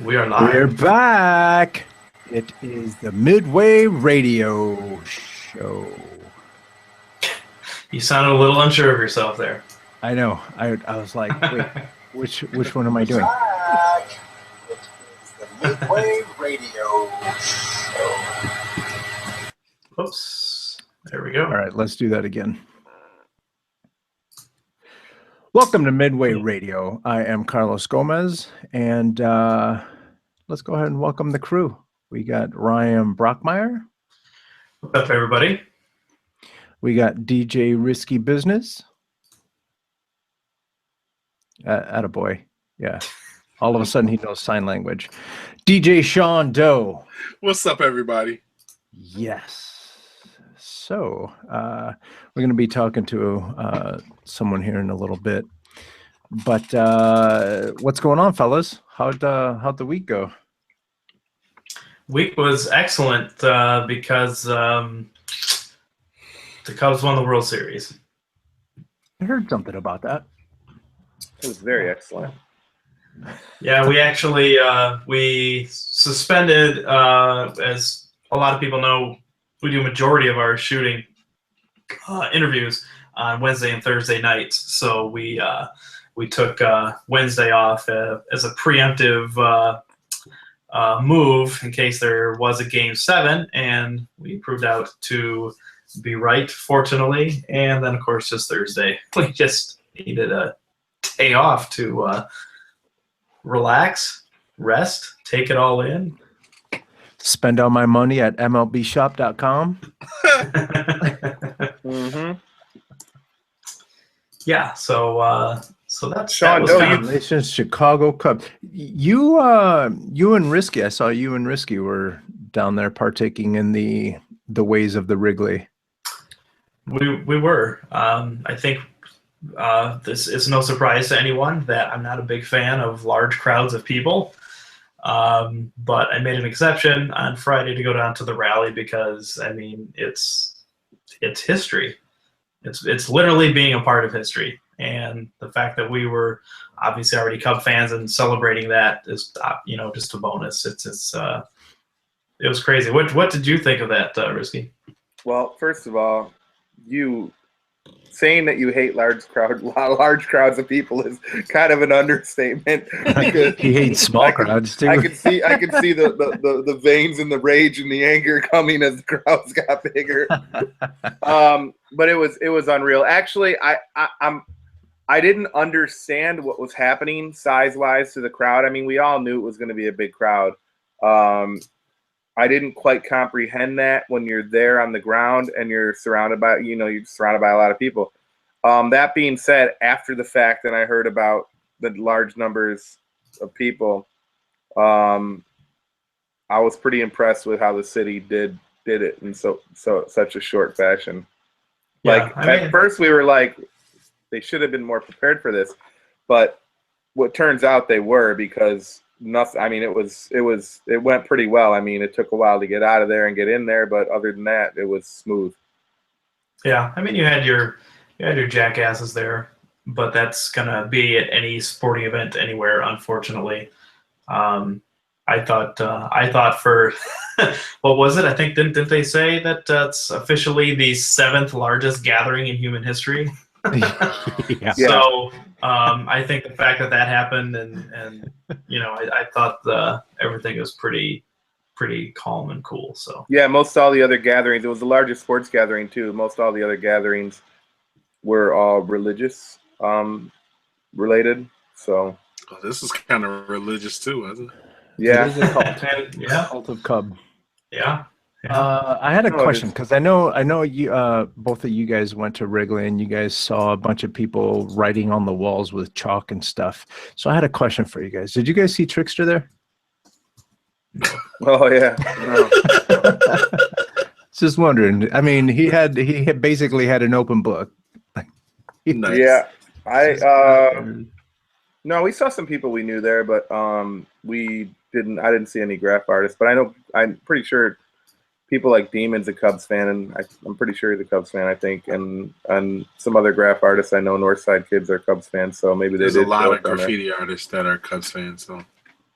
We are live. We're back. It is the Midway Radio Show. You sounded a little unsure of yourself there. I know. I was like, wait, which one am I doing? Back. It is the Midway Radio Show. Oops. There we go. All right, let's do that again. Welcome to Midway Radio. I am Carlos Gomez, and let's go ahead and welcome the crew. We got Ryan Brockmeyer. What's up, everybody? We got DJ Risky Business. Attaboy. Yeah. All of a sudden, he knows sign language. DJ Sean Doe. What's up, everybody? Yes. So we're going to be talking to someone here in a little bit. But what's going on, fellas? How'd the week go? Week was excellent because the Cubs won the World Series. I heard something about that. It was very excellent. Yeah, we actually we suspended, as a lot of people know, we do a majority of our shooting interviews on Wednesday and Thursday nights. So we took Wednesday off as a preemptive move in case there was a Game 7, and we proved out to be right, fortunately. And then, of course, just Thursday, we just needed a day off to relax, rest, take it all in. Spend all my money at MLBshop.com. Mm-hmm. Yeah, so that's Sean, that was kind of- Congratulations, Chicago Cubs. You and Risky, I saw you and Risky were down there partaking in the ways of the Wrigley. We were. I think this is no surprise to anyone that I'm not a big fan of large crowds of people. But I made an exception on Friday to go down to the rally because, I mean, it's history. It's literally being a part of history. And the fact that we were obviously already Cub fans and celebrating that is, just a bonus. It was crazy. What did you think of that, Risky? Well, first of all, you saying that you hate large crowds of people is kind of an understatement. He hates small crowds too. I could see the veins and the rage and the anger coming as the crowds got bigger. But it was unreal. Actually, I didn't understand what was happening size-wise to the crowd. I mean, we all knew it was going to be a big crowd. I didn't quite comprehend that when you're there on the ground and you're surrounded by a lot of people. That being said, after the fact, and I heard about the large numbers of people, I was pretty impressed with how the city did it in such a short fashion. Yeah, At first we were like, they should have been more prepared for this, but what turns out they were, because nothing. I mean, it went pretty well. I mean, it took a while to get out of there and get in there, but other than that, it was smooth. Yeah, I mean, you had your jackasses there, but that's gonna be at any sporting event anywhere, unfortunately. I thought for what was it? I think didn't they say that it's officially the 7th largest gathering in human history? Yeah. So I think the fact that happened and I thought everything was pretty calm and cool. So yeah, most all the other gatherings, it was the largest sports gathering too. Most all the other gatherings were all religious related. So this is kind of religious too, isn't it? Yeah, It is a cult. yeah, Cult of Cub. yeah. I had a question because I know you both of you guys went to Wrigley and you guys saw a bunch of people writing on the walls with chalk and stuff. So I had a question for you guys. Did you guys see Trickster there? Oh yeah. No. Just wondering. I mean, he basically had an open book. Nice. Yeah, no, we saw some people we knew there, but I didn't see any graph artists, but I'm pretty sure people like Demon's a Cubs fan, and I'm pretty sure he's a Cubs fan, I think, and some other graph artists I know, Northside kids are Cubs fans, so maybe There's they a did. lot of graffiti artists that are Cubs fans, so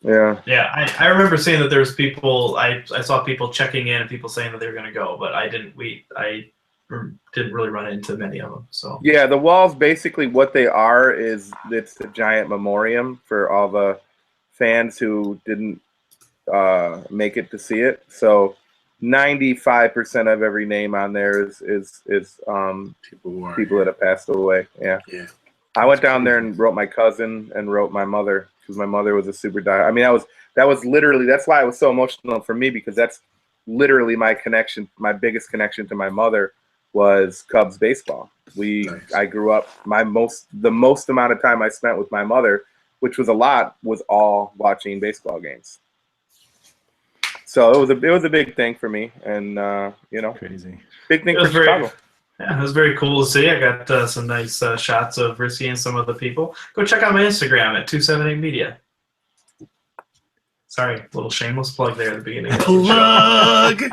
Yeah. Yeah, I remember seeing that there's people. I saw people checking in and people saying that they were going to go, but I didn't. Didn't really run into many of them. So Yeah, the walls basically what they are is it's a giant memoriam for all the fans who didn't make it to see it. So 95% of every name on there is people that have passed away. Yeah. Yeah. I went down there and wrote my cousin and wrote my mother because my mother was a super die. I mean, that was literally, that's why it was so emotional for me, because that's literally my connection. My biggest connection to my mother was Cubs baseball. Nice. I grew up, the most amount of time I spent with my mother, which was a lot, was all watching baseball games. So it was a big thing for me, and Crazy. big thing it for was very, Chicago. yeah, it was very cool to see. I got some nice shots of Risky and some other people. Go check out my Instagram at 278 Media. Sorry, little shameless plug there at the beginning of the Plug. show.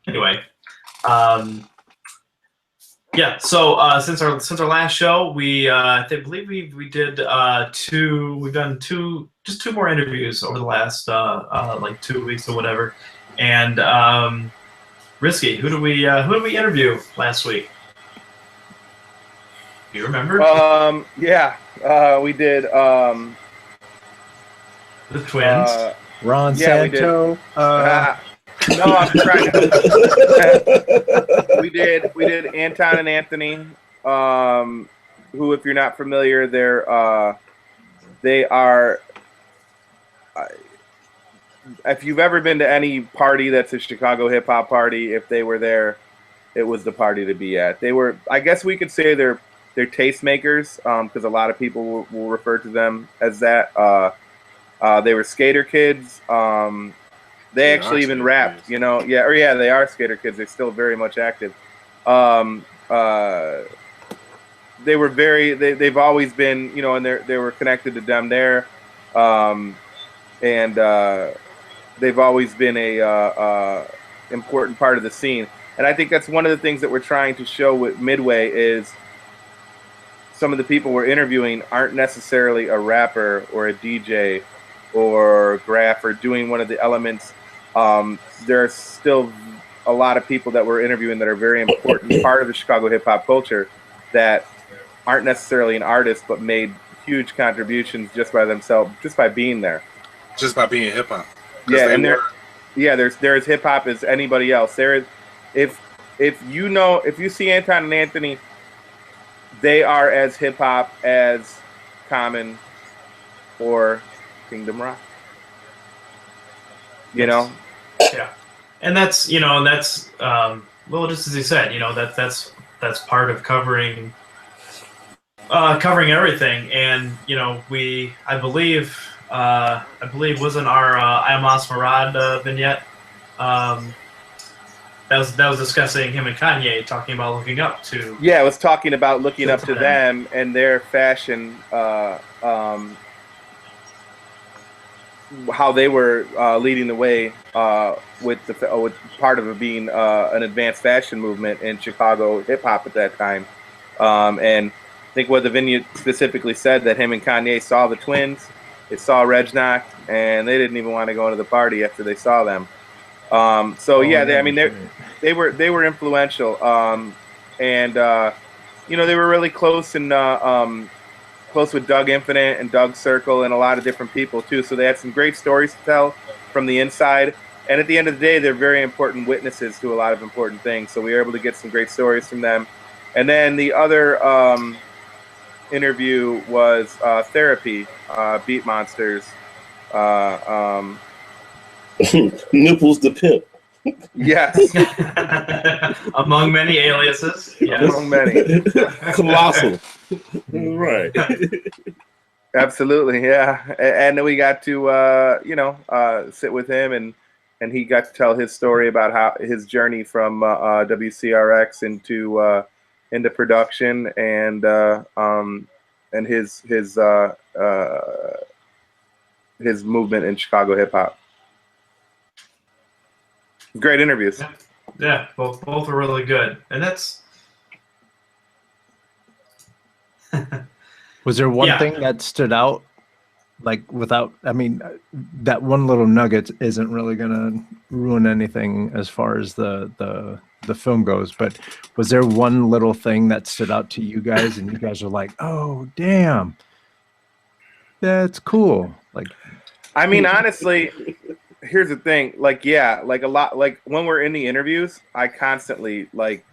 Anyway, yeah. So since our last show, I believe we did we've done two more interviews over the last like 2 weeks or whatever. And Risky, who did we interview last week? Do you remember? Yeah, we did. The twins. Ron Yeah, we did. Santo. No, I'm trying to. We did Anton and Anthony, who, if you're not familiar, they are. If you've ever been to any party that's a Chicago hip hop party, if they were there, it was the party to be at. They were, I guess we could say they're tastemakers, because a lot of people will refer to them as that. They were skater kids. They actually even rapped, kids. you know. Yeah, they are skater kids. They're still very much active. They were they've always been, you know, and they were connected to them there. And they've always been a important part of the scene. And I think that's one of the things that we're trying to show with Midway is some of the people we're interviewing aren't necessarily a rapper or a DJ or graph or doing one of the elements. There are still a lot of people that we're interviewing that are very important part of the Chicago hip hop culture that aren't necessarily an artist but made huge contributions just by themselves, just by being there. Just by being hip hop. Yeah, and they're as hip hop as anybody else. If you see Anton and Anthony, they are as hip hop as Common or Kingdom Rock. You know? Yeah, and that's well, just as he said, you know, that's part of covering everything. And you know, I believe wasn't our Ayamos Marad vignette that was discussing him and Kanye talking about looking up to. Yeah, it was talking about looking up to them and their fashion, how they were leading the way with part of it being an advanced fashion movement in Chicago hip hop at that time. And I think what the vignette specifically said that him and Kanye saw the twins, they saw Regnock, and they didn't even want to go into the party after they saw them. They were influential, and you know, they were really close and close with Doug Infinite and Doug Circle and a lot of different people too. So they had some great stories to tell from the inside. And at the end of the day, they're very important witnesses to a lot of important things. So we were able to get some great stories from them. And then the other interview was Therapy, Beat Monsters. Nipples the Pimp. Yes. Among many aliases. Yes. Among many. Colossal. Right. Absolutely, yeah. And then we got to sit with him, and he got to tell his story about how his journey from WCRX into production and his movement in Chicago hip hop. Great interviews. Yeah, both are really good, and Was there one Yeah. thing that stood out? Like without, I mean, that one little nugget isn't really going to ruin anything as far as the film goes. But was there one little thing that stood out to you guys, and you guys are like, "Oh, damn, that's cool." Like, I mean, honestly, here's the thing. Like, yeah, like a lot. Like when we're in the interviews, I constantly like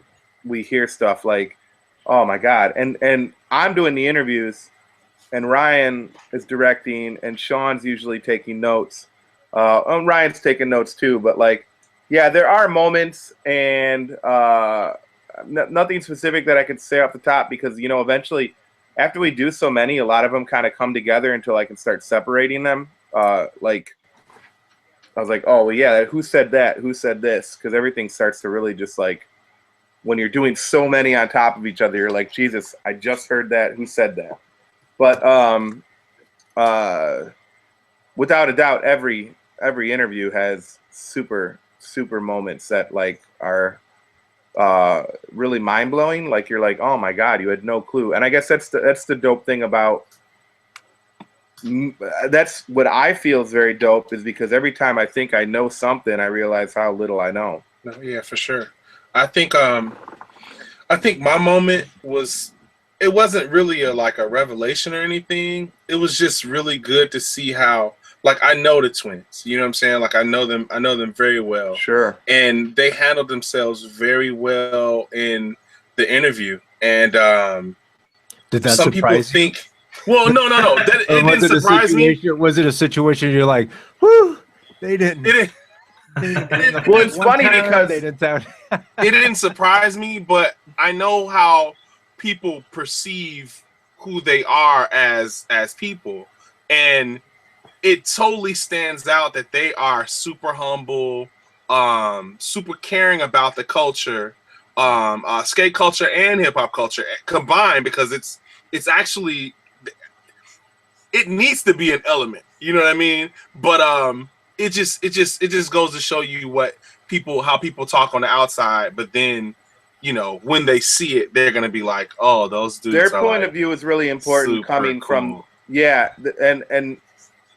we hear stuff like, "Oh my god!" And I'm doing the interviews, and Ryan is directing, and Sean's usually taking notes. And Ryan's taking notes too, but like, yeah, there are moments, and nothing specific that I could say off the top because eventually, after we do so many, a lot of them kind of come together until I can start separating them. Like, I was like, oh well, yeah, who said that? Who said this? Because everything starts to really just like when you're doing so many on top of each other, you're like, Jesus, I just heard that. Who said that? But without a doubt, every interview has super moments that like are really mind blowing. Like you're like, oh my god, you had no clue. And I guess that's the dope thing about. That's what I feel is very dope is because every time I think I know something, I realize how little I know. No, yeah, for sure. I think my moment was. It wasn't really like a revelation or anything. It was just really good to see how, like, I know the twins. You know what I'm saying? Like, I know them very well. Sure. And they handled themselves very well in the interview. And did that some people surprise you? think, well, no. That, it was didn't surprise me. Was it a situation you're like, whoo, they didn't. It didn't. Well, it's funny because they didn't sound. It didn't surprise me, but I know how people perceive who they are as people, and it totally stands out that they are super humble, super caring about the culture, skate culture and hip hop culture combined, because it's actually it needs to be an element, you know what I mean? But it just goes to show you how people talk on the outside, but then when they see it, they're gonna be like, "Oh, those dudes." Their are point like of view is really important, coming from cool. and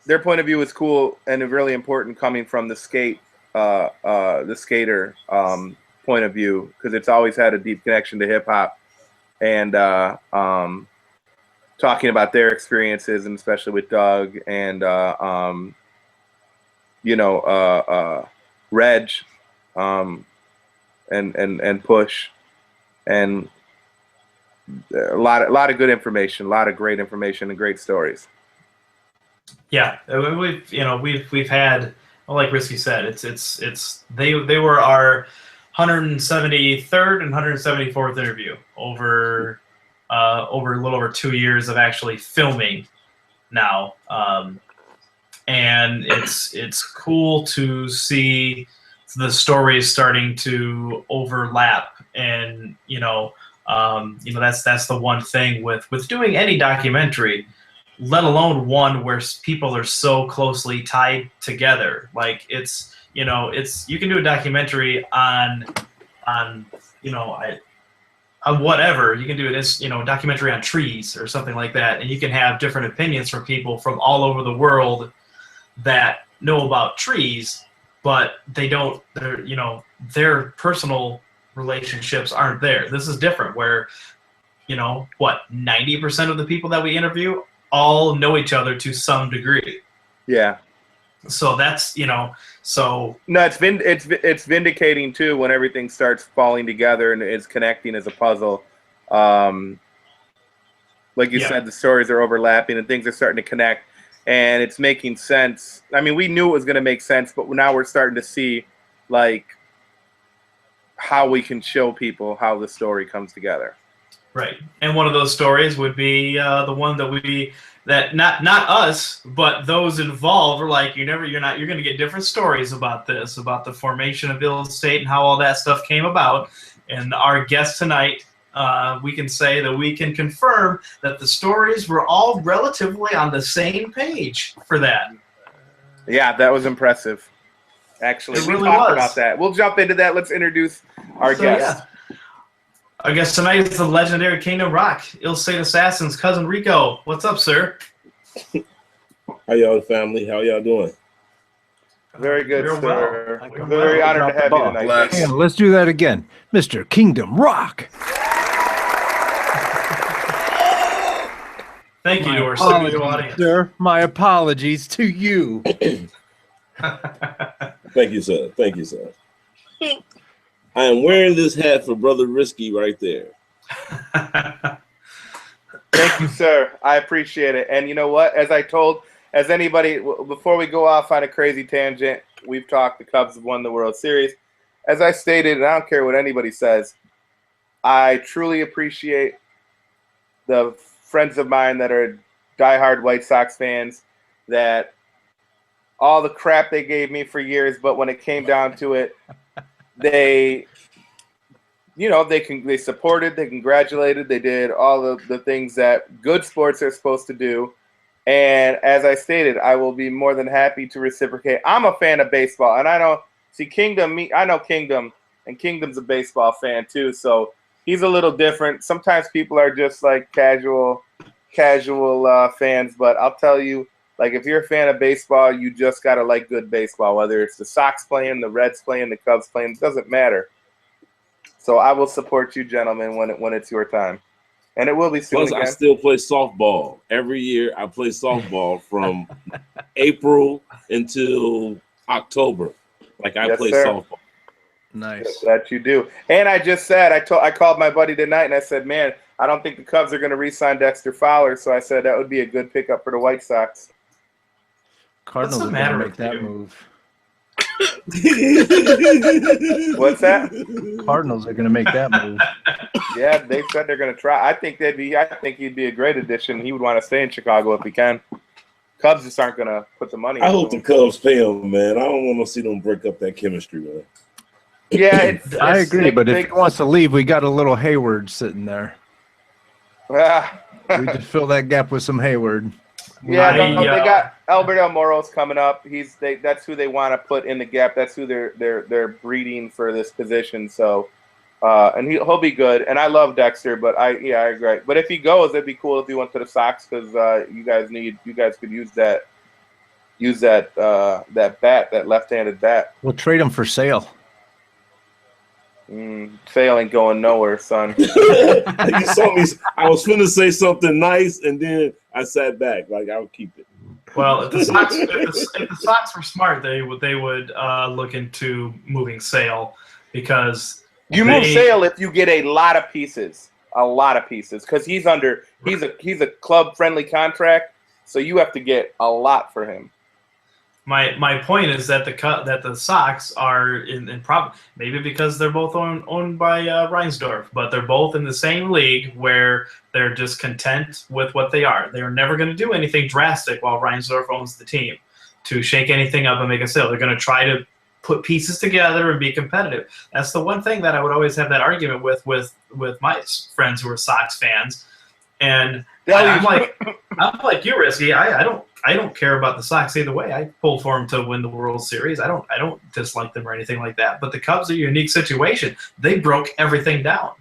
their point of view is cool and really important coming from the skater point of view, because it's always had a deep connection to hip hop, and talking about their experiences, and especially with Doug and Reg, and Push. And a lot of good information, a lot of great information and great stories. Yeah, we've had, well, like Risky said, they were our 173rd and 174th interview over a little over 2 years of actually filming now, and it's cool to see the stories starting to overlap. And that's the one thing with doing any documentary, let alone one where people are so closely tied together. Like it's you can do a documentary on whatever. You can do it as documentary on trees or something like that, and you can have different opinions from people from all over the world that know about trees, but their personal relationships aren't there. This is different, where 90% of the people that we interview all know each other to some degree. Yeah. So that's no, it's vindicating too when everything starts falling together and is connecting as a puzzle. Like you said, the stories are overlapping and things are starting to connect, and it's making sense. I mean, we knew it was going to make sense, but now we're starting to see like how we can show people how the story comes together. Right. And one of those stories would be the one that not us, but those involved are like, you're going to get different stories about this, about the formation of Ill State and how all that stuff came about. And our guest tonight, we can say that we can confirm that the stories were all relatively on the same page for that. Yeah, that was impressive. Actually, It we really talked was. about that. We'll jump into that. Let's introduce our guest. Yeah. I guess tonight is the legendary Kingdom Rock, Ill State Assassin's cousin Rico. What's up, sir? How y'all family? How y'all doing? Very good, Real sir. well. We're very honored to have you tonight. Bless. Hang on, let's do that again. Mr. Kingdom Rock. Thank you to our studio audience. Sir. My apologies to you. Thank you, sir. Thank you, sir. I am wearing this hat for Brother Risky right there. Thank you, sir. I appreciate it. And you know what? As anybody, before we go off on a crazy tangent, we've talked, the Cubs have won the World Series. As I stated, and I don't care what anybody says, I truly appreciate the friends of mine that are diehard White Sox fans, that all the crap they gave me for years, but when it came down to it, they supported, they congratulated, they did all the things that good sports are supposed to do. And as I stated, I will be more than happy to reciprocate. I'm a fan of baseball, and I know Kingdom, and Kingdom's a baseball fan too, so he's a little different. Sometimes people are just like casual fans, but I'll tell you, like, if you're a fan of baseball, you just gotta like good baseball, whether it's the Sox playing, the Reds playing, the Cubs playing, it doesn't matter. So I will support you, gentlemen, when it's your time. And it will be soon. Plus, again. I still play softball. Every year I play softball from April until October. Like I Yes, play sir. softball. Nice. That you do. And I just said, I called my buddy tonight and I said, man, I don't think the Cubs are going to re-sign Dexter Fowler. So I said that would be a good pickup for the White Sox. Cardinals What's are the going to matter make with that you? move. What's that? Cardinals are going to make that move. Yeah, they said they're going to try. I think he'd be a great addition. He would want to stay in Chicago if he can. Cubs just aren't going to put the money I into hope the him. Cubs pay him, man. I don't want to see them break up that chemistry, man. Yeah, I agree, but if he wants to leave, we got a little Hayward sitting there. We just fill that gap with some Hayward. They got Albert Elmoro's coming up. That's who they want to put in the gap. That's who they're breeding for this position. So, and he'll be good. And I love Dexter, but I agree. But if he goes, it'd be cool if he went to the Sox, because you guys could use that bat, that left-handed bat. We'll trade him for Sale. Sale ain't going nowhere, son. You saw me. I was finna say something nice, and then I sat back. Like, I'll keep it. Well, if the Sox were smart, they would look into moving Sale, because You move Sale if you get a lot of pieces, because he's a club friendly contract, so you have to get a lot for him. My point is that the Sox are in problem, maybe because they're both owned by Reinsdorf, but they're both in the same league where they're just content with what they are. They're never going to do anything drastic while Reinsdorf owns the team to shake anything up and make a sale. They're going to try to put pieces together and be competitive. That's the one thing that I would always have that argument with my friends who are Sox fans. And I'm like you, Risky. I don't care about the Sox either way. I pull for them to win the World Series. I don't dislike them or anything like that. But the Cubs are a unique situation. They broke everything down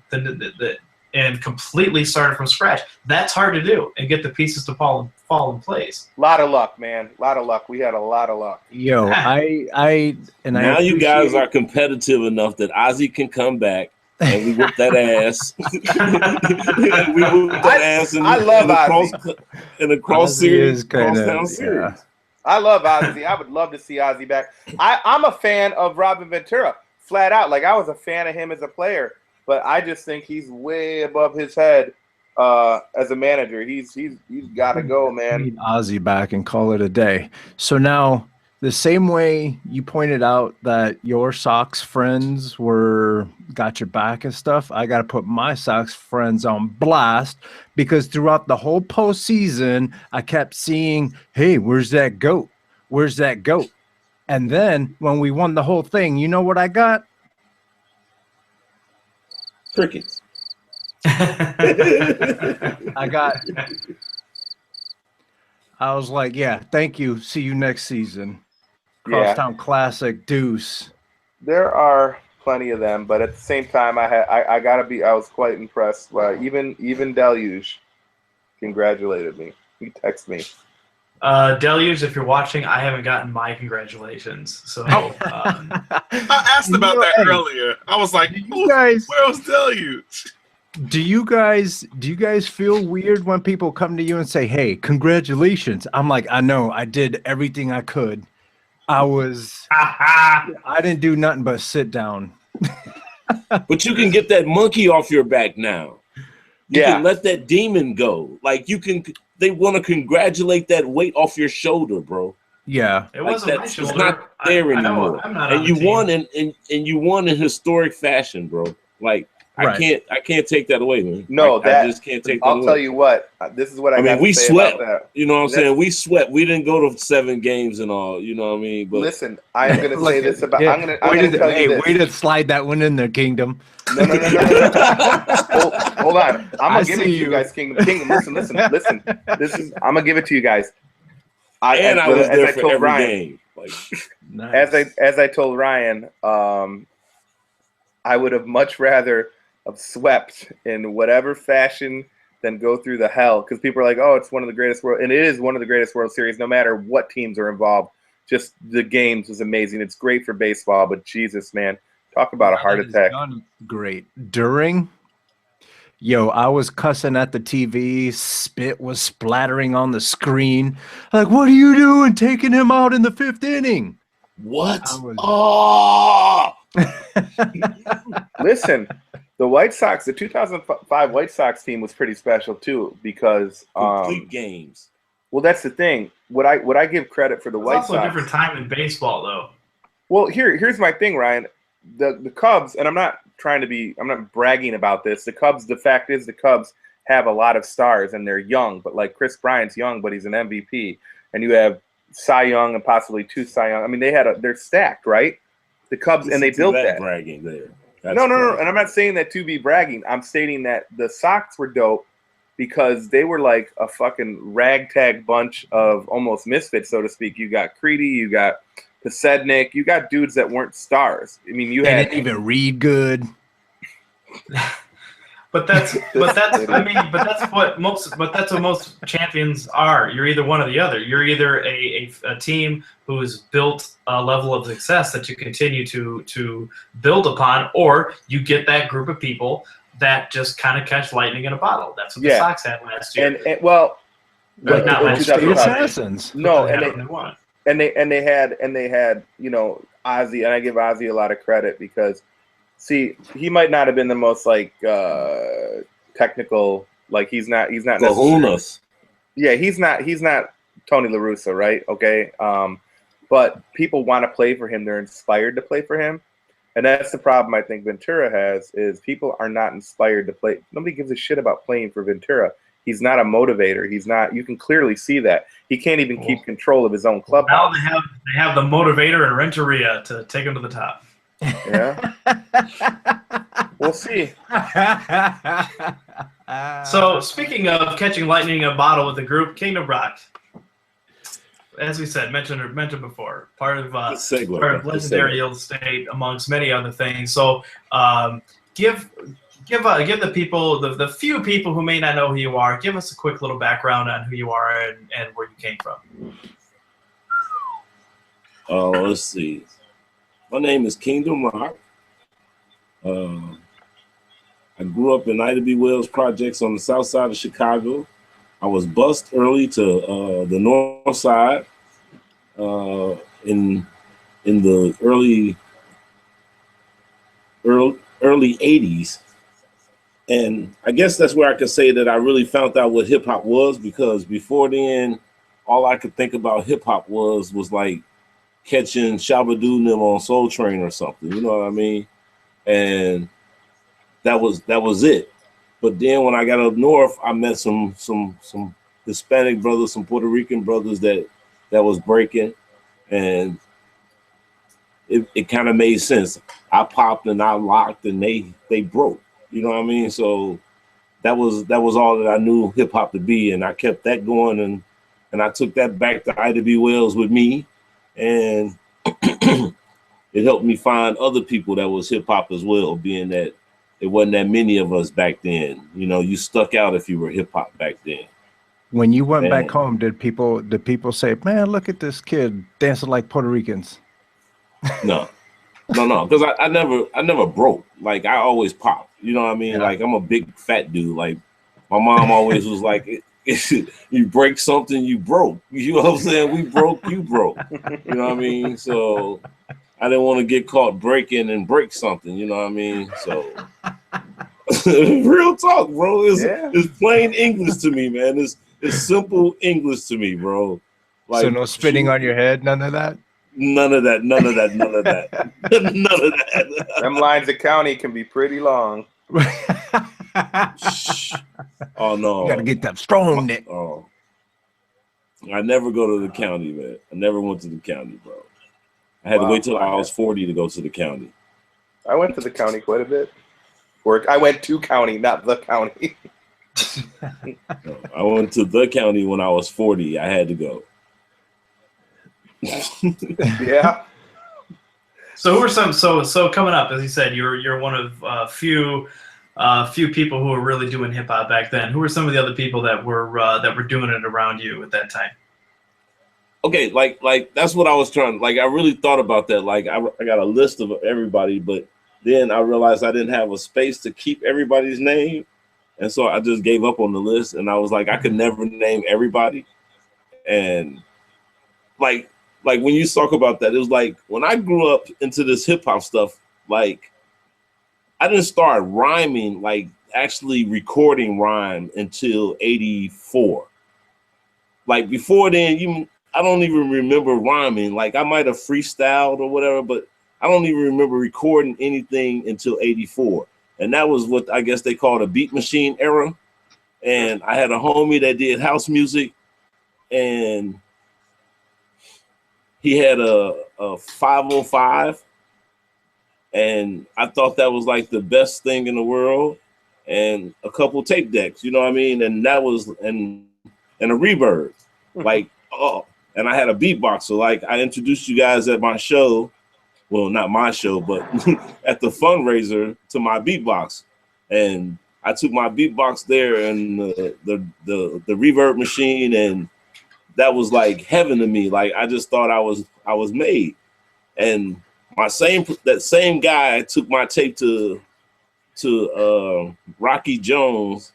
and completely started from scratch. That's hard to do and get the pieces to fall in place. A lot of luck, man. A lot of luck. We had a lot of luck. Yo, Now you guys are competitive enough that Ozzy can come back. And we whip that ass. I love Ozzy. In a crosstown series. Yeah. I love Ozzy. I would love to see Ozzy back. I'm a fan of Robin Ventura, flat out. Like, I was a fan of him as a player, but I just think he's way above his head as a manager. He's got to go, man. Need Ozzy back and call it a day. So now, the same way you pointed out that your Sox friends got your back and stuff, I got to put my Sox friends on blast, because throughout the whole postseason, I kept seeing, hey, where's that goat? Where's that goat? And then when we won the whole thing, you know what I got? Crickets. I was like, yeah, thank you. See you next season. Crosstown Classic, deuce. There are plenty of them, but at the same time, I was quite impressed. Even Deluge congratulated me. He texted me. Deluge, if you're watching, I haven't gotten my congratulations. So I asked about that earlier. I was like, you guys, where was Deluge? do you guys feel weird when people come to you and say, "Hey, congratulations"? I'm like, I know, I did everything I could. I didn't do nothing but sit down. But you can get that monkey off your back now. You Yeah. can let that demon go. Like they want to congratulate that weight off your shoulder, bro. Yeah. it Like wasn't my it's shoulder. not there I know anymore. I'm not on And the you team. won and you won in historic fashion, bro. Like Right. I can't take that away, man. No, I just can't take that I'll away. tell you what. This is what I I mean, got we to say swept. about that. You know what I'm That's- saying? We swept. We didn't go to 7 games and all. You know what I mean? But Listen, I am going to say this about. Yeah. I'm going to tell you this. Way to slide that one in there, Kingdom. No. Hold on. I'm I gonna give it see to you you. guys, Kingdom. Listen. I'm gonna give it to you guys. I was there for every Ryan, game. Like Nice. as I told Ryan, I would have much rather have swept in whatever fashion than go through the hell, because people are like, oh, it's one of the greatest world, and it is one of the greatest World Series, no matter what teams are involved. Just the games was amazing. It's great for baseball, but Jesus, man, talk about a heart attack. Great. During, I was cussing at the TV. Spit was splattering on the screen. Like, what are you doing taking him out in the 5th inning? what? I was- Oh, Listen, the White Sox, the 2005 White Sox team was pretty special too, because complete games. well, that's the thing. Would I give credit for the It's White also Sox? a different time in baseball, though. Well, here's my thing, Ryan. The Cubs, and I'm not bragging about this. The Cubs, the fact is, the Cubs have a lot of stars and they're young, but like Chris Bryant's young, but he's an MVP, and you have Cy Young and possibly 2 Cy Young. I mean, they're stacked, right? The Cubs, and they built that. Bragging there. That's No. bragging. And I'm not saying that to be bragging. I'm stating that the Sox were dope because they were like a fucking ragtag bunch of almost misfits, so to speak. You got Creedy, you got Pasednik, you got dudes that weren't stars. I mean, you They had didn't even read good. But that's what most champions are. You're either one or the other. You're either a team who's built a level of success that you continue to build upon, or you get that group of people that just kind of catch lightning in a bottle. That's what the Sox had last year. and well, Like, not in last State 2005. Assassins. No, They and had what they want. they had Ozzy, and I give Ozzy a lot of credit because, see, he might not have been the most like technical, like he's not necessarily, Kahunas. yeah, he's not Tony La Russa, right? Okay, but people want to play for him. They're inspired to play for him, and that's the problem I think Ventura has, is people are not inspired to play. Nobody gives a shit about playing for Ventura. He's not a motivator. He's not. You can clearly see that he can't even keep control of his own Now clubhouse. they have the motivator and Renteria to take him to the top. Yeah, we'll see. So speaking of catching lightning in a bottle with the group, Kingdom Rock, as we said, mentioned before, part of legendary real estate amongst many other things. So give the people, the few people who may not know who you are, give us a quick little background on who you are and where you came from. Oh, let's see. My name is Kingdom Rock. I grew up in Ida B. Wells projects on the south side of Chicago. I was bused early to the north side in the early 80s. And I guess that's where I could say that I really found out what hip hop was, because before then, all I could think about hip hop was like catching Shabba-Doo and them on Soul Train or something, you know what I mean? And that was it. But then when I got up north, I met some Hispanic brothers, some Puerto Rican brothers that was breaking, and it kind of made sense. I popped and I locked and they broke. You know what I mean? So that was all that I knew hip hop to be, and I kept that going, and I took that back to Ida B. Wells with me, and it helped me find other people that was hip hop as well, being that it wasn't that many of us back then. You know, you stuck out if you were hip hop back then. When you went Man. back home, did people say, "Man, look at this kid dancing like Puerto Ricans"? No, because I never broke. Like I always popped. You know what I mean? Yeah. Like I'm a big fat dude. Like my mom always was like, you break something, you broke. You know what I'm saying? We broke, you broke. You know what I mean? So I didn't want to get caught breaking and break something. You know what I mean? So real talk, bro. It's plain English to me, man. It's simple English to me, bro. Like So no spitting on your head, none of that. None of that. None of that. None of that. None of that. Them lines of county can be pretty long. Oh no! You gotta get that strong neck. Oh, I never go to the county, man. I never went to the county, bro. I had to wait till I was 40 to go to the county. I went to the county quite a bit. I went to county, not the county. I went to the county when I was 40. I had to go. Yeah. So who are some? So coming up, as you said, you're one of few people who were really doing hip hop back then. Who were some of the other people that were doing it around you at that time? Okay, like that's what I was trying. Like I really thought about that. Like I got a list of everybody, but then I realized I didn't have a space to keep everybody's name, and so I just gave up on the list. And I was like, I could never name everybody. And like when you talk about that, it was like when I grew up into this hip hop stuff, like I didn't start rhyming, like actually recording rhyme until 84. Like before then, I don't even remember rhyming. Like I might have freestyled or whatever, but I don't even remember recording anything until 84. And that was what I guess they called a beat machine era. And I had a homie that did house music, and he had a 505, and I thought that was like the best thing in the world, and a couple tape decks, you know what I mean? And that was and a reverb, like and I had a beatbox. So like I introduced you guys at my show, well not my show, but at the fundraiser to my beatbox, and I took my beatbox there and the reverb machine, and that was like heaven to me. Like I just thought I was made. And that same guy took my tape to Rocky Jones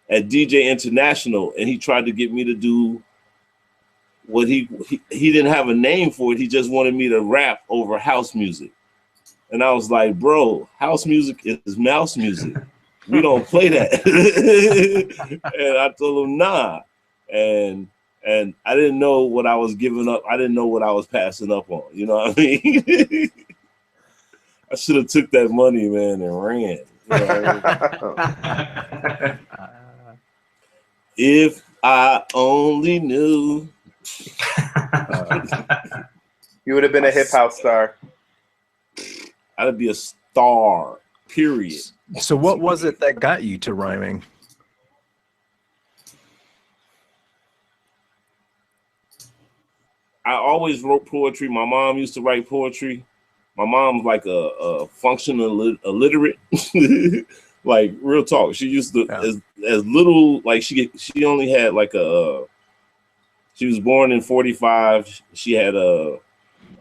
at DJ International, and he tried to get me to do what he didn't have a name for it. He just wanted me to rap over house music. And I was like, bro, house music is mouse music. We don't play that. And I told him, nah. And I didn't know what I was giving up. I didn't know what I was passing up on. You know what I mean? I should have took that money, man, and ran. You know what I mean? If I only knew. You would have been a hip hop star. I'd be a star, period. So what was it that got you to rhyming? I always wrote poetry. My mom used to write poetry. My mom's like a functional illiterate. Like real talk. She used to as little, like she only had like she was born in 45. She had a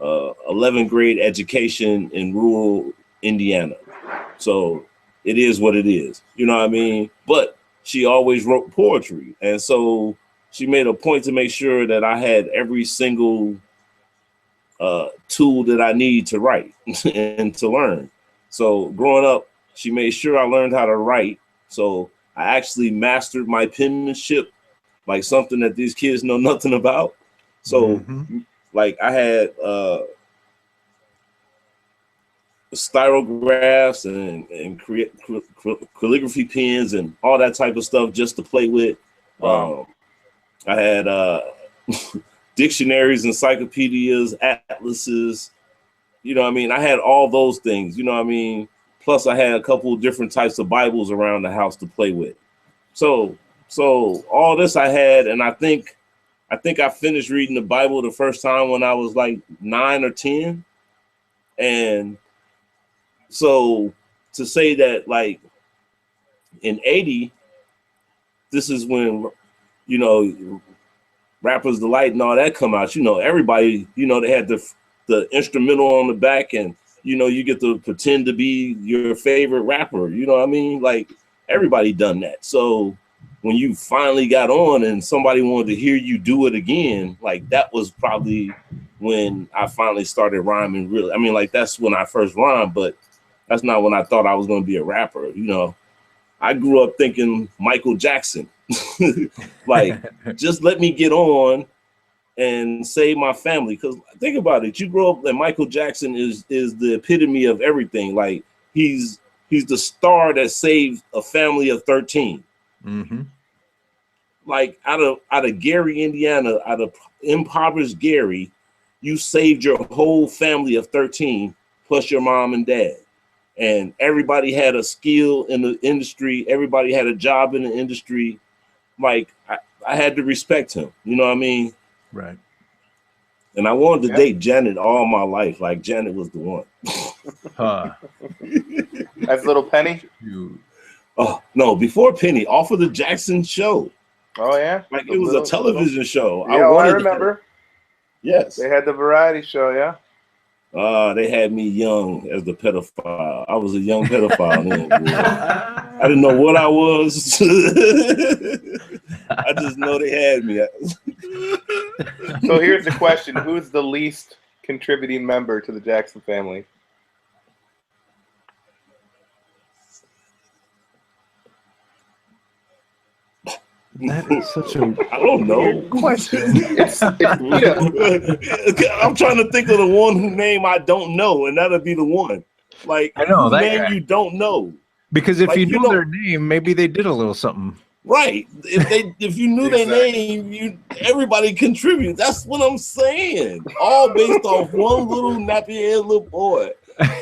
11th grade education in rural Indiana. So it is what it is. You know what I mean? But she always wrote poetry. And so she made a point to make sure that I had every single tool that I need to write and to learn. So growing up, she made sure I learned how to write. So I actually mastered my penmanship, like something that these kids know nothing about. So like I had styrographs and calligraphy pens and all that type of stuff just to play with. Wow. I had dictionaries, encyclopedias, atlases. You know what I mean? I had all those things, you know what I mean? Plus I had a couple of different types of Bibles around the house to play with. So all this I had, and I think I finished reading the Bible the first time when I was like 9 or 10. And so to say that, like, in 80, this is when, you know, Rappers Delight and all that come out, you know, everybody, you know, they had the instrumental on the back, and, you know, you get to pretend to be your favorite rapper, you know what I mean? Like, everybody done that. So when you finally got on and somebody wanted to hear you do it again, like, that was probably when I finally started rhyming really. I mean, like, that's when I first rhymed, but that's not when I thought I was going to be a rapper, you know. I grew up thinking Michael Jackson. Like, just let me get on and save my family. Because think about it, you grow up and Michael Jackson is the epitome of everything. Like, he's the star that saved a family of 13. Mm-hmm. Like, out of Gary, Indiana, out of impoverished Gary, you saved your whole family of 13 plus your mom and dad. And everybody had a skill in the industry. Everybody had a job in the industry. Like, I had to respect him. You know what I mean? Right. And I wanted to date Janet all my life. Like, Janet was the one. That's Little Penny? Oh, no, before Penny, off of the Jackson show. Oh, yeah? Like, it was a television show. Yeah, I remember. Yes. They had the variety show, yeah? They had me young as the pedophile. I was a young pedophile then. I didn't know what I was. I just know they had me. So here's the question. Who's the least contributing member to the Jackson family? That is such a I don't know. question. I'm trying to think of the one whose name I don't know, and that'll be the one. Like, I know that name guy. you don't know. Because if Like, you you knew know- their name, maybe they did a little something. Right. If you knew their name, everybody contribute. That's what I'm saying. All based off one little nappy-head little boy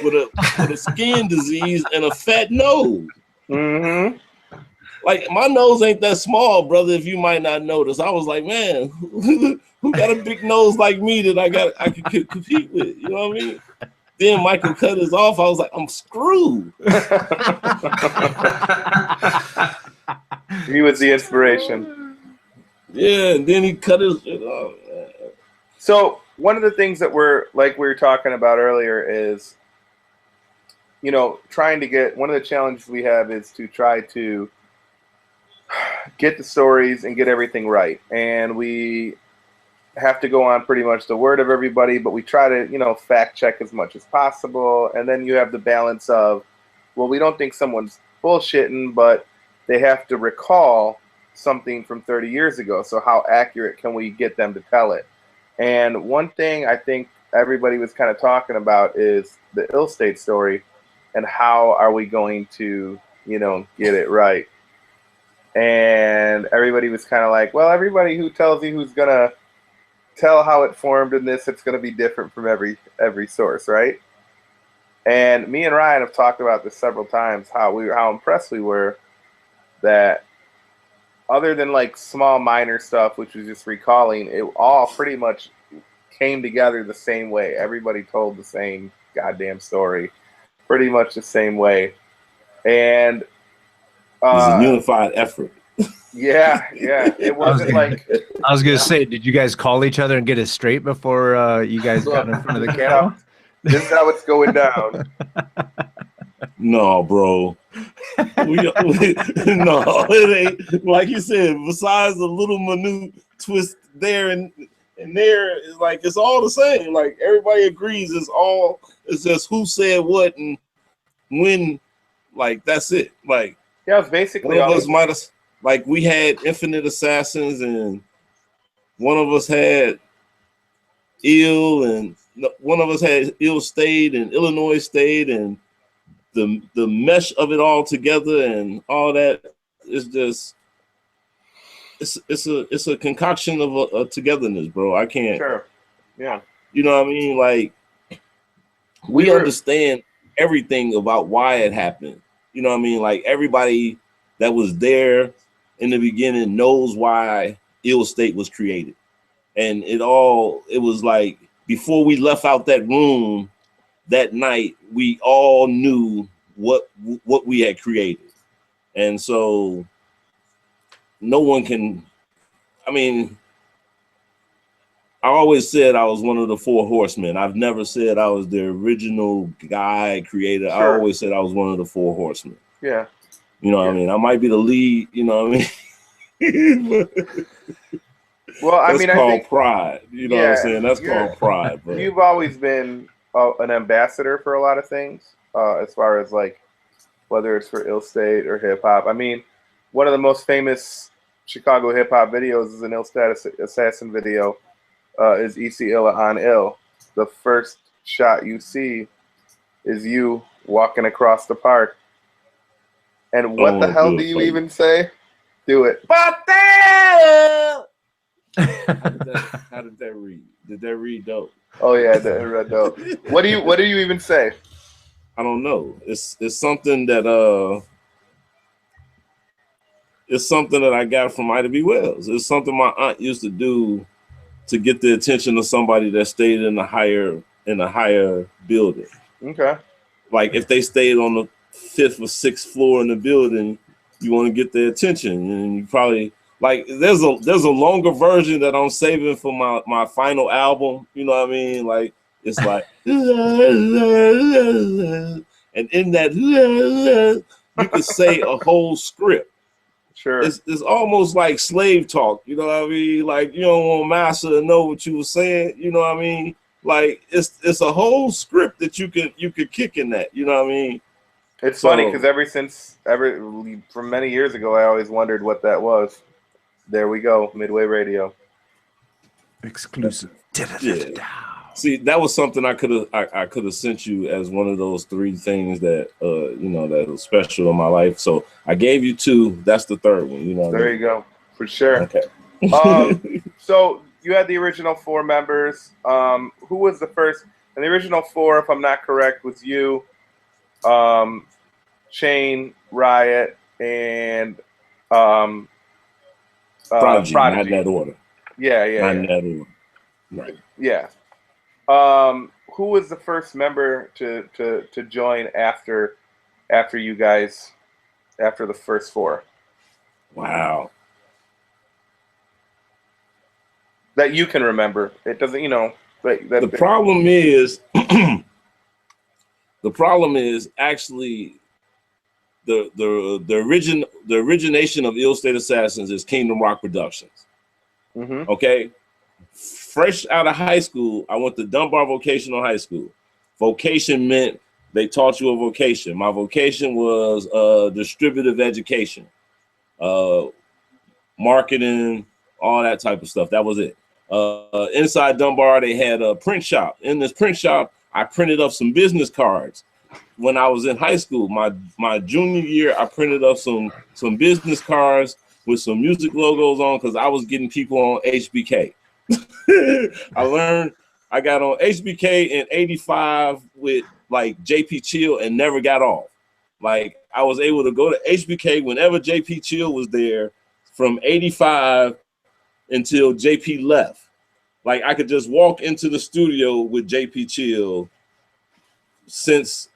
with a skin disease and a fat nose. Mm-hmm. Like, my nose ain't that small, brother, if you might not notice. I was like, man, who got a big nose like me that I could compete with? You know what I mean? Then Michael cut his off. I was like, I'm screwed. He was the inspiration. Yeah, and then he cut his shit off. So one of the things that we were talking about earlier is, you know, trying to get, one of the challenges we have is to try to get the stories and get everything right. And we have to go on pretty much the word of everybody, but we try to, you know, fact check as much as possible. And then you have the balance of, well, we don't think someone's bullshitting, but they have to recall something from 30 years ago. So how accurate can we get them to tell it? And one thing I think everybody was kind of talking about is the Ill State story and how are we going to, you know, get it right? And everybody was kind of like, well, everybody who tells you who's going to tell how it formed in this, it's going to be different from every source, right? And me and Ryan have talked about this several times, how impressed we were that other than like small minor stuff, which was just recalling, it all pretty much came together the same way. Everybody told the same goddamn story, pretty much the same way. And It was a unified effort. Yeah. It wasn't like, I was gonna say, did you guys call each other and get it straight before you guys got in front of the camera? this is how it's going down. No, bro. No, it ain't. Like you said, besides the little minute twist there and there, is like it's all the same. Like everybody agrees, it's just who said what and when. Like that's it. Like yeah, it's basically one of us might have, like we had Infinite Assassins and one of us had Ill and one of us had Ill State and Illinois State, and the mesh of it all together and all that is just it's a concoction of a togetherness, bro. I can't. Sure. Yeah. You know what I mean? Like we understand everything about why it happened. You know what I mean? Like everybody that was there in the beginning knows why Ill State was created. And it was like before we left out that room, that night we all knew what we had created. And so no one can, I mean, I always said I was one of the 4 horsemen. I've never said I was the original guy creator. I Sure. always said I was one of the 4 horsemen. Yeah. You know what I mean? I might be the lead, you know what I mean? Well, I That's mean, I called think pride. You know what I'm saying? That's yeah. called pride. But You've always been an ambassador for a lot of things, as far as like whether it's for Ill State or hip hop. I mean, one of the most famous Chicago hip hop videos is an Ill State Assassin video. Is EC Illa on Ill. The first shot you see is you walking across the park. And what the hell do you even say? Do it. How did that read? Did that read dope? Oh yeah, that read dope. What do you even say? I don't know. It's something that it's something that I got from Ida B. Wells. It's something my aunt used to do to get the attention of somebody that stayed in a higher building. Okay. Like if they stayed on the 5th or 6th floor in the building, you want to get their attention, and you probably like there's a longer version that I'm saving for my final album. You know what I mean? Like it's like and in that you could say a whole script. Sure. It's almost like slave talk, you know what I mean? Like you don't want master to know what you were saying, you know what I mean? Like it's a whole script that you could kick in that, you know what I mean? It's funny because from many years ago, I always wondered what that was. There we go, Midway Radio. Exclusive. Yeah. See, that was something I could have sent you as one of those 3 things that that was special in my life. So I gave you 2. That's the 3rd one. You know. There you go, for sure. Okay. So you had the original 4 members. Who was the first? And the original 4, if I'm not correct, was you, Chain, Riot, and Prodigy. Not in that order. Yeah. Not in that order. Right. Yeah. Who was the first member to join after you guys, after the first 4? Wow. That you can remember. It doesn't, the problem is the problem is actually the origination of Ill State Assassins is Kingdom Rock Productions. Mm-hmm. Okay. Fresh out of high school, I went to Dunbar Vocational High School. Vocation meant they taught you a vocation. My vocation was distributive education, marketing, all that type of stuff. That was it. Inside Dunbar, they had a print shop. In this print shop, I printed up some business cards. When I was in high school, my junior year, I printed up some business cards with some music logos on because I was getting people on HBK. I got on HBK in '85 with like JP Chill and never got off. Like I was able to go to HBK whenever JP Chill was there from '85 until JP left. Like I could just walk into the studio with JP Chill since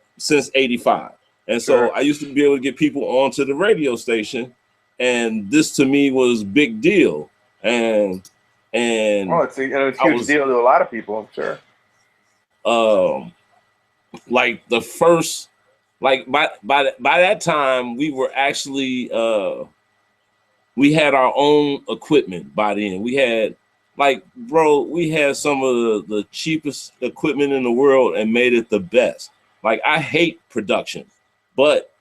'85. And so I used to be able to get people onto the radio station, and this to me was big deal. And it's a huge deal to a lot of people, I'm sure. Like the first, like by that time we were actually we had our own equipment by then. We had we had some of the cheapest equipment in the world and made it the best. Like I hate production, but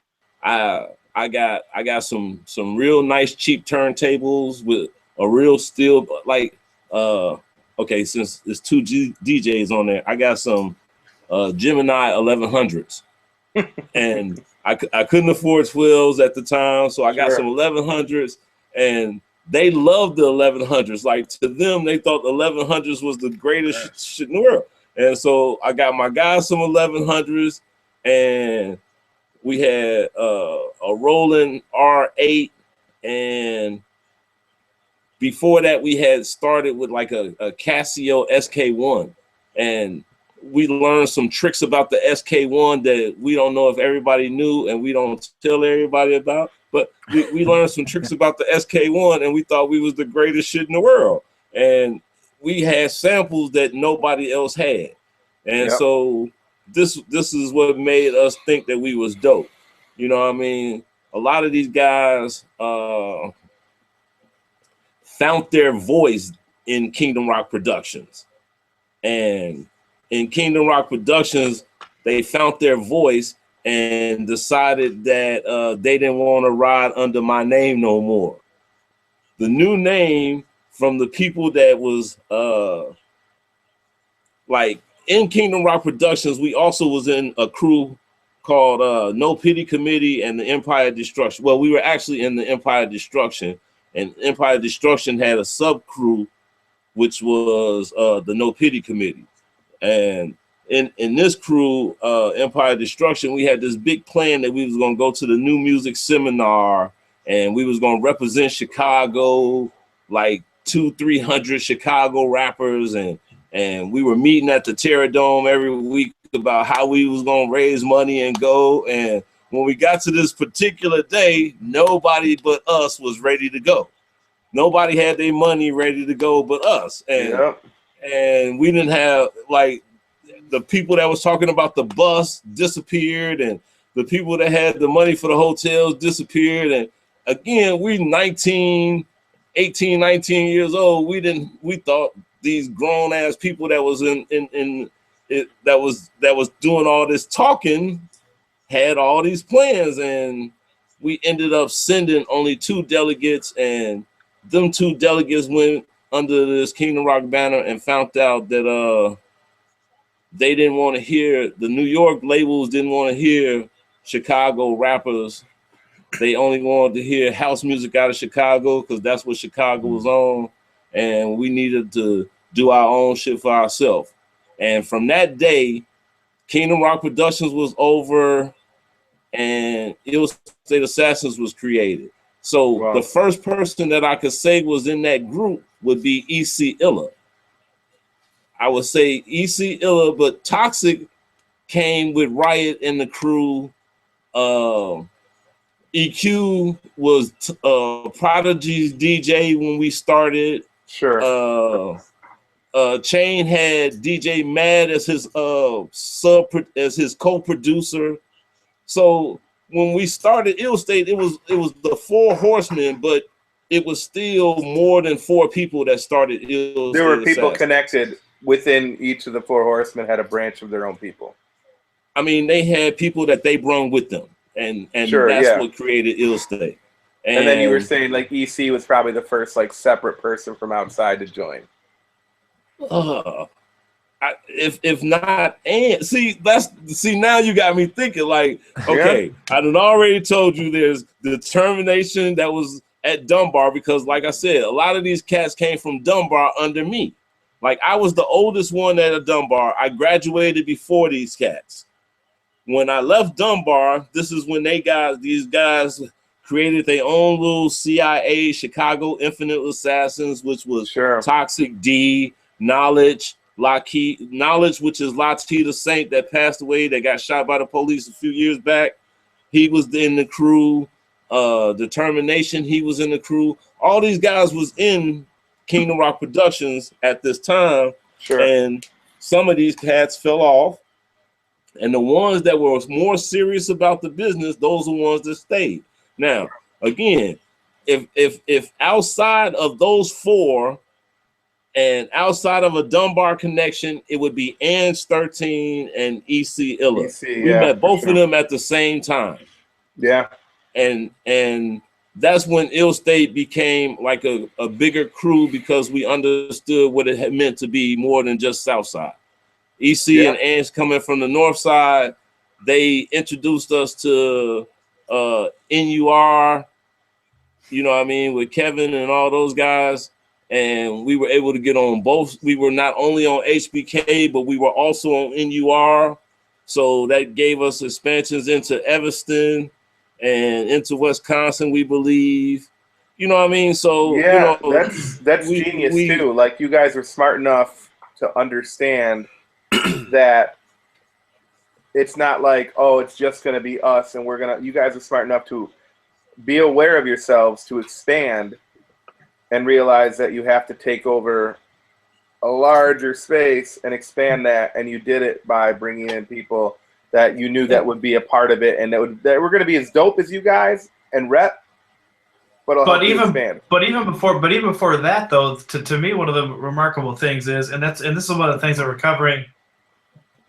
I got some real nice cheap turntables with a real steel, like okay, since there's 2 DJs on there, I got some Gemini 1100s, and I couldn't afford 12s at the time, so I got some 1100s, and they loved the 1100s. Like to them, they thought the 1100s was the greatest shit in the world. And so I got my guys some 1100s, and we had a Roland R8, and before that we had started with like a Casio SK1, and we learned some tricks about the SK1 that we don't know if everybody knew and we don't tell everybody about. But we learned some tricks about the SK1 and we thought we was the greatest shit in the world. And we had samples that nobody else had. And so this is what made us think that we was dope. You know what I mean? A lot of these guys found their voice in Kingdom Rock Productions. And in Kingdom Rock Productions, they found their voice and decided that they didn't want to ride under my name no more. The new name from the people that was like in Kingdom Rock Productions, we also was in a crew called No Pity Committee and the Empire Destruction. Well, we were actually in the Empire Destruction, and Empire Destruction had a sub crew, which was the No Pity Committee. And in this crew, Empire Destruction, we had this big plan that we was gonna go to the New Music Seminar, and we was gonna represent Chicago, like 200-300 Chicago rappers, and we were meeting at the Terror Dome every week about how we was gonna raise money and go. And when we got to this particular day, nobody but us was ready to go. Nobody had their money ready to go but us. And we didn't have, like, the people that was talking about the bus disappeared, and the people that had the money for the hotels disappeared. And again, we 18, 19 years old. We thought these grown ass people that was that was doing all this talking had all these plans, and we ended up sending only 2 delegates, and them 2 delegates went under this Kingdom Rock banner and found out that they didn't want to hear, the New York labels didn't want to hear Chicago rappers. They only wanted to hear house music out of Chicago because that's what Chicago was on, and we needed to do our own shit for ourselves. And from that day, Kingdom Rock Productions was over, and Ill State Assassins was created. So the first person that I could say was in that group would be E.C. Illa. I would say E.C. Illa, but Toxic came with Riot in the crew. EQ was Prodigy's DJ when we started. Sure. Chain had DJ Mad as his his co-producer. So when we started Ill State, it was the 4 horsemen, but it was still more than 4 people that started Ill State. There were people connected within each of the 4 horsemen, had a branch of their own people. I mean, they had people that they brought with them, and sure, that's what created Ill State. And then you were saying like EC was probably the first like separate person from outside to join. If not, and see now you got me thinking like, okay, I done already told you there's determination that was at Dunbar, because like I said, a lot of these cats came from Dunbar under me. Like I was the oldest one at a Dunbar. I graduated before these cats. When I left Dunbar, this is when these guys created their own little CIA, Chicago Infinite Assassins, which was Toxic D, Knowledge, Knowledge, which is Latif the Saint that passed away, that got shot by the police a few years back. He was in the crew. Determination, he was in the crew. All these guys was in Kingdom Rock Productions at this time. Sure. And some of these cats fell off. And the ones that were more serious about the business, those are the ones that stayed. Now, again, if outside of those 4 and outside of a Dunbar connection, it would be Ange 13 and EC Illa. We met both of them at the same time. Yeah. And that's when Ill State became like a bigger crew, because we understood what it had meant to be more than just Southside. EC and Ange coming from the North Side, they introduced us to NUR, you know what I mean, with Kevin and all those guys. And we were able to get on both. We were not only on HBK, but we were also on NUR. So that gave us expansions into Evanston and into Wisconsin, we believe. You know what I mean? So yeah, you know, that's genius too. Like you guys were smart enough to understand that it's not like, oh, it's just going to be us and you guys are smart enough to be aware of yourselves to expand and realize that you have to take over a larger space and expand that. And you did it by bringing in people that you knew that would be a part of it and that were going to be as dope as you guys and rep. But even before that, though, to me, one of the remarkable things is, and this is one of the things that we're covering,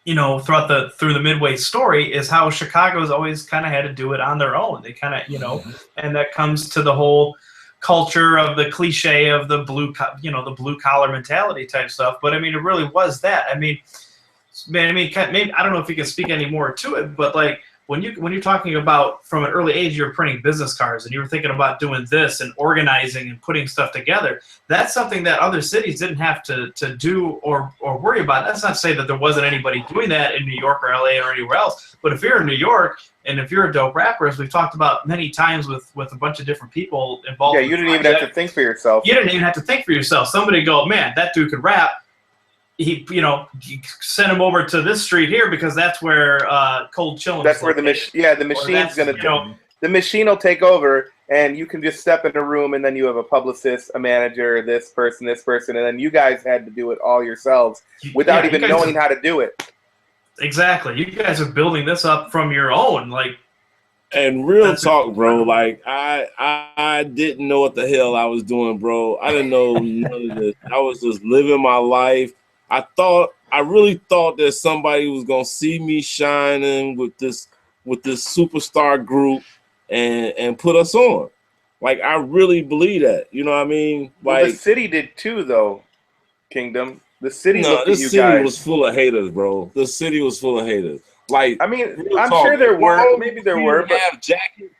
through the Midway story, is how Chicago's always kind of had to do it on their own. They kind of, and that comes to the whole culture of the cliche of the blue collar mentality type stuff. But I mean, it really was that. I mean, maybe I don't know if you can speak any more to it, but like, when you're talking about from an early age, you're printing business cards and you were thinking about doing this and organizing and putting stuff together. That's something that other cities didn't have to do or worry about. That's not to say that there wasn't anybody doing that in New York or LA or anywhere else. But if you're in New York and if you're a dope rapper, as we've talked about many times with a bunch of different people involved. Yeah, you didn't even have to think for yourself. You didn't even have to think for yourself. Somebody go, man, that dude could rap. He send him over to this street here because that's where Cold Chillin'. That's where the machine's gonna the machine will take over, and you can just step in a room, and then you have a publicist, a manager, this person, and then you guys had to do it all yourselves without even knowing how to do it. Exactly, you guys are building this up from your own, like. And real talk, bro. Like I didn't know what the hell I was doing, bro. I didn't know none of this. I was just living my life. I really thought that somebody was gonna see me shining with this superstar group and put us on. Like I really believe that. You know what I mean? Like the city did too, though. Kingdom. The city looked at you guys. The city was full of haters, bro. The city was full of haters. Like I mean, I'm sure there were. Maybe there were, but jackets.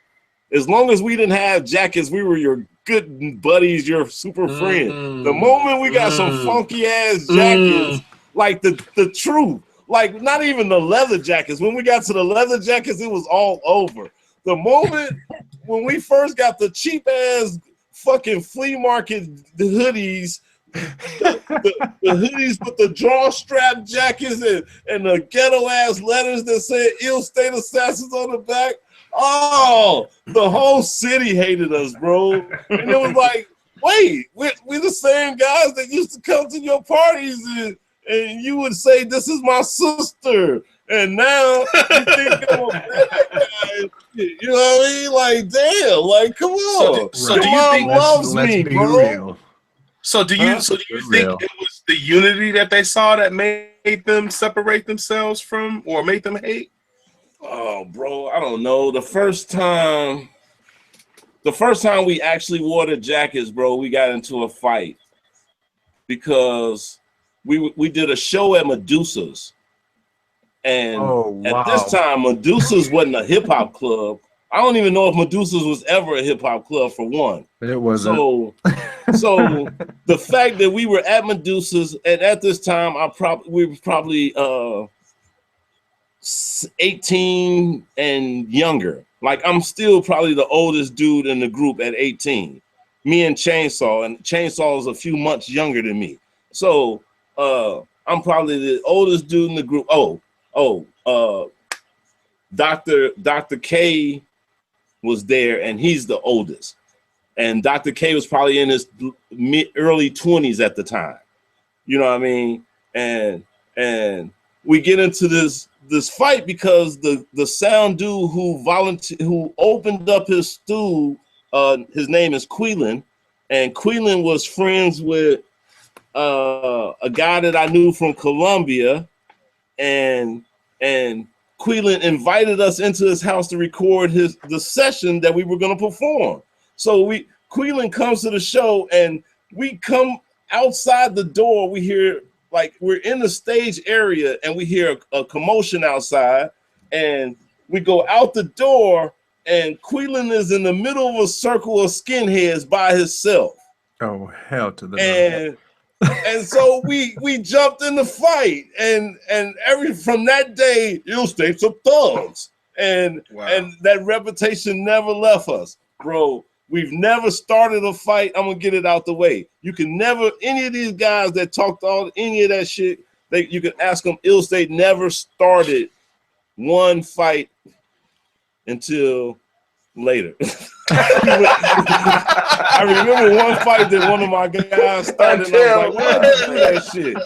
As long as we didn't have jackets, we were your good buddies, your super friend. The moment we got some funky ass jackets, like the truth, like not even the leather jackets. When we got to the leather jackets, it was all over. The moment when we first got the cheap ass fucking flea market hoodies, the hoodies with the drawstrap jackets and the ghetto ass letters that said "Ill State Assassins" on the back. Oh, the whole city hated us, bro. And it was like, wait, we're the same guys that used to come to your parties and you would say, this is my sister. And now you think I'm a bad guy. You know what I mean? Like, damn, like, come on. So your do you mom think loves me, bro? Real. So do you think it was the unity that they saw that made them separate themselves from or made them hate? Oh, bro, I don't know. The first time we actually wore the jackets, bro, we got into a fight because we did a show at Medusa's, and at this time, Medusa's wasn't a hip hop club. I don't even know if Medusa's was ever a hip hop club for one. It wasn't. So the fact that we were at Medusa's, and at this time, we were probably 18 and younger. Like I'm still probably the oldest dude in the group at 18. Me and Chainsaw is a few months younger than me. So I'm probably the oldest dude in the group. Dr. K was there and he's the oldest. And Dr. K was probably in his early 20s at the time. You know what I mean? And we get into this fight because the sound dude who opened up his stool, his name is Queelan, and Queelan was friends with a guy that I knew from Colombia, and Queelan invited us into his house to record the session that we were going to perform. So Queelan comes to the show, and we come outside the door. We hear, like, we're in the stage area and we hear a commotion outside, and we go out the door and Queelan is in the middle of a circle of skinheads by himself. Oh, hell to the and so we jumped in the fight, and from that day, Ill State's of thugs, and that reputation never left us, bro. We've never started a fight. I'm gonna get it out the way. You can never, any of these guys that talked all any of that shit, you can ask them. Ill State never started one fight until later. I remember one fight that one of my guys started, and I was like, why'd you do that shit?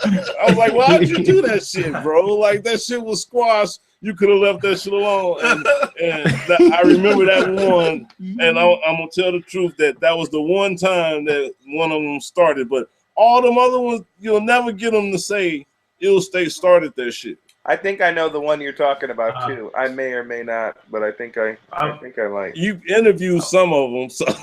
I was like, why'd you do that shit, bro? Like, that shit was squash. You could have left that shit alone. I remember that one, and I'm going to tell the truth that was the one time that one of them started. But all them other ones, you'll never get them to say Ill State started that shit. I think I know the one you're talking about too. I may or may not, but I think I like. You interviewed some of them, so that's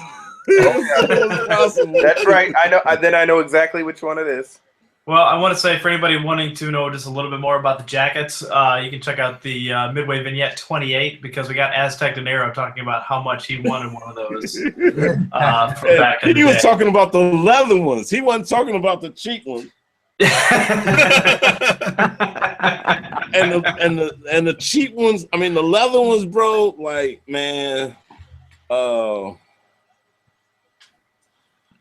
right. I know. Then I know exactly which one it is. Well, I want to say for anybody wanting to know just a little bit more about the jackets, you can check out the Midway vignette 28 because we got Aztec De Niro talking about how much he wanted one of those. Back in the he was day. talking about the leather ones. He wasn't talking about the cheap ones. and the cheap ones, I mean the leather ones, bro, like, man,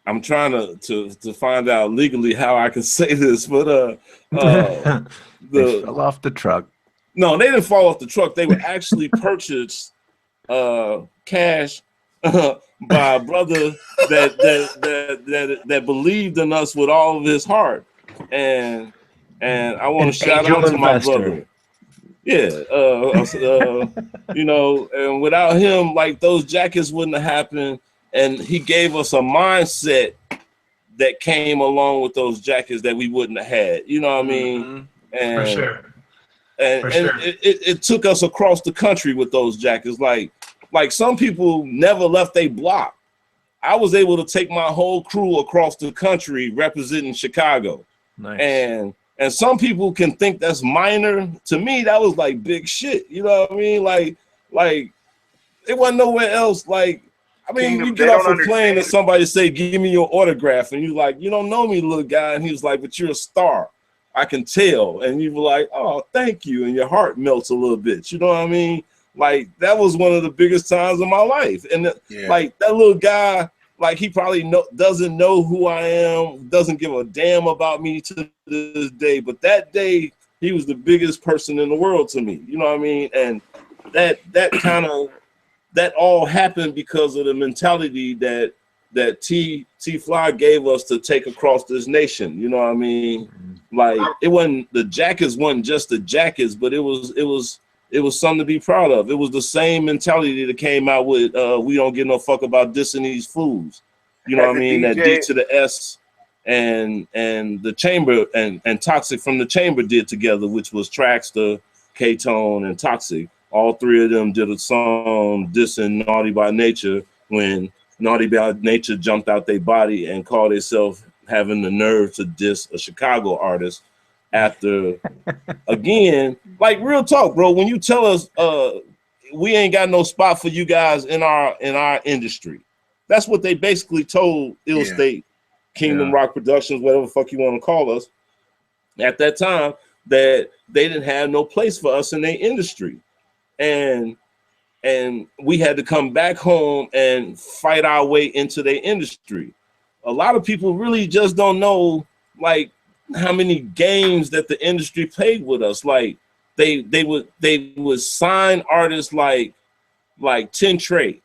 I'm trying to find out legally how I can say this, but they fell off the truck. No, they didn't fall off the truck. They were actually purchased cash by a brother that believed in us with all of his heart. And I want to shout out to my brother. Yeah, you know, and without him, like, those jackets wouldn't have happened. And he gave us a mindset that came along with those jackets that we wouldn't have had. You know what I mean? Mm-hmm. And, for sure. And, For and sure. it took us across the country with those jackets. Like some people never left a block. I was able to take my whole crew across the country representing Chicago. Nice. And some people can think that's minor. To me, that was like big shit. You know what I mean? Like it wasn't nowhere else. Like, I mean, you get off a plane and somebody say, "Give me your autograph," and you like, "You don't know me, little guy," and he was like, "But you're a star. I can tell." And you were like, "Oh, thank you," and your heart melts a little bit. You know what I mean? Like, that was one of the biggest times of my life. And like, that little guy, like, he probably doesn't know who I am, doesn't give a damn about me to this day. But that day, he was the biggest person in the world to me. You know what I mean? And that all happened because of the mentality that T Fly gave us to take across this nation. You know what I mean? Like, it wasn't, the jackets wasn't just the jackets, but it was something to be proud of. It was the same mentality that came out with we don't give no fuck about dissing these fools. You know what I mean? That D to the S and the Chamber and Toxic from the Chamber did together, which was Traxter, K-Tone, and Toxic. All three of them did a song dissing Naughty by Nature when Naughty by Nature jumped out their body and called themselves having the nerve to diss a Chicago artist after, again, like, real talk, bro. When you tell us we ain't got no spot for you guys in our industry, that's what they basically told Ill State, Kingdom Rock Productions, whatever the fuck you want to call us, at that time, that they didn't have no place for us in their industry. And we had to come back home and fight our way into their industry. A lot of people really just don't know, like, how many games that the industry played with us. Like, they would sign artists like Tin Tray.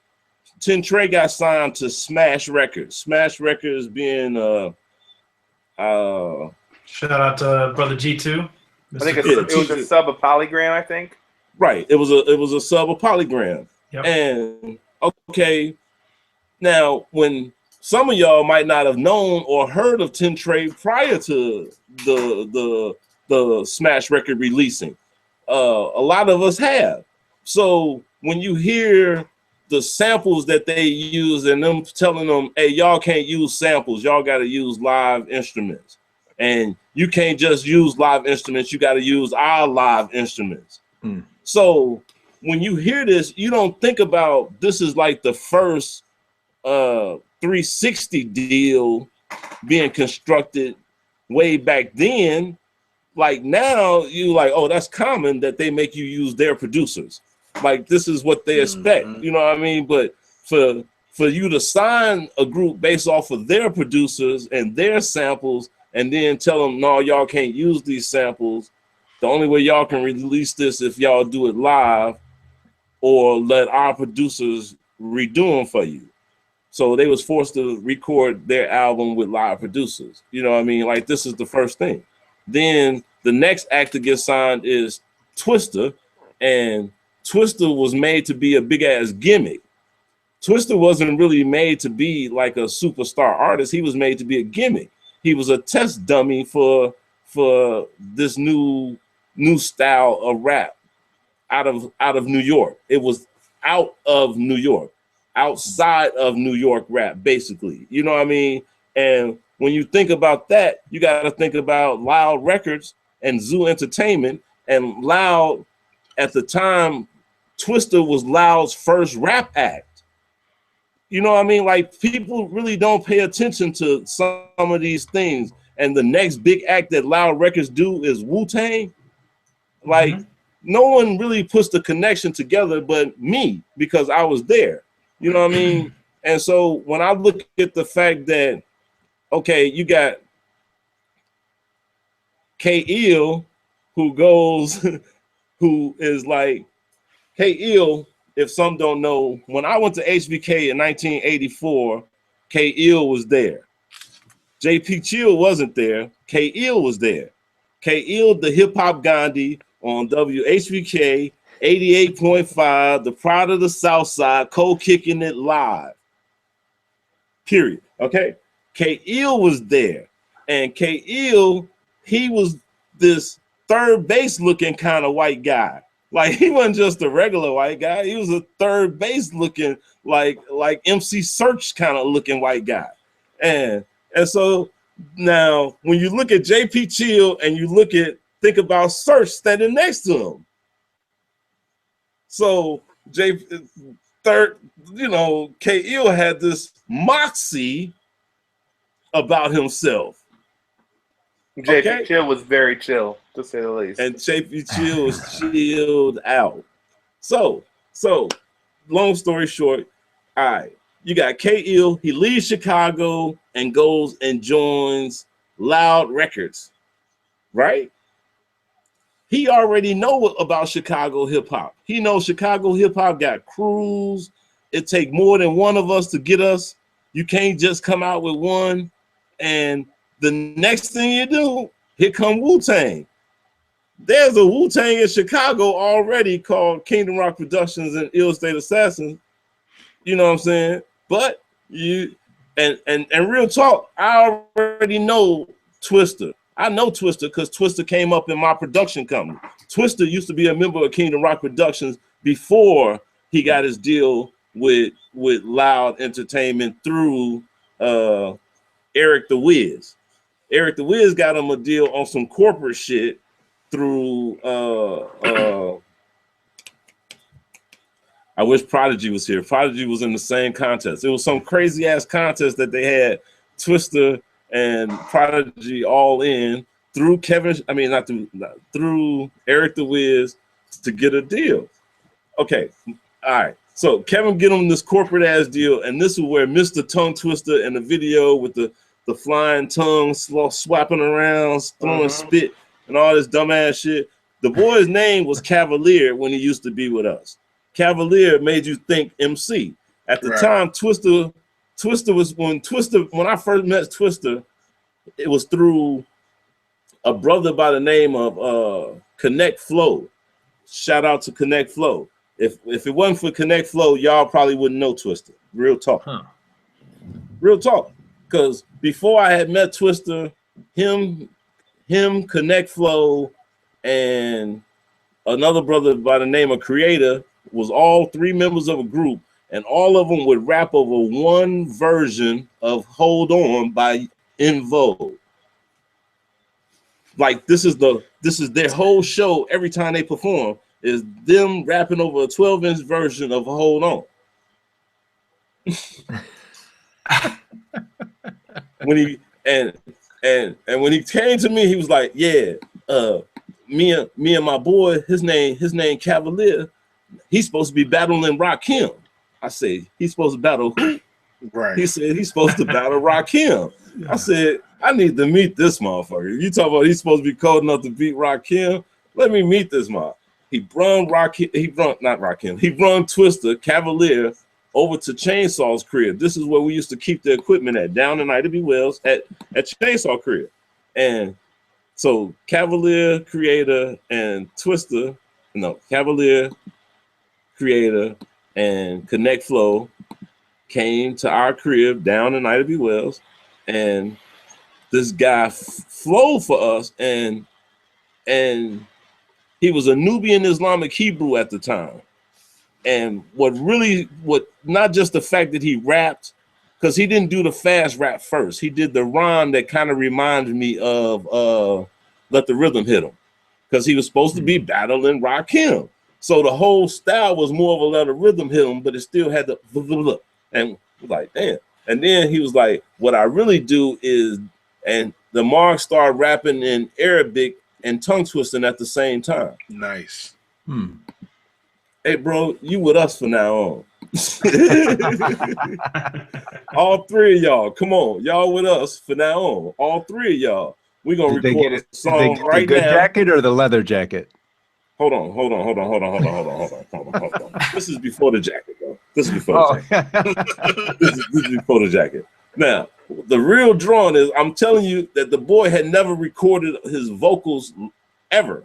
Tin Tray got signed to Smash Records. Smash Records being shout out to Brother G2. I think it was a sub of Polygram, I think. Right. It was a sub of Polygram. Yep. And okay, now when some of y'all might not have known or heard of Tin Tray prior to the Smash record releasing, a lot of us have. So when you hear the samples that they use and them telling them, "Hey, y'all can't use samples, y'all got to use live instruments, and you can't just use live instruments, you got to use our live instruments." So when you hear this, you don't think about this is like the first 360 deal being constructed way back then. Like, now you like, oh, that's common that they make you use their producers. Like, this is what they expect, you know what I mean? But for you to sign a group based off of their producers and their samples and then tell them, no, y'all can't use these samples. The only way y'all can release this if y'all do it live or let our producers redo them for you. So they was forced to record their album with live producers. You know what I mean? Like, this is the first thing. Then the next act to get signed is Twista, and Twista was made to be a big ass gimmick. Twista wasn't really made to be like a superstar artist. He was made to be a gimmick. He was a test dummy for this new style of rap out of New York. It was out of New York, outside of New York rap, basically. You know what I mean? And when you think about that, you got to think about Loud Records and Zoo Entertainment. And Loud, at the time, Twista was Loud's first rap act. You know what I mean? Like, people really don't pay attention to some of these things. And the next big act that Loud Records do is Wu-Tang. Like, no one really puts the connection together but me, because I was there. You know what I mean? And so when I look at the fact that, okay, you got K-Ill, who is like, K-Ill, if some don't know, when I went to HBK in 1984, K-Ill was there. JP Chill wasn't there. K-Ill was there. K-Ill, the hip hop Gandhi on WHBK 88.5, the Pride of the South Side, co-kicking it live. Period. Okay. K-Ill was there. And K-Ill, he was this third base looking kind of white guy. Like, he wasn't just a regular white guy. He was a third base looking, like MC Search kind of looking white guy. And so now when you look at JP Chill and you think about Search standing next to him. So K-Ill had this moxie about himself. JP Chill was very chill, to say the least. And JP Chill was chilled out. So long story short, all right, you got K-Ill, he leaves Chicago and goes and joins Loud Records, right? He already know about Chicago hip hop. He knows Chicago hip hop got crews. It take more than one of us to get us. You can't just come out with one. And the next thing you do, here come Wu-Tang. There's a Wu-Tang in Chicago already called Kingdom Rock Productions and Ill State Assassins. You know what I'm saying? But you and real talk, I already know Twista. I know Twista because Twista came up in my production company. Twista used to be a member of Kingdom Rock Productions before he got his deal with Loud Entertainment through Eric the Wiz. Eric the Wiz got him a deal on some corporate shit through I wish Prodigy was here. Prodigy was in the same contest. It was some crazy ass contest that they had Twista and Prodigy all in through through Eric the Wiz to get a deal. Okay, all right. So Kevin get him this corporate ass deal, and this is where Mr. Tongue Twister in the video with the flying tongue swapping around, throwing spit and all this dumbass shit. The boy's name was Cavalier when he used to be with us. Cavalier made you think MC. At the time, Twista was when I first met Twista, it was through a brother by the name of Connect Flow. Shout out to Connect Flow. If it wasn't for Connect Flow, y'all probably wouldn't know Twista. Real talk. Real talk. Because before I had met Twista, him, Connect Flow, and another brother by the name of Creator was all three members of a group, and all of them would rap over one version of Hold On by In Vogue. Like, this is their whole show. Every time they perform is them rapping over a 12-inch version of Hold On. When he when he came to me, he was like, "Yeah, me and my boy, his name Cavalier, he's supposed to be battling Rakim." I say, "He's supposed to battle who?" Right. He said he's supposed to battle Rakim. I said, I need to meet this motherfucker. You talk about he's supposed to be cold enough to beat Rakim? Let me meet this motherfucker. He brung Twister, Cavalier over to Chainsaw's crib. This is where we used to keep the equipment at, down in Ida B. Wells at Chainsaw crib. And so Cavalier, Creator, and Twister, Cavalier, Creator, and Connect Flow came to our crib down in Ida B. Wells, and this guy flowed for us, and he was a Nubian Islamic Hebrew at the time. And what not just the fact that he rapped, because he didn't do the fast rap first. He did the rhyme that kind of reminded me of Let the Rhythm Hit Him, because he was supposed to be battling Rakim. So the whole style was more of a Let the Rhythm Hit Him, but it still had the and like, damn. And then he was like, what I really do is, and the Mark started rapping in Arabic and tongue twisting at the same time. Nice. Hey, bro, you with us from now on. All three of y'all, come on. Y'all with us from now on. All three of y'all. We're going to record a song right now. The good jacket or the leather jacket? Hold on. This is before the jacket, bro. This is before the jacket. This is before the jacket. Now, the real drawing is, I'm telling you that the boy had never recorded his vocals ever.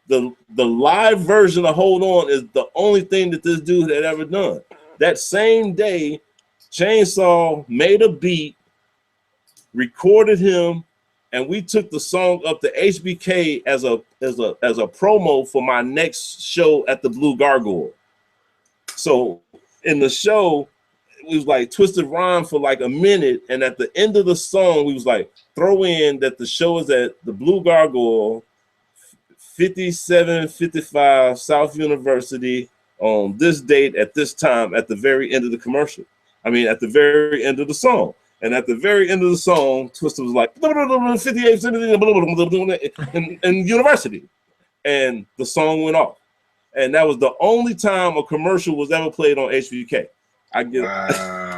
The live version of Hold On is the only thing that this dude had ever done. That same day, Chainsaw made a beat, recorded him, and we took the song up to HBK as a promo for my next show at the Blue Gargoyle. So in the show, it was like twisted rhyme for like a minute, and at the end of the song, we was like, throw in that the show is at the Blue Gargoyle, 5755 South University on this date at this time, at the very end of the commercial. I mean, at the very end of the song. And at the very end of the song, Twister was like 58 in university, and the song went off. And that was the only time a commercial was ever played on HBK. I get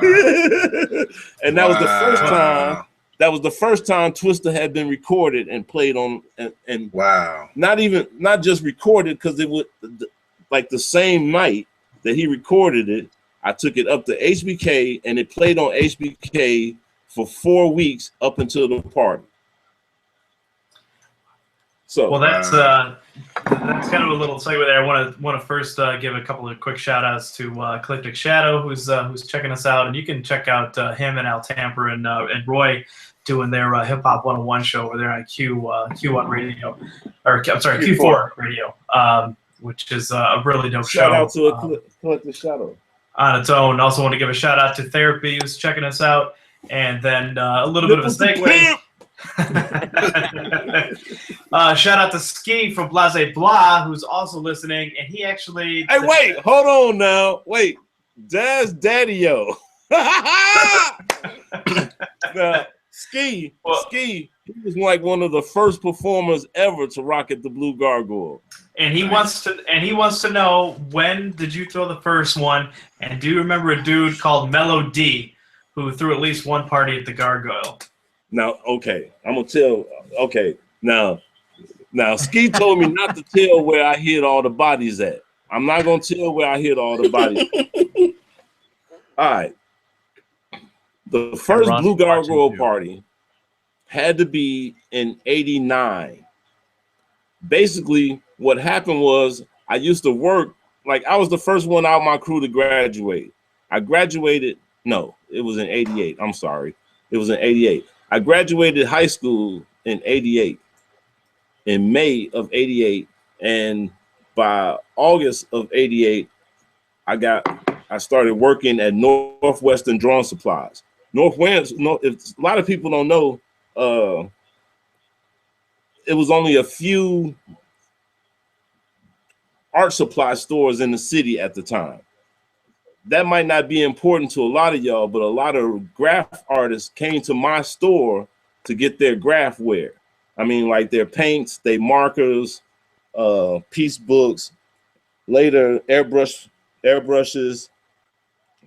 it. And that was the first time. That was the first time Twister had been recorded and played on, and not just recorded, because it would, like the same night that he recorded it, I took it up to HBK and it played on HBK for 4 weeks up until the party. So well, that's kind of a little segue there. I want to first give a couple of quick shout outs to Eclectic Shadow, who's checking us out, and you can check out him and Al Tamper and Roy doing their Hip Hop 101 show over there on Q1 Radio, or I'm sorry, Q4 Radio, which is a really dope show. Shout out to Eclectic Shadow on its own. Also want to give a shout out to Therapy, who's checking us out, and then a little bit of a segue. Shout out to Ski from Blase Blah, who's also listening, and he actually. Hey, wait, hold on now. Wait, Daz Daddy-O. Now, Ski, he was like one of the first performers ever to rock at the Blue Gargoyle. And he wants to know, when did you throw the first one? And do you remember a dude called Mellow D who threw at least one party at the Gargoyle? Now, okay, I'm gonna tell. Okay, now, Ski told me not to tell where I hid all the bodies at. I'm not gonna tell where I hid all the bodies. All right, the first Blue Gargoyle party had to be in '89. Basically, what happened was I used to work, like I was the first one out of my crew to graduate. I graduated. No, it was in '88. I'm sorry, it was in '88. I graduated high school in '88, in May of '88, and by August of '88, I started working at Northwestern Drawing Supplies. If a lot of people don't know, it was only a few art supply stores in the city at the time. That might not be important to a lot of y'all, but a lot of graph artists came to my store to get their graph wear. I mean, like their paints, their markers, piece books, later airbrushes,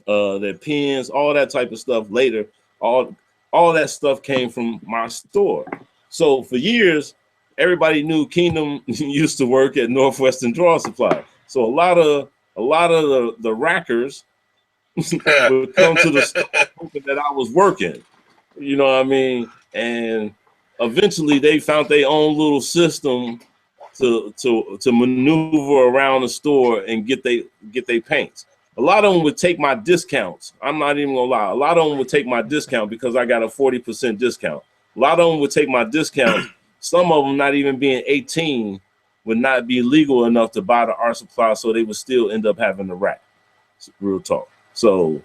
their pens, all that type of stuff later. All that stuff came from my store. So for years, everybody knew Kingdom used to work at Northwestern Draw Supply. So a lot of the rackers would come to the store hoping that I was working. You know what I mean? And eventually they found their own little system to maneuver around the store and get they paints. A lot of them would take my discounts. I'm not even gonna lie. A lot of them would take my discount because I got a 40% discount. A lot of them would take my discounts. Some of them, not even being 18, would not be legal enough to buy the art supply, so they would still end up having the rack. Real talk. So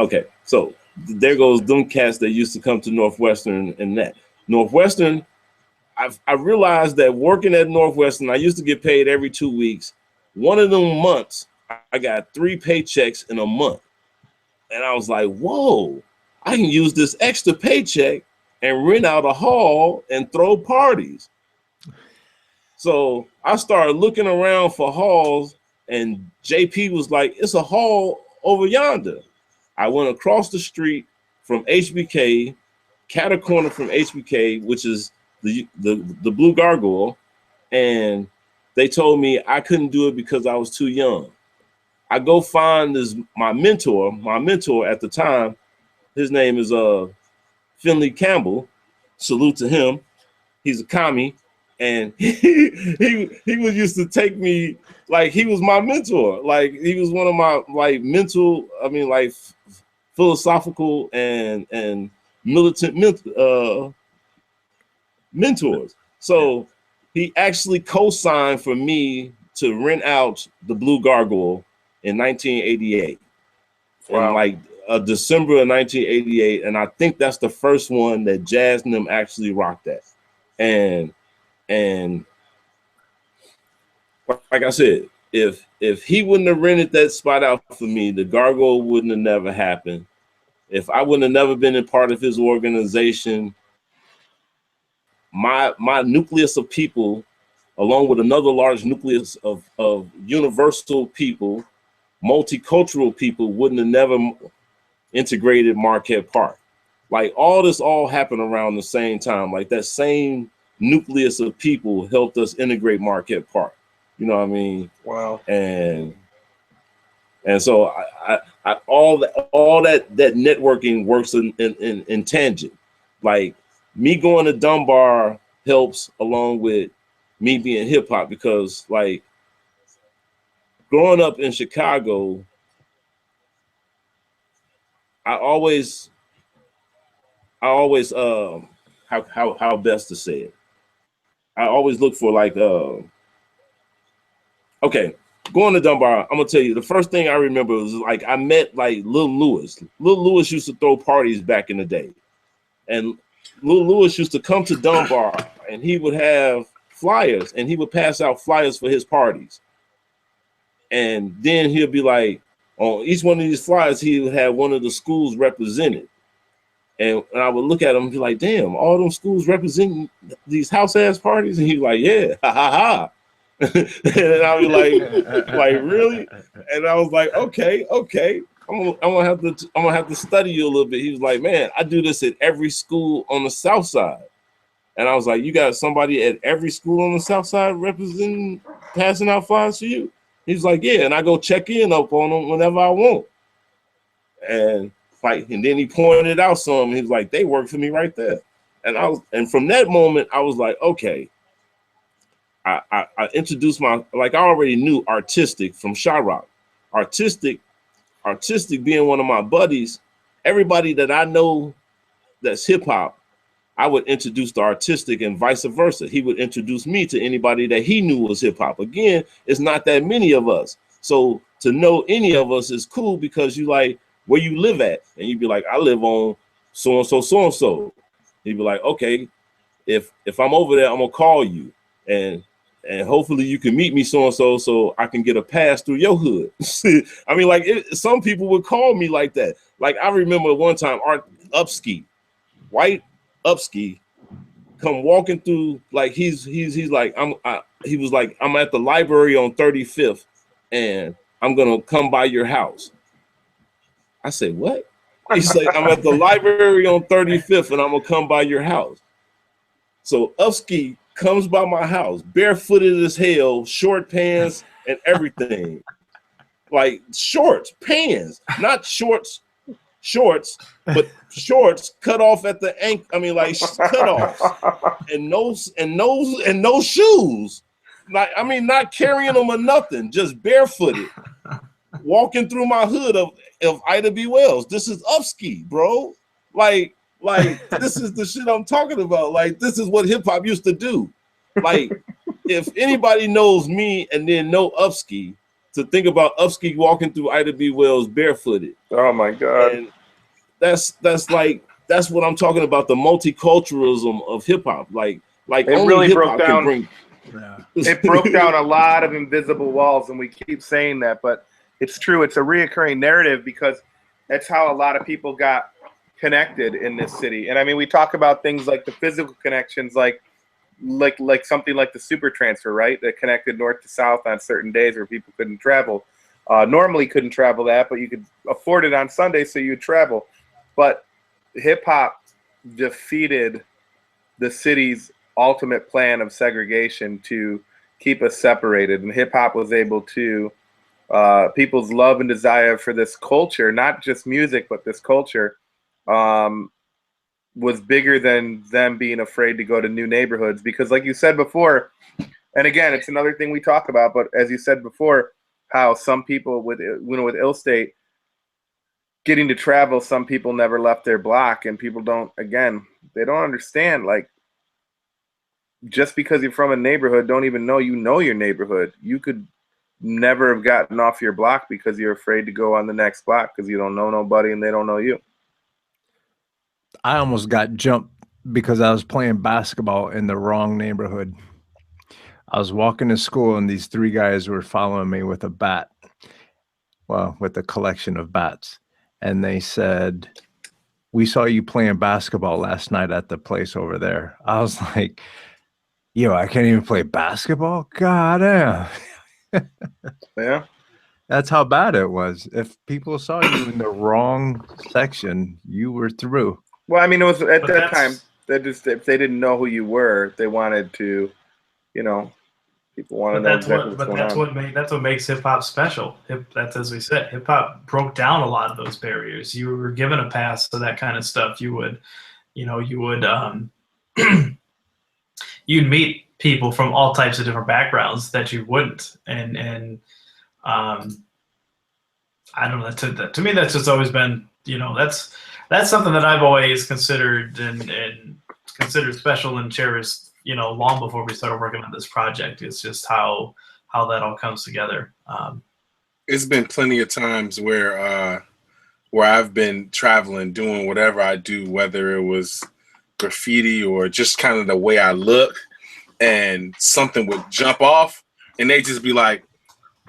okay. So there goes them cats that used to come to Northwestern and that. Northwestern, I realized that working at Northwestern, I used to get paid every 2 weeks. One of them months, I got 3 paychecks in a month. And I was like, whoa, I can use this extra paycheck and rent out a hall and throw parties. So I started looking around for halls, and JP was like, it's a hall over yonder. I went across the street from HBK, cat a corner from HBK, which is the Blue Gargoyle, and they told me I couldn't do it because I was too young. I go find my mentor at the time. His name is Finley Campbell. Salute to him. He's a commie, and he was used to take me like he was my mentor. Like he was one of my mental, philosophical and militant mentors. So he actually co-signed for me to rent out the Blue Gargoyle in 1988. Wow. In December of 1988, and I think that's the first one that Jazz and them actually rocked at. And like I said, if he wouldn't have rented that spot out for me, the Gargoyle wouldn't have never happened. If I wouldn't have never been a part of his organization, my nucleus of people, along with another large nucleus of universal people, multicultural people, wouldn't have never integrated Marquette Park. Like all this all happened around the same time. Like that same nucleus of people helped us integrate Marquette Park. You know what I mean? Wow. And so I all that networking works in tangent. Like me going to Dunbar helps along with me being hip hop, because like growing up in Chicago, I always how best to say it. I always look for okay, going to Dunbar, I'm gonna tell you the first thing I remember was like I met like Lil Lewis. Lil Lewis used to throw parties back in the day, and Lil Lewis used to come to Dunbar and he would have flyers and he would pass out flyers for his parties. And then he'll be like, on each one of these flyers, he would have one of the schools represented. And I would look at him and be like, damn, all them schools representing these house ass parties? And he's like, yeah, ha ha ha. And I was like, really? And I was like, okay. I'm gonna have to study you a little bit. He was like, man, I do this at every school on the South Side. And I was like, you got somebody at every school on the South Side representing, passing out flyers for you? He's like, yeah, and I go check in up on them whenever I want. And then he pointed out some. He was like, they work for me right there. And from that moment, I was like, okay. I introduced I already knew artistic from Chirac. Artistic being one of my buddies. Everybody that I know that's hip hop, I would introduce the artistic and vice versa. He would introduce me to anybody that he knew was hip hop. Again, it's not that many of us. So to know any of us is cool, because you like where you live at. And you'd be like, I live on so-and-so. He'd be like, okay, if I'm over there, I'm gonna call you. And hopefully you can meet me so-and-so so I can get a pass through your hood. I mean, some people would call me like that. Like I remember one time Art Upski, White Upski, come walking through, like he was like, I'm at the library on 35th, and I'm gonna come by your house. I said, what? He said, I'm at the library on 35th and I'm gonna come by your house. So Upski comes by my house, barefooted as hell, short pants and everything. Like shorts, pants, not shorts, but shorts cut off at the ankle. I mean, like cut off, and no shoes. Like, I mean, not carrying them or nothing, just barefooted, walking through my hood of Ida B. Wells. This is Upski, bro. Like this is the shit I'm talking about. Like, this is what hip hop used to do. Like, if anybody knows me and then know Upski, to think about Upski walking through Ida B. Wells barefooted. Oh my God. And that's what I'm talking about, the multiculturalism of hip hop. Like It only really hip broke hop down. can bring. It broke down a lot of invisible walls, and we keep saying that, but it's true. It's a reoccurring narrative because that's how a lot of people got connected in this city. And I mean, we talk about things like the physical connections, like something like the super transfer, right? That connected north to south on certain days where people couldn't travel. Normally couldn't travel that, but you could afford it on Sunday, so you'd travel. But hip hop defeated the city's ultimate plan of segregation to keep us separated, and hip hop was able to people's love and desire for this culture, not just music, but this culture, was bigger than them being afraid to go to new neighborhoods. Because like you said before, and again, it's another thing we talk about, but as you said before, how some people with ill state getting to travel, some people never left their block, and people they don't understand, like, just because you're from a neighborhood, don't even know your neighborhood. You could never have gotten off your block because you're afraid to go on the next block because you don't know nobody and they don't know you. I almost got jumped because I was playing basketball in the wrong neighborhood. I was walking to school and these three guys were following me with a bat. Well, with a collection of bats. And they said, "We saw you playing basketball last night at the place over there." I was like, yo, I can't even play basketball? God damn. Yeah. That's how bad it was. If people saw you in the wrong section, you were through. Well, I mean, it was at But that that's- time, if they didn't know who you were, they wanted to, people want to know exactly what's going on. That's what makes hip hop special. That's, as we said, hip hop broke down a lot of those barriers. You were given a pass to that kind of stuff. You'd meet people from all types of different backgrounds that you wouldn't, and I don't know. To me, that's just always been, that's something that I've always considered and considered special and cherished, long before we started working on this project. It's just how that all comes together. It's been plenty of times where I've been traveling, doing whatever I do, whether it was graffiti or just kind of the way I look, and something would jump off and they just be like,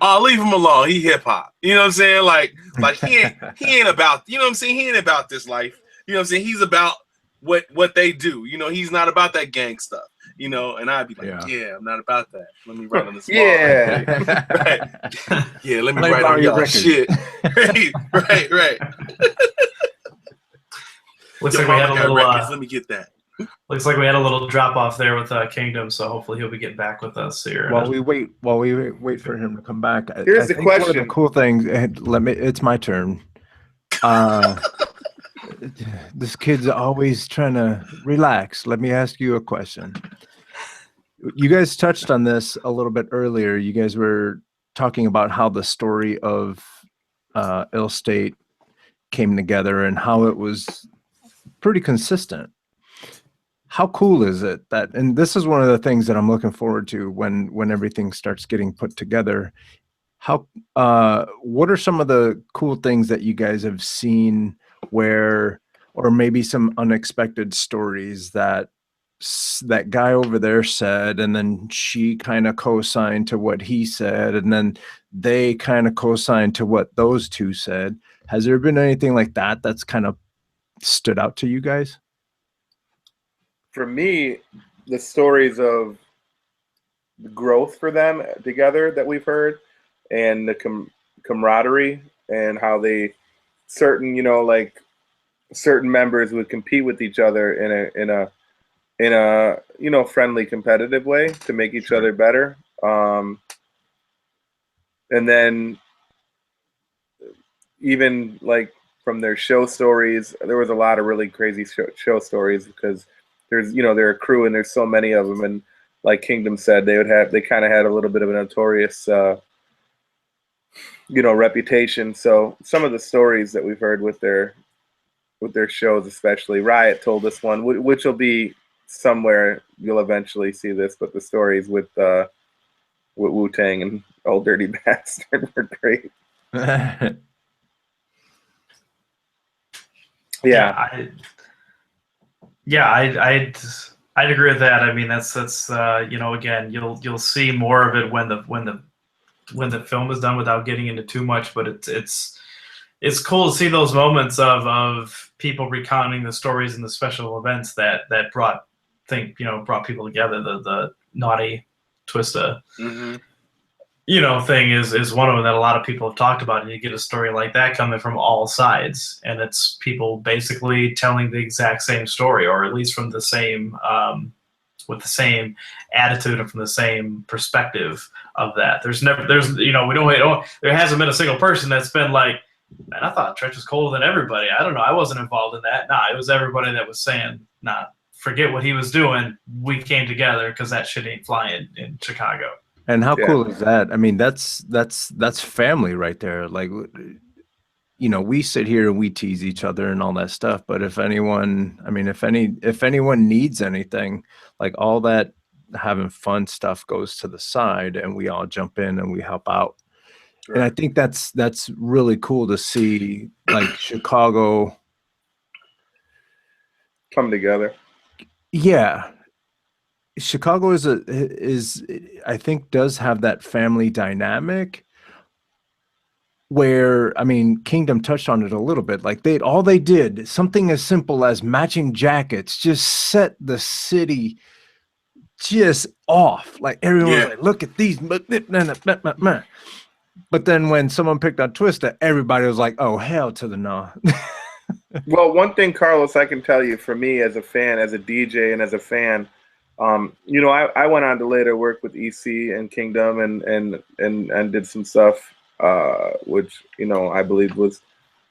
"Oh, leave him alone. He hip hop." You know what I'm saying? Like he ain't about, you know what I'm saying? He ain't about this life. You know what I'm saying? He's about what they do. He's not about that gang stuff. And I'd be like, yeah, I'm not about that. Let me write on this wall. Yeah. Right. Yeah, let me write on y'all shit. Right. Looks Your like we had mama a got little. records. Let me get that. Looks like we had a little drop off there with Kingdom, so hopefully he'll be getting back with us here. While we wait for him to come back. Here's the think one of question. the cool things, and it's my turn. This kid's always trying to relax. Let me ask you a question. You guys touched on this a little bit earlier. You guys were talking about how the story of Ill State came together and how it was pretty consistent. How cool is it that, and this is one of the things that I'm looking forward to when everything starts getting put together. What are some of the cool things that you guys have seen or maybe some unexpected stories that guy over there said, and then she kind of co-signed to what he said, and then they kind of co-signed to what those two said? Has there been anything like that that's kind of stood out to you guys? For me, the stories of the growth for them together that we've heard, and the camaraderie and how they certain certain members would compete with each other in a friendly, competitive way to make each other better. And then even like from their show stories, there was a lot of really crazy show stories because there's they're a crew and there's so many of them, and like Kingdom said, they kind of had a little bit of a notorious reputation. So some of the stories that we've heard with their shows, especially Riot told us one, which will be somewhere you'll eventually see this, but the stories with Wu-Tang and Old Dirty Bastard were great. I'd agree with that. I mean, that's again, you'll see more of it when the film is done without getting into too much. But it's cool to see those moments of people recounting the stories and the special events that brought people together. The Naughty Twista thing is one of them that a lot of people have talked about, and you get a story like that coming from all sides, and it's people basically telling the exact same story, or at least from the same with the same attitude and from the same perspective of that. There hasn't been a single person that's been like, man, I thought Trench was colder than everybody. I don't know, I wasn't involved in that. Nah, it was everybody that was saying, nah, forget what he was doing. We came together because that shit ain't flying in Chicago. And how cool is that? I mean, that's family right there. Like, we sit here and we tease each other and all that stuff. But if anyone needs anything, like all that having fun stuff goes to the side, and we all jump in and we help out. Right. And I think that's really cool to see, like Chicago come together. Yeah. Chicago is I think does have that family dynamic where, I mean, Kingdom touched on it a little bit. Like they did something as simple as matching jackets just set the city just off. Like everyone's like, look at these. But then when someone picked on Twista, everybody was like, oh, hell to the no. Well, one thing, Carlos, I can tell you, for me as a fan, as a DJ and as a fan, I went on to later work with EC and Kingdom and did some stuff, which I believe was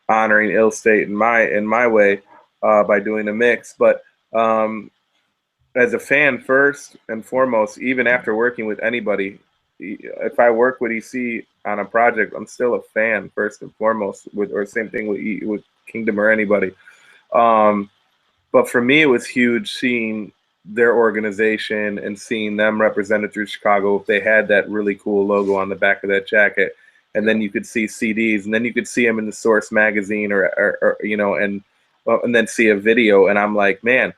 honoring Ill State in my way by doing a mix. But as a fan, first and foremost, even after working with anybody, if I work with EC on a project, I'm still a fan first and foremost. Or same thing with Kingdom or anybody. But for me, it was huge seeing their organization and seeing them represented through Chicago. If they had that really cool logo on the back of that jacket, and then you could see CDs, and then you could see them in the Source magazine or and then see a video, and I'm like, man,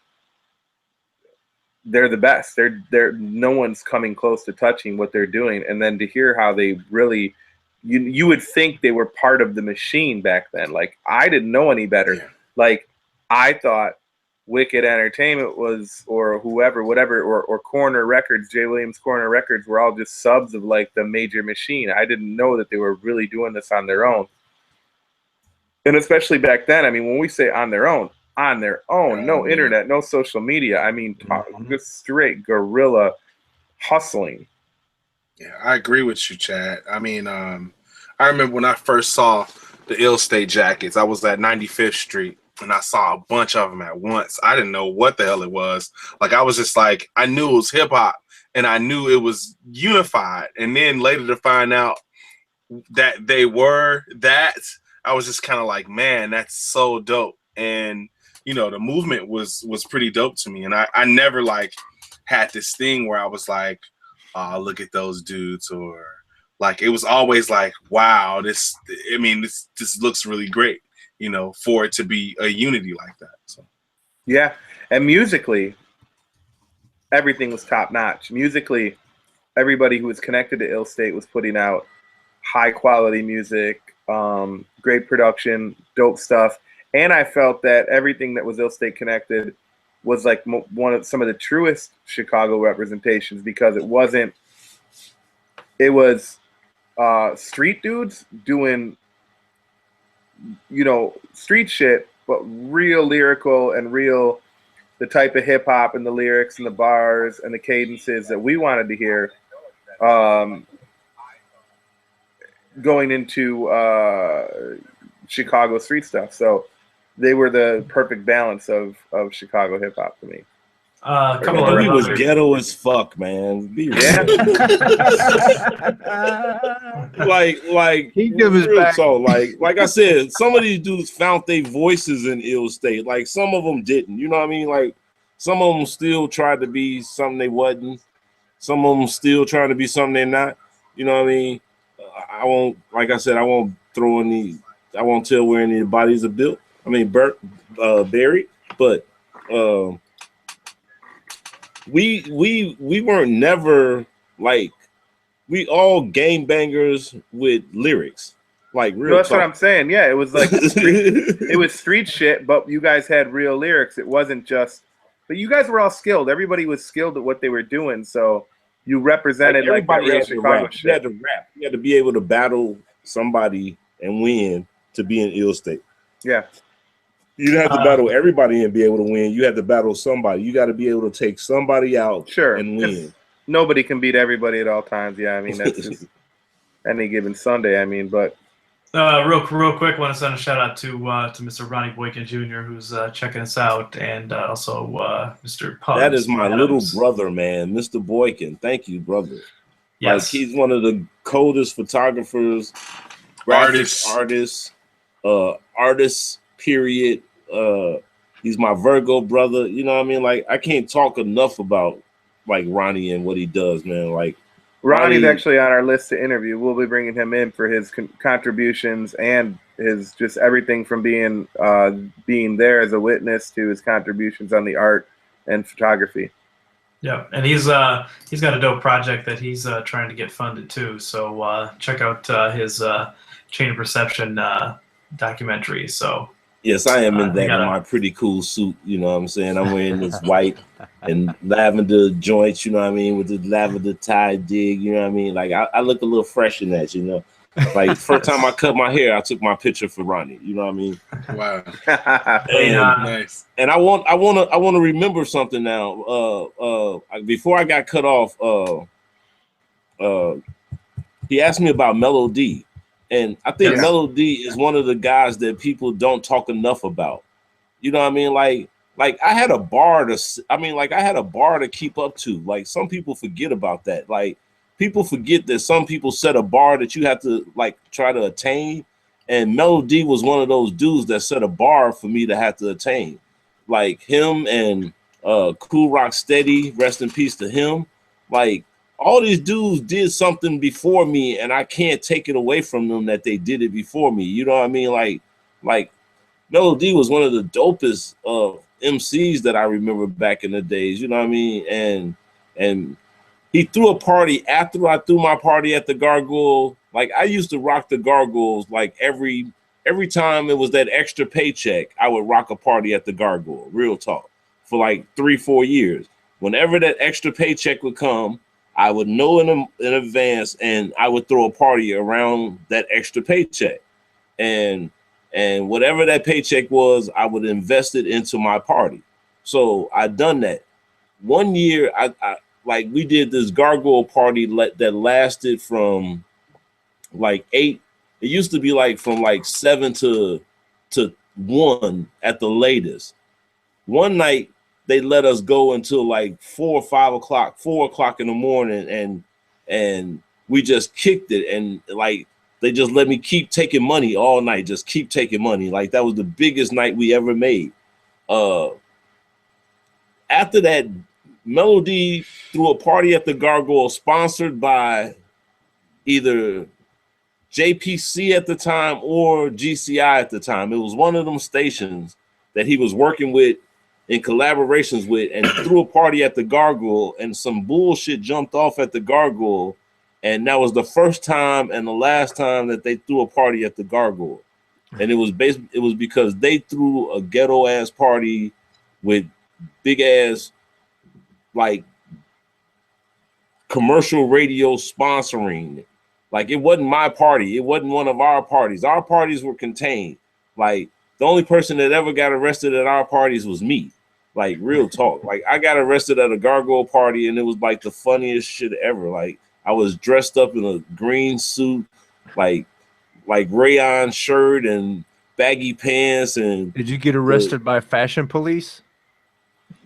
they're the best. They're no one's coming close to touching what they're doing. And then to hear how they really, you would think they were part of the machine back then. Like, I didn't know any better. Yeah. Like, I thought Wicked Entertainment was, or whoever, whatever, or Corner Records, Jay Williams Corner Records, were all just subs of like the major machine. I didn't know that they were really doing this on their own. And especially back then, I mean, when we say on their own, no internet, no social media. I mean, just straight guerrilla hustling. Yeah, I agree with you, Chad. I mean, I remember when I first saw the Ill State jackets, I was at 95th Street and I saw a bunch of them at once. I didn't know what the hell it was. Like, I was just like, I knew it was hip hop and I knew it was unified. And then later to find out that they were that, I was just kind of like, man, that's so dope. And the movement was pretty dope to me. And I never like had this thing where I was like, oh, look at those dudes, or like, it was always like, wow, this looks really great, for it to be a unity like that. So yeah. And musically, everything was top notch. Musically, everybody who was connected to Ill State was putting out high quality music, great production, dope stuff. And I felt that everything that was Ill State connected was like some of the truest Chicago representations, because it was street dudes doing, street shit, but real lyrical and real, the type of hip hop and the lyrics and the bars and the cadences that we wanted to hear, going into Chicago street stuff. So they were the perfect balance of Chicago hip hop to me. A couple He was other- ghetto as fuck, man. Be Yeah. like He give his real back. talk. Like I said, some of these dudes found their voices in ill state. Like some of them didn't. You know what I mean? Like some of them still tried to be something they wasn't. Some of them still trying to be something they're not. You know what I mean? I won't. Like I said, I won't throw any. I won't tell where any bodies are built. I mean, buried. But we weren't never like, we all gangbangers with lyrics, like real That's talk. what I'm saying. Yeah, it was like it was street shit, but you guys had real lyrics. It wasn't just, but you guys were all skilled. Everybody was skilled at what they were doing, so you represented like that real had to Chicago rap. shit. You had to rap. You had to be able to battle somebody and win to be in ill state. Yeah, You didn't have to battle everybody and be able to win. You had to battle somebody. You got to be able to take somebody out sure. and win. Nobody can beat everybody at all times. Yeah, I mean that's just any given Sunday. I mean, but real quick, want to send a shout out to Mr. Ronnie Boykin Jr., who's checking us out, and also Mr. Pugs. That is my Adams. little brother, man, Mr. Boykin. Thank you, brother. Yes. Like he's one of the coldest photographers, artists, period. He's my Virgo brother. You know what I mean? Like I can't talk enough about like Ronnie and what he does, man. Like Ronnie's Ronnie- actually on our list to interview. We'll be bringing him in for his contributions and his just everything from being there as a witness to his contributions on the art and photography. Yeah, and he's got a dope project that he's trying to get funded too. So check out his Chain of Perception documentary. So yes, I am in you that in gotta- my pretty cool suit. You know what I'm saying? I'm wearing this white and lavender joints. You know what I mean? With the lavender tie dig. You know what I mean? Like I look a little fresh in that. You know, like first time I cut my hair, I took my picture for Ronnie. You know what I mean? Wow. And, Nice. And I want to remember something now. Before I got cut off, he asked me about Mellow D, and I think Yeah. Mellow D is one of the guys that people don't talk enough about. You know what I mean? Like I had a bar to keep up to. Like some people forget about that. Like people forget that some people set a bar that you have to like try to attain. And Mellow D was one of those dudes that set a bar for me to have to attain. Like him and Cool Rock Steady, rest in peace to him. Like all these dudes did something before me, and I can't take it away from them that they did it before me. You know what I mean? Like Mellow D was one of the dopest MCs that I remember back in the days. You know what I mean? And he threw a party after I threw my party at the Gargoyle. Like I used to rock the Gargoyles like every time it was that extra paycheck, I would rock a party at the Gargoyle, real talk, for like 3-4 years. Whenever that extra paycheck would come, I would know in advance and I would throw a party around that extra paycheck. And whatever that paycheck was, I would invest it into my party. So I done that. One year, I like we did this Gargoyle party that lasted from like 8. It used to be like from like 7 to 1 at the latest. One night they let us go until like 4 or 5 o'clock, 4 o'clock in the morning, and we just kicked it, and like they just let me keep taking money all night, just keep taking money. Like that was the biggest night we ever made. After that, Mellow D threw a party at the Gargoyle sponsored by either JPC at the time or GCI at the time. It was one of them stations that he was working with in collaborations with, and threw a party at the Gargoyle, and some bullshit jumped off at the Gargoyle, and that was the first time and the last time that they threw a party at the Gargoyle. And it was because they threw a ghetto ass party with big ass like commercial radio sponsoring. Like it wasn't my party. It wasn't one of our parties. Our parties were contained. Like the only person that ever got arrested at our parties was me. Like real talk. Like I got arrested at a gargoyle party and it was like the funniest shit ever. Like I was dressed up in a green suit, like rayon shirt and baggy pants. And Did you get arrested by fashion police?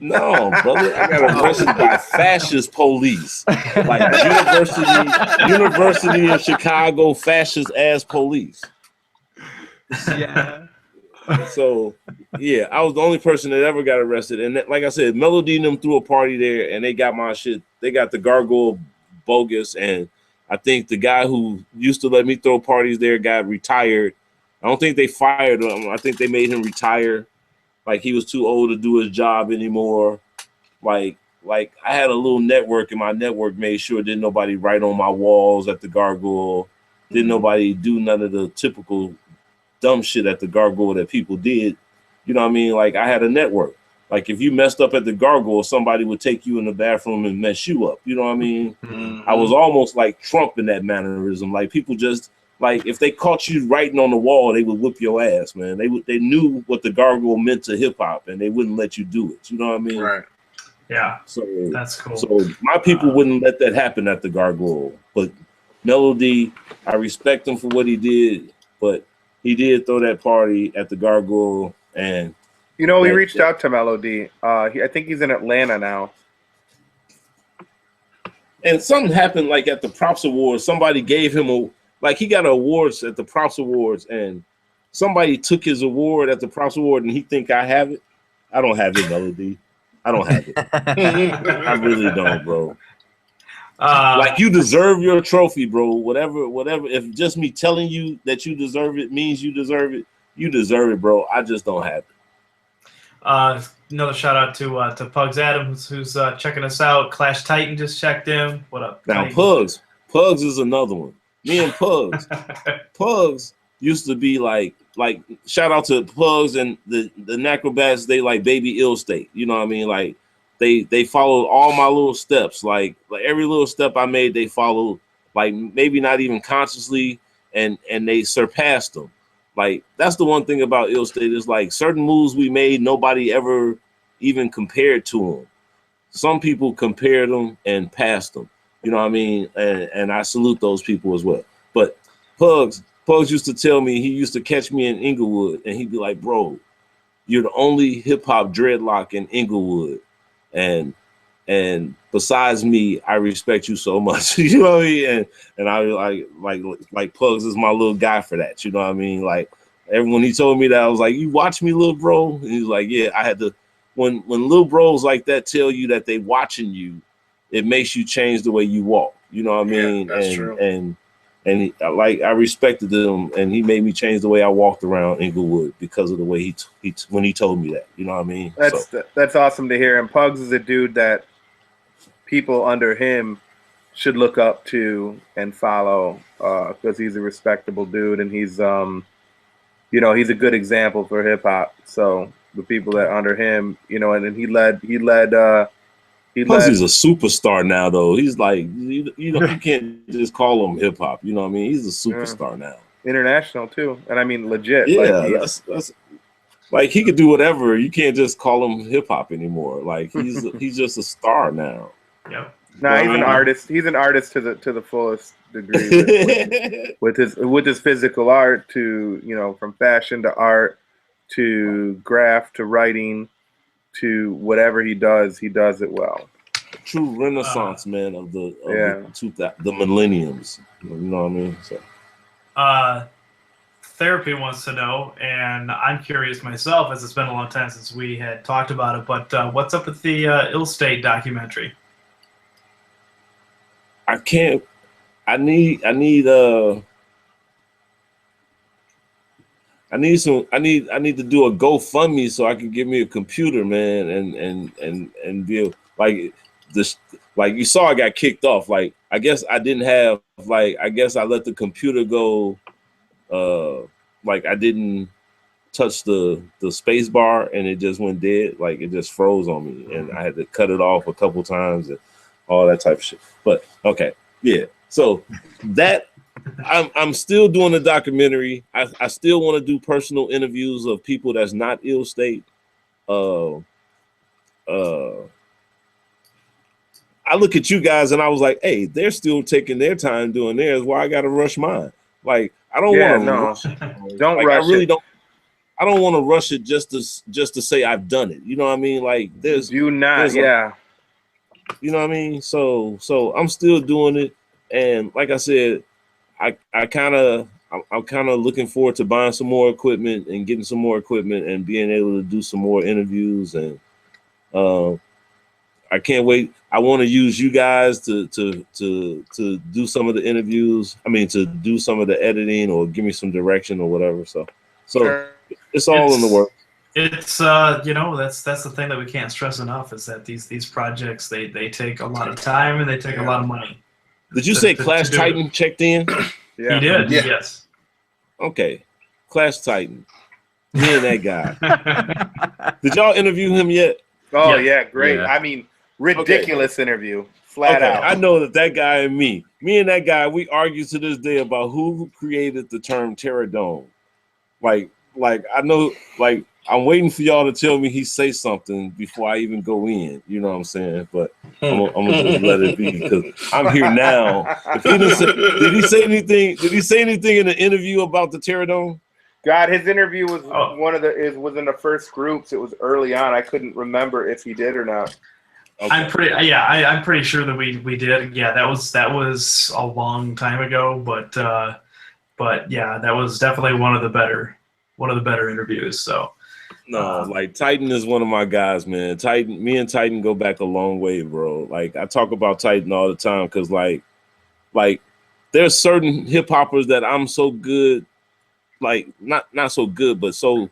no, brother, I got arrested by fascist police, like University of Chicago fascist ass police. Yeah. So yeah, I was the only person that ever got arrested. And like I said, Melody and them threw a party there and they got my shit. They got the gargoyle bogus. And I think the guy who used to let me throw parties there got retired. I don't think they fired him. I think they made him retire. Like he was too old to do his job anymore. Like I had a little network and my network made sure didn't nobody write on my walls at the gargoyle. Didn't nobody do none of the typical dumb shit at the gargoyle that people did. You know what I mean? Like I had a network. Like if you messed up at the gargoyle, somebody would take you in the bathroom and mess you up. You know what I mean? I was almost like Trump in that mannerism. Like people just like if they caught you writing on the wall, they would whip your ass, man. They knew what the gargoyle meant to hip hop and they wouldn't let you do it. You know what I mean? Right. Yeah. So That's cool. So my people wouldn't let that happen at the gargoyle. But Melody, I respect him for what he did, but he did throw that party at the gargoyle. And we reached out to Melody. I think he's in Atlanta now. And something happened like at the Props Awards. Somebody gave him he got awards at the Props Awards, and somebody took his award at the Props Award, and he think I have it. I don't have it, Melody. I don't have it. I really don't, bro. Like you deserve your trophy, bro. Whatever. If just me telling you that you deserve it means you deserve it, you deserve it, bro. I just don't have it. Another shout out to Pugs Adams, who's checking us out. Clash Titan just checked in. What up? Now Titan? Pugs is another one. Me and Pugs used to be like shout out to Pugs and the Necrobats. They like baby ill state. You know what I mean? Like they followed all my little steps. Like every little step I made, they followed. Like maybe not even consciously, and they surpassed them. Like that's the one thing about ill state is like certain moves we made, nobody ever even compared to them. Some people compared them and passed them. You know what I mean? And I salute those people as well. But Pugs used to tell me, he used to catch me in Inglewood and he'd be like, bro, you're the only hip hop dreadlock in Inglewood. And besides me, I respect you so much. You know what I mean? And I like Pugs is my little guy for that. You know what I mean? Like when he told me that, I was like, you watch me, little bro? And he's like, yeah, I had to. When little bros like that tell you that they watching you, it makes you change the way you walk. You know what I mean? Yeah, that's true. And I respected him, and he made me change the way I walked around Inglewood because of the way he when he told me that. You know what I mean? That's awesome to hear. And Pugs is a dude that people under him should look up to and follow because he's a respectable dude and he's he's a good example for hip hop. So the people that under him, and then he led. Plus, he's a superstar now, though. He's like, you can't just call him hip hop. You know what I mean? He's a superstar now. International too, and I mean legit. Yeah, that's like he could do whatever. You can't just call him hip hop anymore. Like he's just a star now. Yep. No, he's an artist. He's an artist to the fullest degree with his physical art to from fashion to art to graph to writing to whatever he does it well. True renaissance man of the millenniums. You know what I mean? So. Therapy wants to know, and I'm curious myself, as it's been a long time since we had talked about it. But what's up with the Ill State documentary? I can't. I need to do a GoFundMe so I can get me a computer, man, and be like this. Like you saw, I got kicked off. Like I guess I didn't have. Like I guess I let the computer go. Like I didn't touch the space bar and it just went dead. Like it just froze on me, and I had to cut it off a couple times and all that type of shit. But okay, yeah. So that I'm still doing a documentary. I still want to do personal interviews of people that's not ill state. I look at you guys and I was like, hey, they're still taking their time doing theirs. Why I gotta rush mine? Like, I don't want to rush it. Don't Like, rush I really it. don't. I don't want to rush it just to say I've done it. You know what I mean? Like, there's Do not, there's a- yeah. you know what I mean? So I'm still doing it, and like I said, I'm kind of looking forward to buying some more equipment and getting some more equipment and being able to do some more interviews, and I can't wait. I want to use you guys to do some of the interviews. I mean, to do some of the editing or give me some direction or whatever. So Sure. it's all in the works. It's you know, that's the thing that we can't stress enough is that these projects they take a lot of time and they take a lot of money. Did you say Clash Titan checked in? Yeah. He did, Yeah. yes. Okay, Clash Titan. Me and that guy. Did y'all interview him yet? Oh Yeah. yeah, great. Yeah. I mean, ridiculous interview, flat Okay, out. I know that guy and me and that guy, we argue to this day about who created the term pterodome. Like I know, like I'm waiting for y'all to tell me he say something before I even go in. You know what I'm saying? But I'm gonna just let it be because I'm here now. If he did he say anything? Did he say anything in the interview about the pterodome? God, his interview was Oh. was in the first groups. It was early on. I couldn't remember if he did or not. Okay. I'm pretty sure that we did. Yeah, that was a long time ago, but yeah, that was definitely one of the better interviews. So No, like Titan is one of my guys, man. Titan, me and Titan go back a long way, bro. Like I talk about Titan all the time because like there's certain hip hoppers that I'm so good, like not so good, but so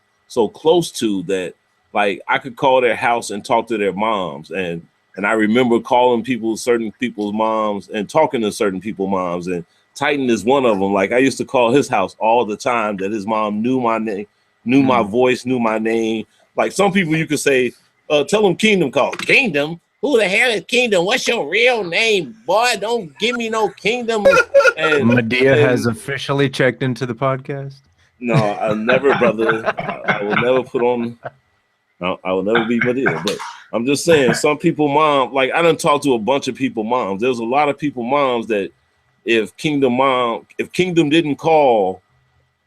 close to that. Like I could call their house and talk to their moms, and I remember calling certain people's moms and talking to certain people's moms, and Titan is one of them. Like I used to call his house all the time. That his mom knew my name, knew my voice, knew my name. Like some people, you could say, "Tell them Kingdom call." Kingdom? Who the hell is Kingdom? What's your real name, boy? Don't give me no Kingdom. And Medea has officially checked into the podcast. no, I'll never, brother. I will never put on. I will never be Medea. But I'm just saying, some people, mom, like I done talked to a bunch of people, moms. There's a lot of people, moms, that if Kingdom didn't call,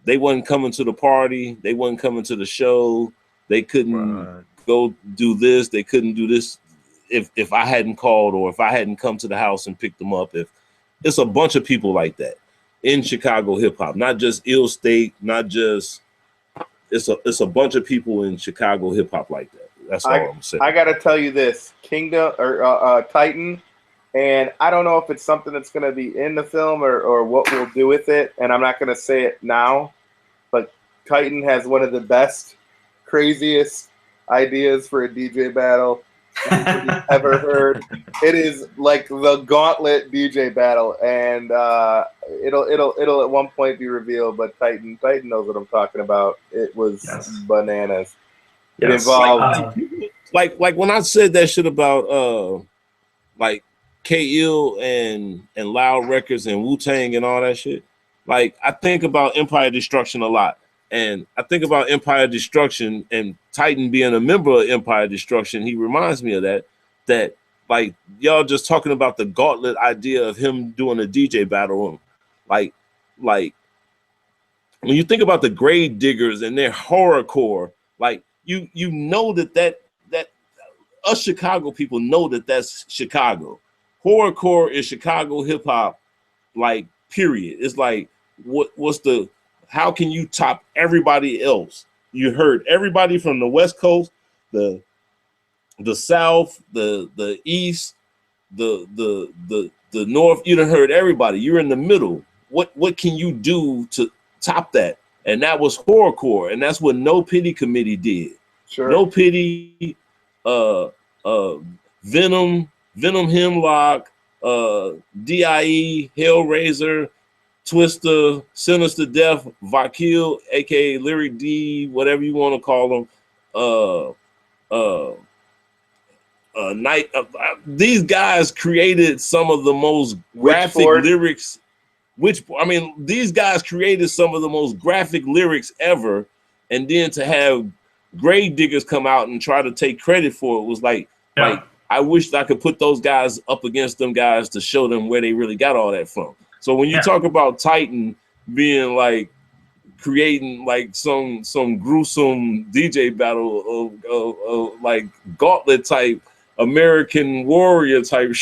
they wasn't coming to the party. They wasn't coming to the show. They couldn't go do this. They couldn't do this if I hadn't called or if I hadn't come to the house and picked them up. If it's a bunch of people like that in Chicago hip hop, not just Ill State, not just it's a bunch of people in Chicago hip hop like that. That's all I'm saying. I gotta tell you this, Kingdom or Titan, and I don't know if it's something that's gonna be in the film or what we'll do with it, and I'm not gonna say it now, but Titan has one of the best, craziest ideas for a DJ battle you've ever heard. It is like the gauntlet DJ battle, and it'll at one point be revealed. But Titan knows what I'm talking about. It was bananas. It involved like when I said that shit about like K-Ill and Loud Records and Wu-Tang and all that shit. Like I think about Empire Destruction a lot. And I think about Empire Destruction and Titan being a member of Empire Destruction. He reminds me of that like y'all just talking about the gauntlet idea of him doing a DJ battle. Like when you think about the Grave Diggers and their horrorcore, like you know that us Chicago people know that that's Chicago. Horrorcore is Chicago hip hop, like period. It's like how can you top everybody else? You heard everybody from the West Coast, the South, the East, the North. You done heard everybody. You're in the middle. What can you do to top that? And that was horrorcore, and that's what No Pity Committee did. Sure. No Pity, Venom, Hemlock, DIE, Hellraiser, Twister, Sinister Death, Vakil, aka Lyric D, whatever you want to call them. These guys created some of the most graphic lyrics. which, I mean, these guys created some of the most graphic lyrics ever, and then to have grave diggers come out and try to take credit for it was like I wished I could put those guys up against them guys to show them where they really got all that from. So when you talk about Titan being like creating like some gruesome DJ battle of like gauntlet type American warrior type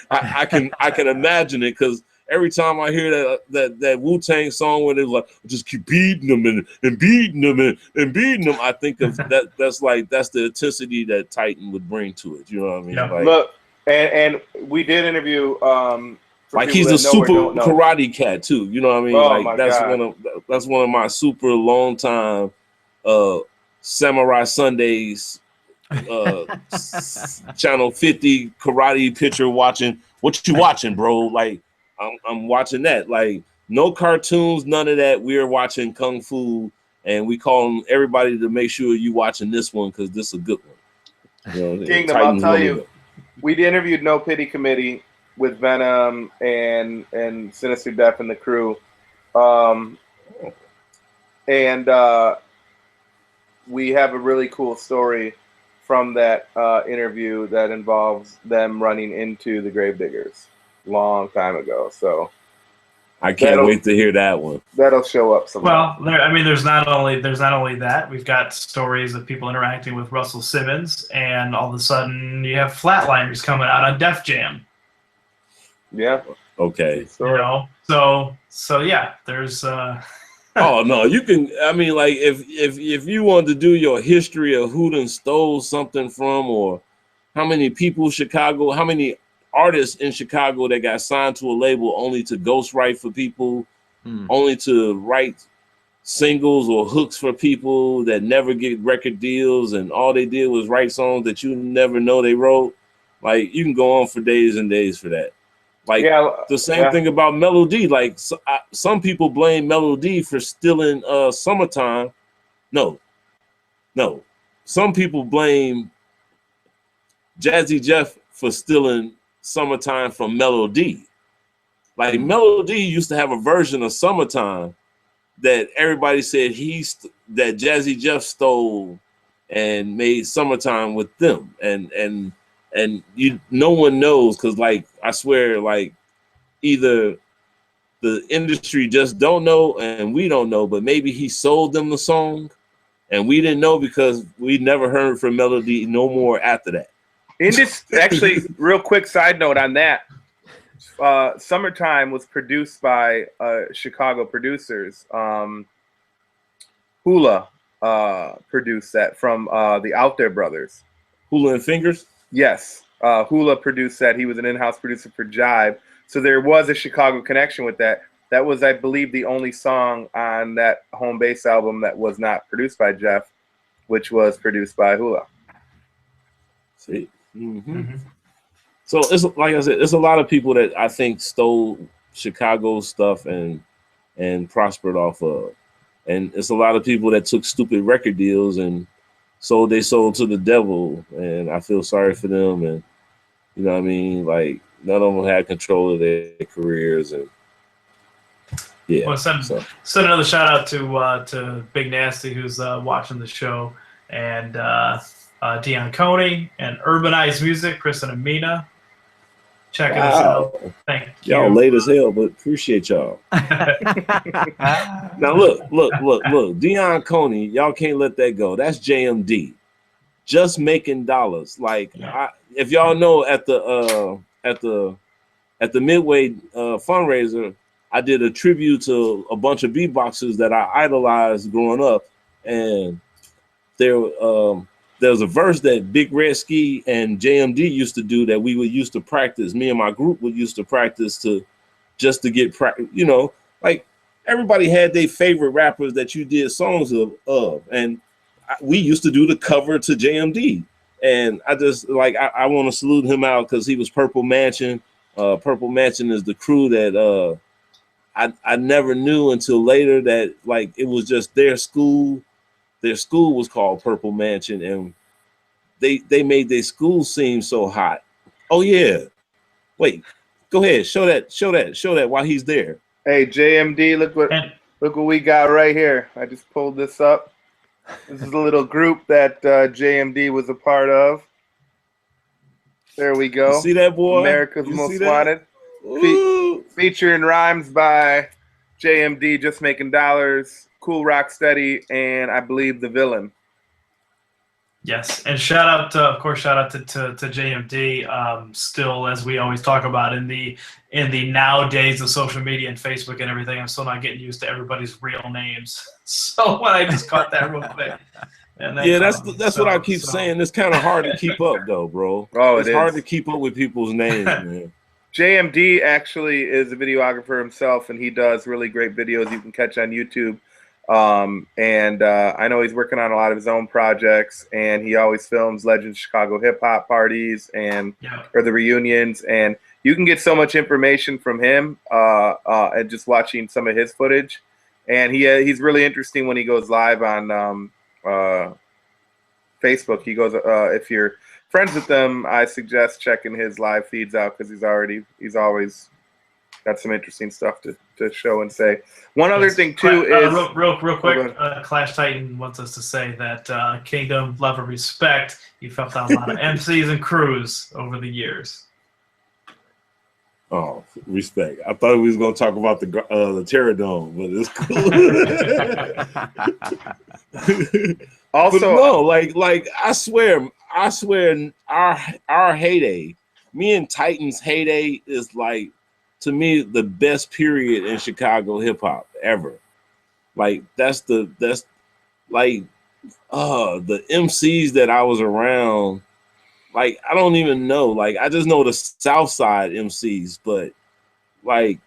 I can imagine it, because every time I hear that Wu-Tang song where they like just keep beating them and beating them and beating them, I think of that's the intensity that Titan would bring to it. You know what I mean? Yeah. Like, Look, and we did interview like he's a super karate cat too. You know what I mean? Like that's one of my super long time Samurai Sundays channel 50 karate picture watching. What you watching, bro? Like I'm watching that. Like no cartoons, none of that. We're watching Kung Fu, and we call everybody to make sure you watching this one because this is a good one. You know, Kingdom, I'll tell you, we interviewed No Pity Committee with Venom and Sinister Death and the crew, and we have a really cool story from that interview that involves them running into the Gravediggers long time ago. So I can't wait to hear that one. That'll show up sometime. Well, I mean, there's not only that. We've got stories of people interacting with Russell Simmons, and all of a sudden you have Flatliners coming out on Def Jam. Yeah. Okay. You know, so yeah, there's. Oh no, you can. I mean, like if you wanted to do your history of who done stole something from, or how many people Chicago, how many artists in Chicago that got signed to a label only to ghostwrite for people, only to write singles or hooks for people that never get record deals, and all they did was write songs that you never know they wrote. Like you can go on for days and days for that. Like the same thing about Mellow D. Like some people blame Mellow D for stealing Summertime. No. Some people blame Jazzy Jeff for stealing Summertime from Mellow D. Like Mellow D used to have a version of Summertime that everybody said that Jazzy Jeff stole and made Summertime with them, and no one knows, because like I swear, like either the industry just don't know and we don't know, but maybe he sold them the song and we didn't know because we never heard from Melody no more after that. Actually, real quick side note on that. Summertime was produced by Chicago producers. Hula produced that from the Out There Brothers. Hula and Fingers? Yes. Hula produced that. He was an in-house producer for Jive. So there was a Chicago connection with that. That was, I believe, the only song on that Home Base album that was not produced by Jeff, which was produced by Hula. See? So it's like I said, it's a lot of people that I think stole Chicago stuff and prospered off of. And it's a lot of people that took stupid record deals and sold their soul to the devil, and I feel sorry for them. And you know what I mean? Like none of them had control of their careers, and yeah. Well, send another shout out to Big Nasty, who's watching the show, and Dion Coney and Urbanized Music, Chris and Amina. Checking us out. Thank you. Y'all late as hell, but appreciate y'all. Now look. Dion Coney, y'all can't let that go. That's JMD. Just making dollars. Like if y'all know at the Midway fundraiser, I did a tribute to a bunch of beatboxers that I idolized growing up, and there was a verse that Big Red Ski and JMD used to do that we would used to practice. Me and my group would used to practice to get practice. You know, like everybody had their favorite rappers that you did songs of, and we used to do the cover to JMD. And I just like I want to salute him out because he was Purple Mansion. Purple Mansion is the crew that I never knew until later that like it was just their school. Their school was called Purple Mansion, and they made their school seem so hot. Oh yeah, wait, go ahead, show that while he's there. Hey, JMD, look And what we got right here. I just pulled this up. This is a little group that JMD was a part of. There we You go. see that, boy? America's You see Most that? Wanted. Ooh. Featuring rhymes by JMD, Just Making Dollars, Cool Rock Steady, and I believe The Villain. yes, and shout out to JMD. Still, as we always talk about in the nowadays of social media and Facebook and everything, I'm still not getting used to everybody's real names. So when I just caught that real quick. And Yeah, that's what I keep saying. It's kind of hard to keep up, though, bro. Oh, it's hard to keep up with people's names, man. JMD actually is a videographer himself, and he does really great videos you can catch on YouTube. I know he's working on a lot of his own projects, and he always films Legend Chicago hip hop parties or the reunions. And you can get so much information from him and just watching some of his footage. And he's really interesting when he goes live on Facebook. He goes if you're friends with them, I suggest checking his live feeds out because he's always got some interesting stuff to show and say. One other thing too is real quick. Clash Titan wants us to say that Kingdom, love and respect. You've helped out a lot of MCs and crews over the years. Oh, respect. I thought we was gonna talk about the Terror Dome, but it's cool. Also, but no, like I swear, our heyday, me and Titan's heyday is like, to me, the best period in Chicago hip hop ever. Like that's like the MCs that I was around. Like I don't even know. Like I just know the South Side MCs, but like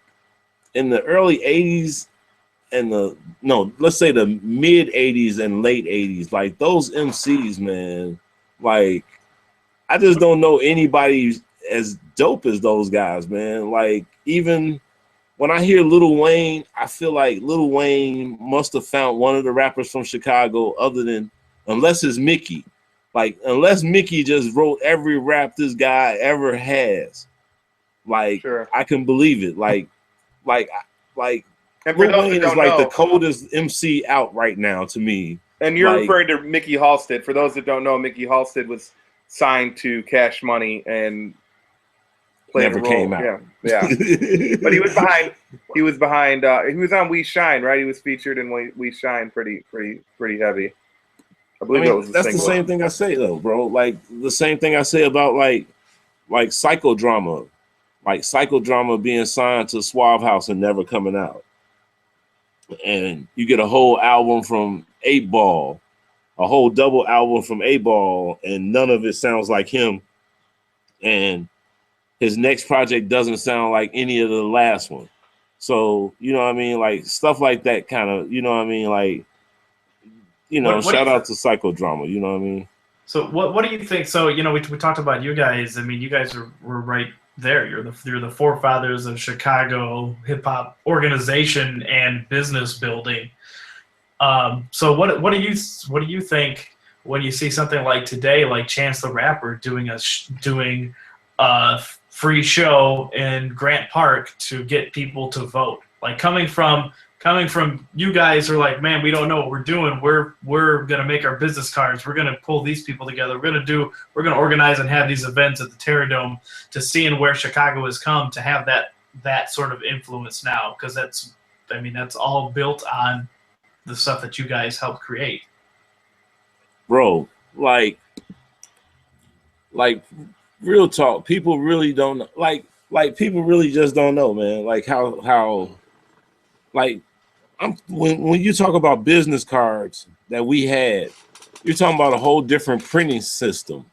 in the early 80s and let's say the mid 80s and late 80s, like those MCs, man, like I just don't know anybody as dope as those guys, man. Like even when I hear Lil Wayne, I feel like Lil Wayne must have found one of the rappers from Chicago unless it's Mickey. Like unless Mickey just wrote every rap this guy ever has. Like sure. I can believe it. Like Lil Wayne is like the coldest MC out right now to me. And you're referring to Mickey Halstead. For those that don't know, Mickey Halstead was signed to Cash Money and never came out. Yeah. But he was behind. He was on We Shine, right? He was featured in We Shine pretty heavy. I believe that was that's the same thing I say though, bro. Like the same thing I say about like Psychodrama. Like Psychodrama being signed to Suave House and never coming out. And you get a whole album from 8 Ball, a whole double album from 8 Ball, and none of it sounds like him. And his next project doesn't sound like any of the last one. So, you know what I mean? Like stuff like that kind of, you know what I mean? Like, you know, shout out to Psychodrama, you know what I mean? So what do you think? So, you know, we talked about you guys. I mean, you guys were right there. You're the forefathers of Chicago hip hop organization and business building. So what do you think when you see something like today, like Chance the Rapper doing a free show in Grant Park to get people to vote? Like coming from you guys are like, man, we don't know what we're doing. We're gonna make our business cards. We're gonna pull these people together. We're gonna organize and have these events at the Terror Dome to seeing where Chicago has come to have that sort of influence now, because that's all built on the stuff that you guys helped create. Bro, like real talk, people really don't know. Like people really just don't know, man. Like how like when you talk about business cards that we had, you're talking about a whole different printing system.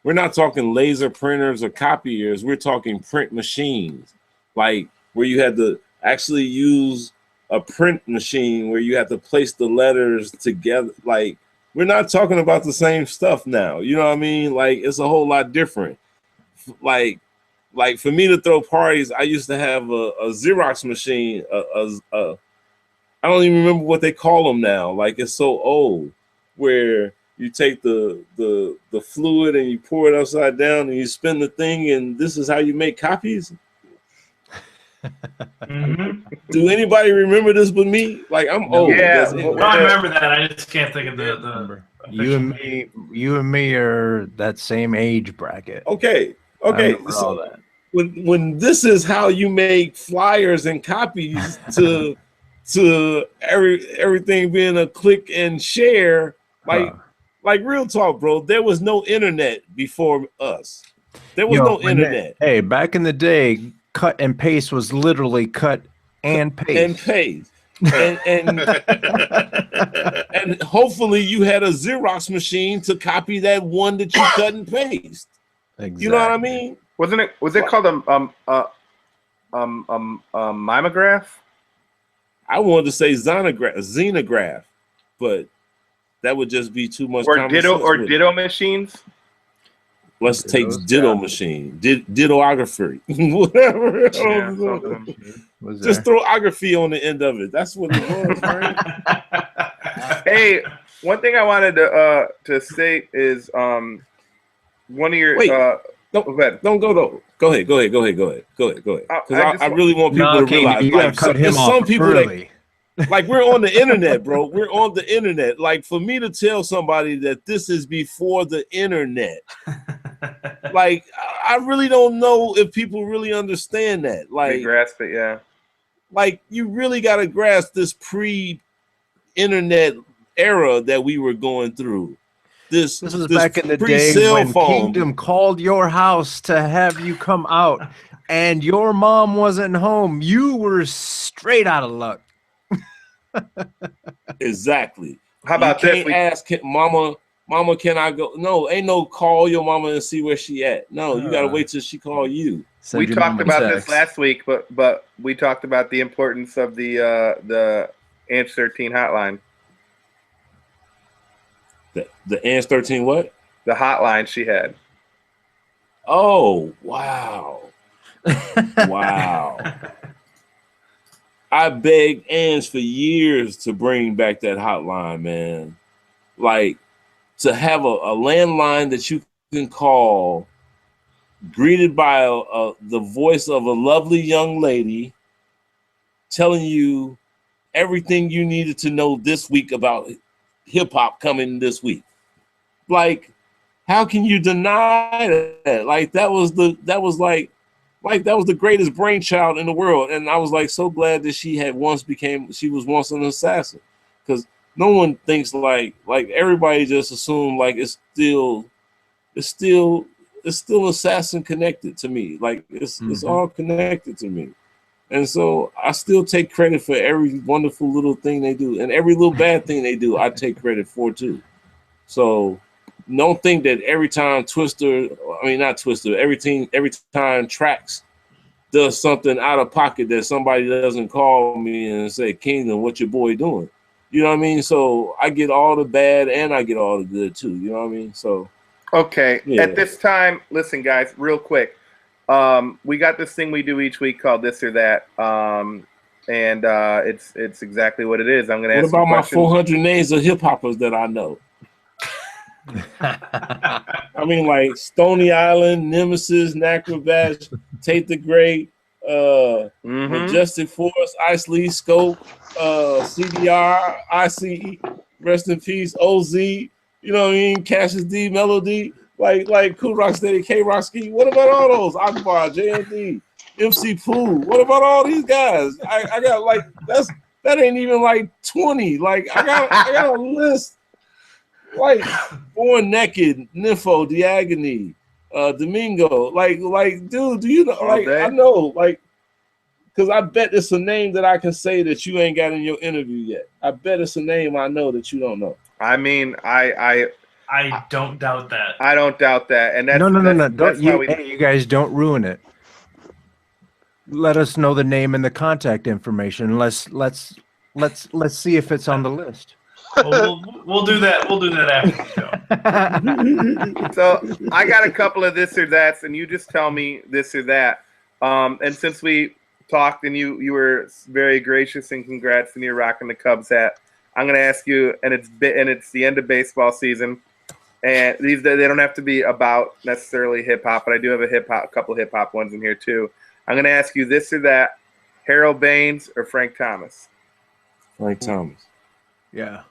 We're not talking laser printers or copiers. We're talking print machines, like where you had to actually use a print machine where you have to place the letters together. Like we're not talking about the same stuff now. You know what I mean? Like it's a whole lot different. Like for me to throw parties, I used to have a Xerox machine, I don't even remember what they call them now. Like it's so old, where you take the fluid and you pour it upside down and you spin the thing, and this is how you make copies. Mhm. Do anybody remember this but me? Like I'm No. old. Yeah, That's it. what No, I was remember that. I just can't think of the Remember. You and official me, you and me are that same age bracket. Okay. I Okay. remember all that. When this is how you make flyers and copies to everything being a click and share, Huh. like real talk, bro. There was no internet before us. There was Yo, no when internet hey, back in the day, cut and paste was literally cut and and paste. paste. And hopefully you had a Xerox machine to copy that one that you cut and paste. Exactly. You know what I mean? Was it called mimograph? I wanted to say xenograph, but that would just be too much Or common ditto sense or with it. ditto machines? Let's take Dittos, ditto yeah. machine, dittoography, whatever. Yeah, something. Was Just there? throw ography on the end of it. That's what it was, right? Hey, one thing I wanted to state is one of your Wait. go ahead. Don't go though. Go ahead. Because I really want people No, to realize, you gotta like, cut him there's off some people early. like we're on the internet, bro. We're on the internet. Like for me to tell somebody that this is before the internet, like I really don't know if people really understand that. They Like, grasp it, yeah. like you really got to grasp this pre-internet era that we were going through. This This was back in the day pre-cell when phone. Kingdom called your house to have you come out, and your mom wasn't home. You were straight out of luck. Exactly. How about you this? can't ask mama, can I go? No, ain't no call your mama and see where she at. No, you gotta wait till she call you. Send We your talked mom a about this text. last week, but we talked about the importance of the Answer 13 hotline. The Ans 13 what? The hotline she had. Oh, wow. Wow. I begged Ans for years to bring back that hotline, man. Like to have a landline that you can call, greeted by the voice of a lovely young lady telling you everything you needed to know this week about hip hop coming this week. Like, how can you deny that? Like that was the greatest brainchild in the world. And I was like so glad that she was once an assassin. Because no one thinks like everybody just assumed like it's still assassin connected to me. Like it's all connected to me. And so I still take credit for every wonderful little thing they do, and every little bad thing they do, I take credit for too. So don't think that every time every time Trax does something out of pocket that somebody doesn't call me and say, Kingdom, what your boy doing? You know what I mean? So I get all the bad and I get all the good too. You know what I mean? So Okay. Yeah. At this time, listen, guys, real quick. We got this thing we do each week called This or That. And it's exactly what it is. I'm gonna what ask about you my questions. 400 names of hip hoppers that I know? I mean, like Stony Island, Nemesis, Nacrobat, Tate the Great, Majestic Force, Ice Lee, Scope, CDR, ICE, rest in peace, OZ, you know what I mean? Cassius D, Melody, like Cool Rock Steady, K Rocky. What about all those? Akbar, JMD, MC Pooh. What about all these guys? I got like that ain't even like 20. Like I got a list. Like Born Naked, Nympho, Diagony, Domingo. Like, dude, do you know? Like, I know, like, because I bet it's a name that I can say that you ain't got in your interview yet. I bet it's a name I know that you don't know. I mean, I don't doubt that. I don't doubt that. And that's No. that's Don't why you? Hey, you guys, don't ruin it. Let us know the name and the contact information. Let's see if it's on the list. Well, we'll do that. We'll do that after the show. So I got a couple of this or that's, and you just tell me this or that. And since we talked and you were very gracious and congrats, and you're rocking the Cubs hat, I'm gonna ask you, and it's the end of baseball season, and they don't have to be about necessarily hip hop, but I do have a couple hip hop ones in here too. I'm gonna ask you this or that Harold Baines or Frank Thomas? Frank Thomas. Yeah.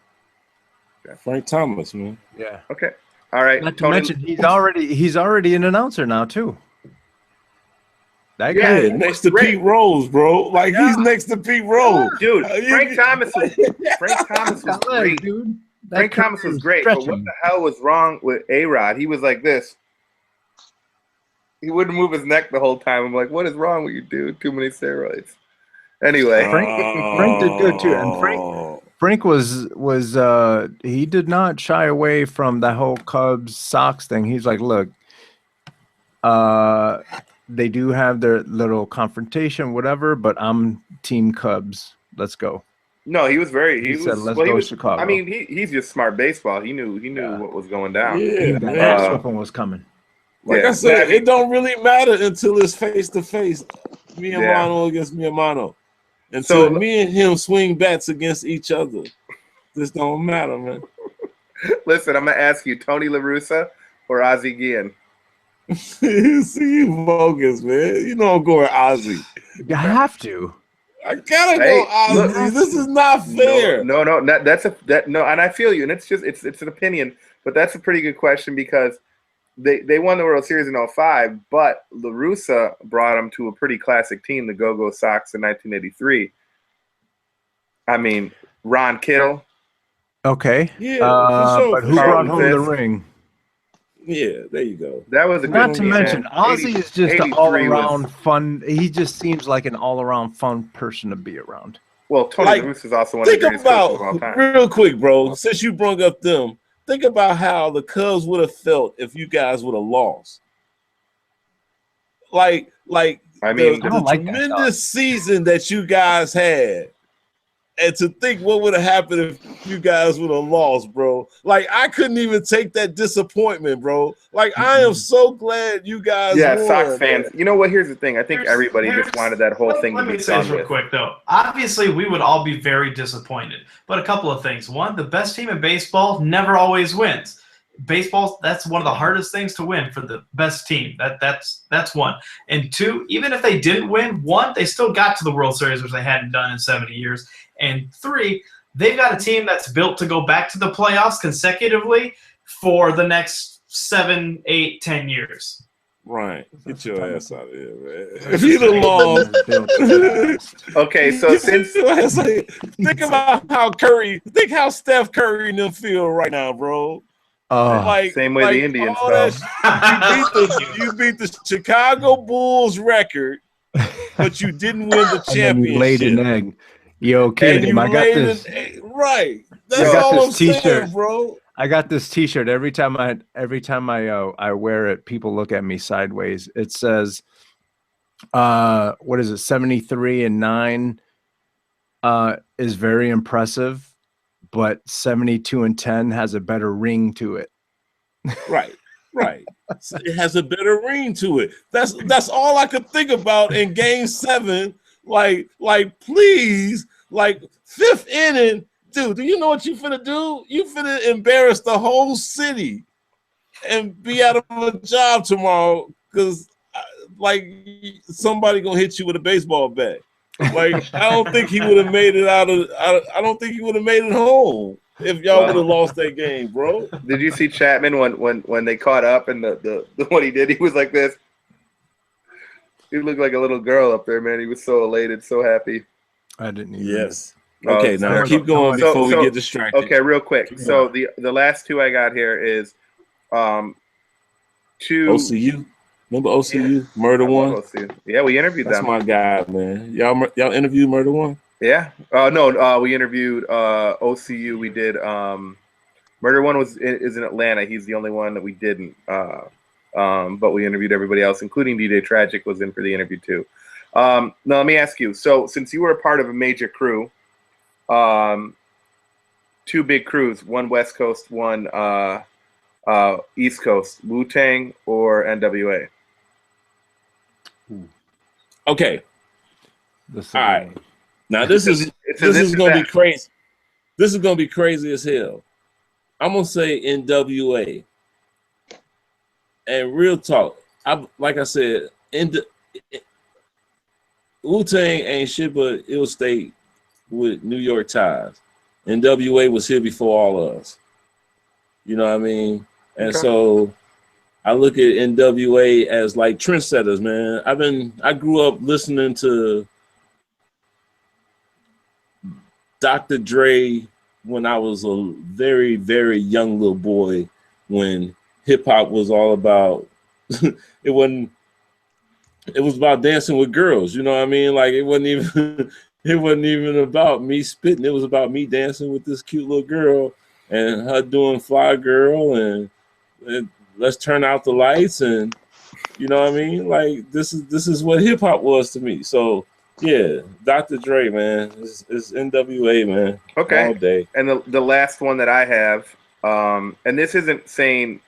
Frank Thomas, man. Yeah. Okay. All right. Not to Tony, mention he's already an announcer now too. That Yeah, guy. Yeah, next to great. Pete Rose, bro. Like he's next to Pete Rose. dude, You- Frank Thomas was great. dude. That Frank Thomas career was is great, but what stretching. the hell was wrong with A-Rod? He was like this. He wouldn't move his neck the whole time. I'm like, what is wrong with you, dude? Too many steroids. Anyway, Frank did good too, and Frank was he did not shy away from the whole Cubs Sox thing. He's like, look, they do have their little confrontation, whatever, but I'm Team Cubs. Let's go. no, he was very. He He said, was. "Let's well, he go was. Chicago." I mean, he's just smart baseball. He knew what was going down. Yeah, That man. ass whipping was coming. Like Yeah, I said, but I mean- it don't really matter until it's face to face. Miyamano Yeah. against Miyamano. Until So- me and him swing bats against each other. This don't matter, man. Listen, I'm gonna ask you, Tony La Russa or Ozzie Guillen? See you bogus, man. You know I'm going Ozzy. You have to. I gotta Hey, go Ozzy. look- This is not fair. No, and I feel you, and it's an opinion, but that's a pretty good question because they won the World Series in 05, but La Russa brought them to a pretty classic team, the Go-Go Sox in 1983. I mean, Ron Kittle. Okay. Yeah, for sure. But who Carlton brought home the Fisk. ring? Yeah, there you go. That was a good Not to team, mention, man. Ozzy is just an 83 all-around was- fun. He just seems like an all-around fun person to be around. Well, Tony Like, La Russa is also one of the Think greatest coaches of all about, time. real quick, bro, since you brought up them, think about how the Cubs would have felt if you guys would have lost. Like I mean, the I don't like that tremendous season that you guys had. And to think what would have happened if you guys would have lost, bro. Like, I couldn't even take that disappointment, bro. Like, I am so glad you guys yeah, won, Sox fans. man. You know what? Here's the thing. I think everybody just Here's- wanted that whole thing to Let be me say this done real with. quick, though. Obviously, we would all be very disappointed. But a couple of things. One, the best team in baseball never always wins. Baseball, that's one of the hardest things to win for the best team. That's one. And two, even if they didn't win, one, they still got to the World Series, which they hadn't done in 70 years. And three, they've got a team that's built to go back to the playoffs consecutively for the next 7, 8, 10 years. Right. Get your ass out of here, man. If you'd have lost. Okay, so since Think about think how Steph Curry and them feel right now, bro. Like same way the Indians all felt. that you beat the Chicago Bulls record, but you didn't win the And then you laid an championship. egg. Yo, kid, And you I got laid this. right. That's I got all this I'm saying, t-shirt. bro. I got this T-shirt. Every time I wear it, people look at me sideways. It says, "What is it? 73 and 9 is very impressive, but 72 and 10 has a better ring to it." Right. So it has a better ring to it. That's all I could think about in Game 7. Like, please, like 5th inning, dude. Do you know what you finna do? You finna embarrass the whole city and be out of a job tomorrow because, like, somebody gonna hit you with a baseball bat. Like, I don't think he would have made it out of. I don't think he would have made it home if y'all would have lost that game, bro. Did you see Chapman when they caught up and the what he did? He was like this. He looked like a little girl up there, man. He was so elated, so happy. I didn't even. Yes. Oh, Okay, now sorry. keep going So- before so- we get distracted. Okay, real quick. Keep So the last two I got here is two OCU. Remember OCU? Murder I love One? OCU. Yeah, we interviewed That's them. my guy, man. Y'all interviewed Murder One? Yeah. No, we interviewed OCU. We did Murder One is in Atlanta. He's the only one that we didn't. But we interviewed everybody else, including DJ Tragic was in for the interview too. Now let me ask you. So since you were a part of a major crew, two big crews, one West Coast, one East Coast, Wu-Tang or NWA? Okay. This All right. Now this is It's this is gonna be that. crazy. This is gonna be crazy as hell. I'm gonna say NWA. And real talk, like I said, Wu-Tang ain't shit, but it'll stay with New York ties. NWA was here before all of us. You know what I mean? And Okay. so I look at NWA as like trendsetters, man. I grew up listening to Dr. Dre when I was a very, very young little boy, when hip hop was all about it was about dancing with girls, you know what I mean? Like it wasn't even about me spitting, it was about me dancing with this cute little girl and her doing Fly Girl and let's turn out the lights, and you know what I mean? Like this is what hip hop was to me. So yeah, Dr. Dre, man, it's NWA, man. Okay. All day. And the last one that I have, and this isn't saying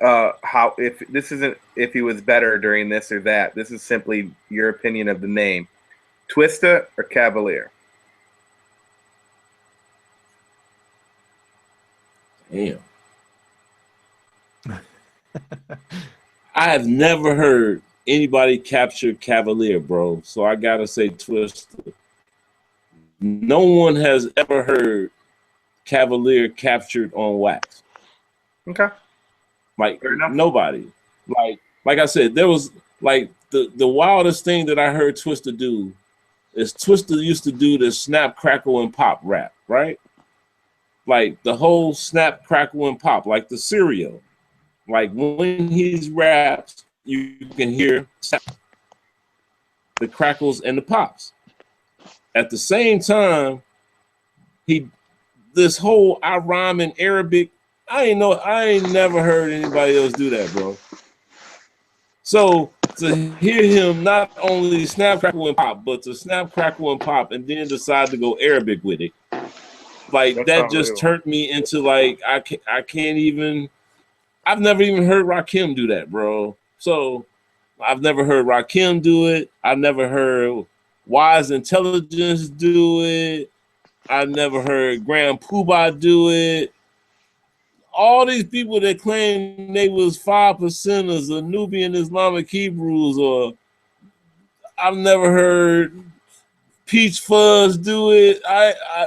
if he was better during this or that. This is simply your opinion of the name. Twista or Cavalier? Damn. I have never heard anybody capture Cavalier, bro. So I gotta say Twista. No one has ever heard Cavalier captured on wax. Okay. Like Fair enough. nobody. Like I said, there was like the wildest thing that I heard Twista do is Twista used to do the snap, crackle, and pop rap, right? Like the whole snap, crackle, and pop, like the cereal. Like when he raps, you can hear the crackles and the pops. At the same time, this whole I rhyme in Arabic, I ain't never heard anybody else do that, bro. So to hear him not only snap, crackle, and pop, but to snap, crackle, and pop, and then decide to go Arabic with it, like that just unreal. turned me into like I can't even. I've never even heard Rakim do that, bro. So I've never heard Rakim do it. I've never heard Wise Intelligence do it. I've never heard Grand Poobah do it. All these people that claim they was 5%ers or Nubian Islamic Hebrews, or I've never heard Peach Fuzz do it.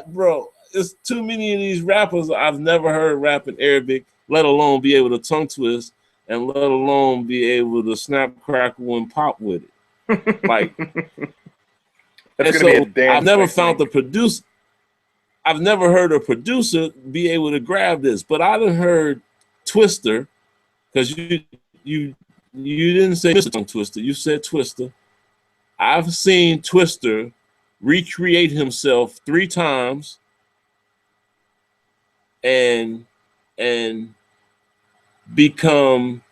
Bro, it's too many of these rappers I've never heard rap in Arabic, let alone be able to tongue twist, and let alone be able to snap, crackle, and pop with it. Like, That's gonna be a damn I've never sick found thing. the producer. I've never heard a producer be able to grab this, but I done heard Twister, because you didn't say Mr. Tongue Twister, you said Twister. I've seen Twister recreate himself 3 times and become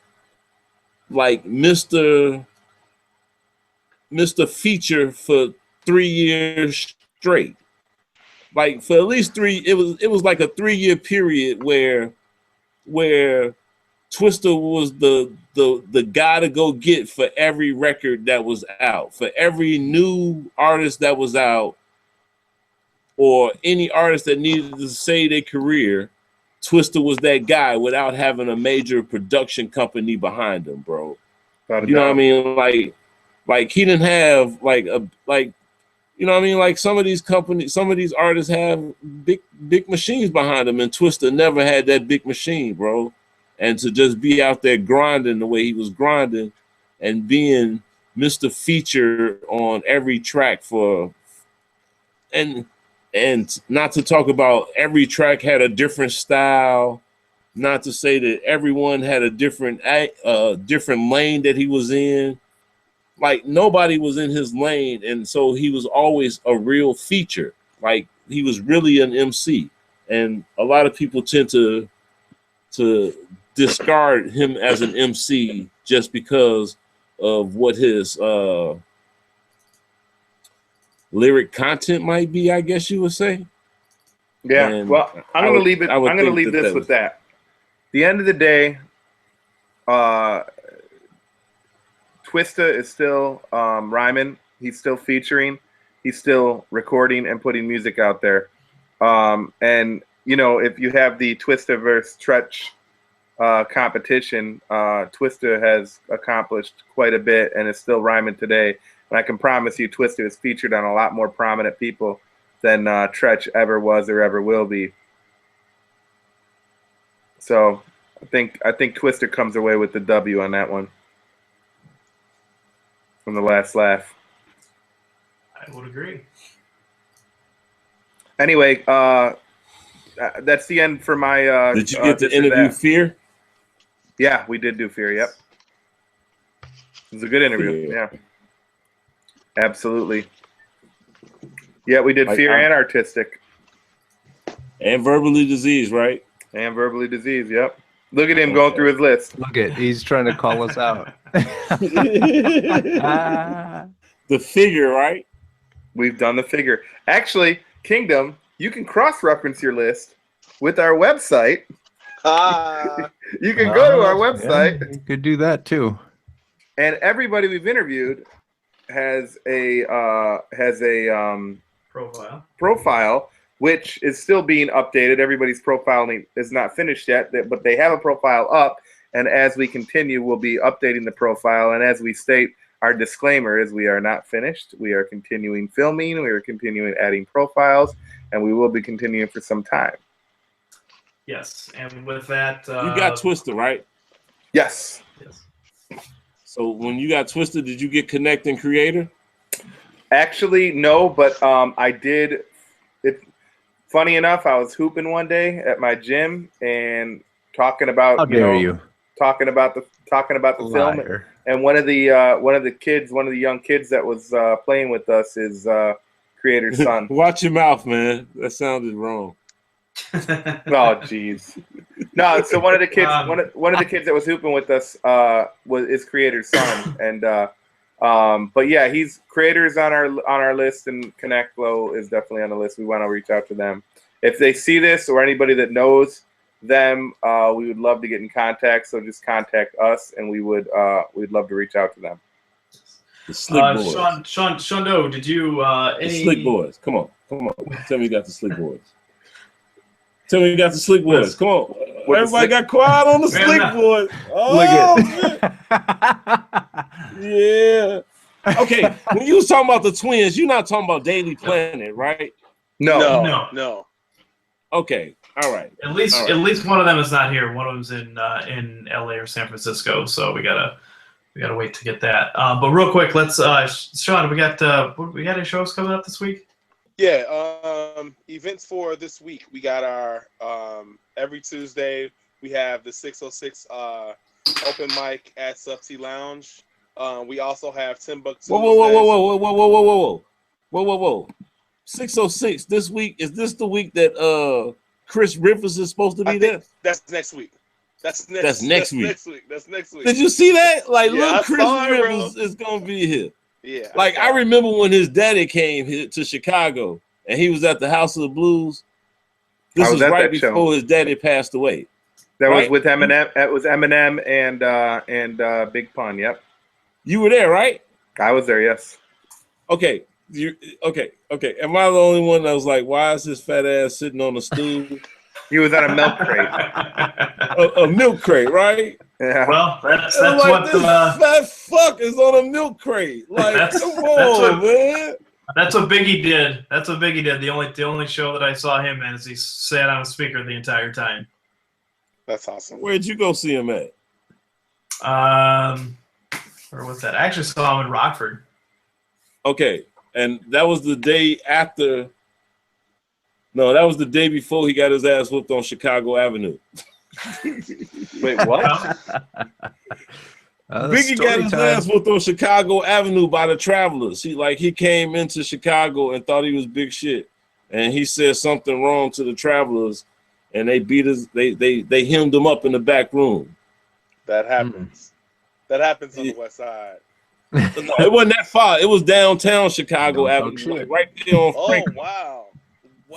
like Mr. Feature for 3 years straight. Like for at least 3, it was like a 3-year period where Twista was the guy to go get for every record that was out, for every new artist that was out, or any artist that needed to save their career. Twista was that guy without having a major production company behind him, bro. You know what I mean? Like he didn't have you know what I mean? Like some of these companies, some of these artists have big machines behind them, and Twista never had that big machine, bro. And to just be out there grinding the way he was grinding and being Mr. Feature on every track and not to talk about every track had a different style, not to say that everyone had a different lane that he was in. Like nobody was in his lane, and so he was always a real feature. Like he was really an MC, and a lot of people tend to discard him as an MC just because of what his lyric content might be, I guess you would say. Yeah. And well, I'm gonna leave it. I'm gonna leave this with that. The end of the day, Twista is still rhyming. He's still featuring. He's still recording and putting music out there. And you know, if you have the Twista versus Tretch competition, Twista has accomplished quite a bit and is still rhyming today. And I can promise you, Twister is featured on a lot more prominent people than Tretch ever was or ever will be. So I think Twister comes away with the W on that one from the last laugh. I would agree. Anyway, that's the end for my. Did you get to interview Fear? Yeah, we did do Fear. Yep, it was a good interview. Yeah, absolutely. Yeah, we did Fear and Artistic. And Verbally Diseased, right? And Verbally Diseased, yep. Look at him going through his list. Look at, he's trying to call us out. The Figure, right? We've done the Figure. Actually, Kingdom, you can cross-reference your list with our website. You can go to our website. Yeah, you could do that too. And everybody we've interviewed has a profile, which is still being updated. Everybody's profile is not finished yet, but they have a profile up. And as we continue, we'll be updating the profile. And as we state, our disclaimer is we are not finished. We are continuing filming. We are continuing adding profiles, and we will be continuing for some time. Yes, and with that, you got Twister, right? Yes. So when you got Twister, did you get Connect and Creator? Actually, no, but I did. Funny enough, I was hooping one day at my gym and talking about talking about the film, and one of the young kids that was playing with us is Creator's son. Watch your mouth, man. That sounded wrong. Oh, jeez. No, so one of the kids, one of the kids that was hooping with us is Creator's son, and but yeah, Creator's on our list, and Connect Flow is definitely on the list. We want to reach out to them if they see this or anybody that knows them. We would love to get in contact. So just contact us, and we'd love to reach out to them. The Slick Boys. Sean Doe, did you the Slick Boys? Come on. Tell me you got the Slick Boys. Tell me you got the Slick Boys. Come on. Everybody got quiet on the Slick Boys. Oh, yeah. Okay, when you was talking about the twins, you're not talking about Daily Planet, right? No. Okay, all right. At least one of them is not here. One of them's in LA or San Francisco, so we gotta wait to get that. But real quick, let's Sean, we got any shows coming up this week? Yeah, events for this week. We got our every Tuesday we have the 606 open mic at Sub T Lounge. We also have Timbuktu. Whoa. 606 this week. Is this the week that Chris Rivers is supposed to be there? That's next week. That's next week. That's next week. Did you see that? Like, look, Chris Rivers is gonna be here. Yeah. Like, I remember when his daddy came here to Chicago and he was at the House of the Blues. This was right before his daddy passed away. That was with Eminem. It was Eminem and Big Pun. Yep. You were there, right? I was there. Yes. Okay. Okay. Am I the only one that was like, why is his fat ass sitting on a stool? He was on a milk crate. a milk crate, right? Yeah. Well, that's like, what this fat fuck is on a milk crate. Like, come on, man. That's what Biggie did. The only show that I saw him in is he sat on a speaker the entire time. That's awesome. Where'd you go see him at? Where was that? I actually saw him in Rockford. Okay, and that was the day after. No, that was the day before he got his ass whooped on Chicago Avenue. Wait, what? Biggie got his ass whooped on Chicago Avenue by the Travelers. He came into Chicago and thought he was big shit, and he said something wrong to the Travelers, and they beat us. They hemmed him up in the back room. That happens. That happens on the West Side. No, it wasn't that far. It was downtown Chicago Avenue, right there on Franklin. Wow.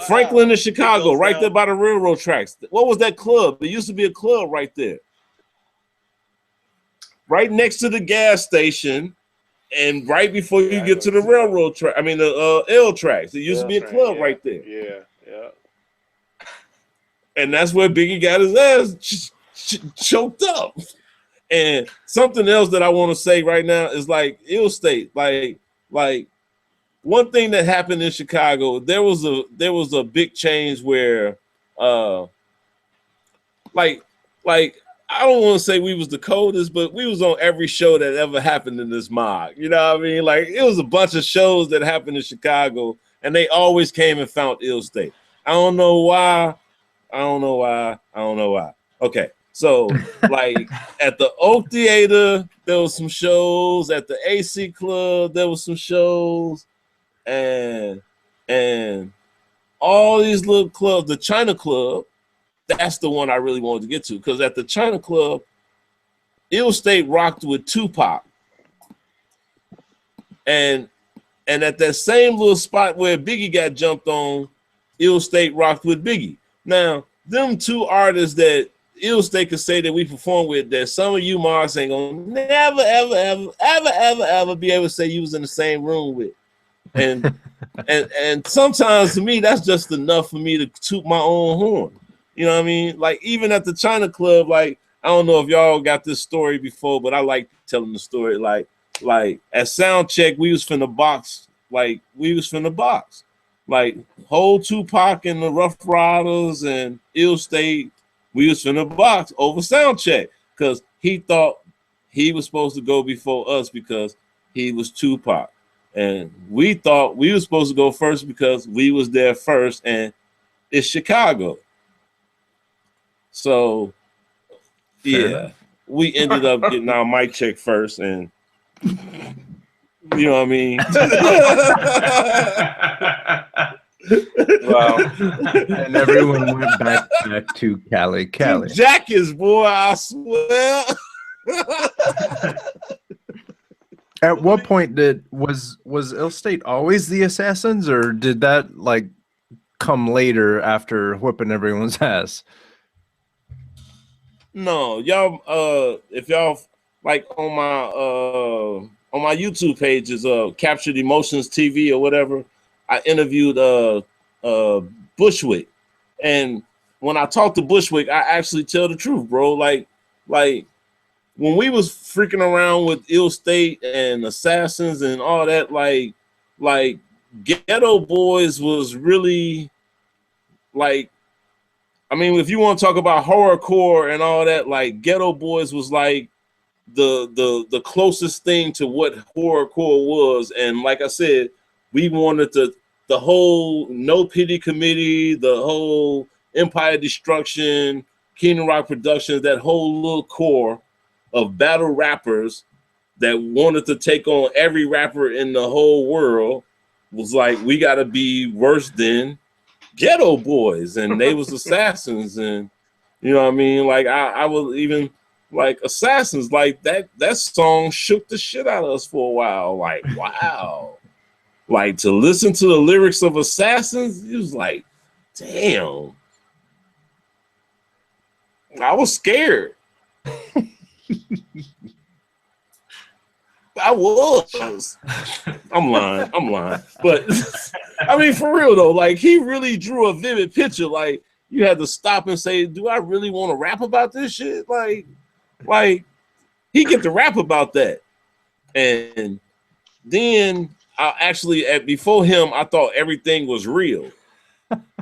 Franklin in Chicago, right there by the railroad tracks. What was that club? There used to be a club right there. Right next to the gas station and right before you get to the railroad track. I mean, the L tracks. There used to be a club right there. Yeah. And that's where Biggie got his ass choked up. And something else that I want to say right now is like Ill State. Like, like one thing that happened in Chicago, there was a big change where like I don't want to say we was the coldest, but we was on every show that ever happened in this mob. You know what I mean? Like it was a bunch of shows that happened in Chicago, and they always came and found Ill State. I don't know why. Okay, so like at the Oak Theater, there was some shows. At the AC Club, there was some shows, and all these little clubs. The China Club, that's the one I really wanted to get to, because at the China Club, Ill State rocked with Tupac, and at that same little spot where Biggie got jumped on, Ill State rocked with Biggie. Now, them two artists that Ill State could say that we perform with, that some of you Mars ain't gonna never, ever be able to say you was in the same room with. And and sometimes to me, that's just enough for me to toot my own horn. You know what I mean? Like even at the China Club, like I don't know if y'all got this story before, but I like telling the story. Like at sound check, we was finna box. Like whole Tupac and the Rough Riders and Ill State, we was finna box over sound check because he thought he was supposed to go before us because he was Tupac, and we thought we were supposed to go first because we was there first, and it's Chicago. So, yeah, we ended up getting our mic check first, and you know what I mean? Wow. And everyone went back to Cali. Jackets, boy, I swear. At what point was Ill State always the Assassins, or did that like come later after whipping everyone's ass? No, y'all. If y'all like on my YouTube pages, Captured Emotions TV or whatever, I interviewed Bushwick, and when I talk to Bushwick, I actually tell the truth, bro. Like when we was freaking around with Ill State and Assassins and all that, like Ghetto Boys was really like. I mean, if you want to talk about horrorcore and all that, like Ghetto Boys was like the closest thing to what horrorcore was. And like I said, we wanted the whole No Pity Committee, the whole Empire Destruction, Kingdom Rock Productions, that whole little core of battle rappers that wanted to take on every rapper in the whole world was like, we got to be worse than Ghetto Boys, and they was Assassins, and you know what I mean? Like I was even like Assassins, like that song shook the shit out of us for a while. Like, wow. Like to listen to the lyrics of Assassins, it was like, damn. I was scared. I was. I'm lying. But I mean, for real though, like he really drew a vivid picture. Like you had to stop and say, do I really want to rap about this shit? Like he get to rap about that. And then I actually, before him, I thought everything was real.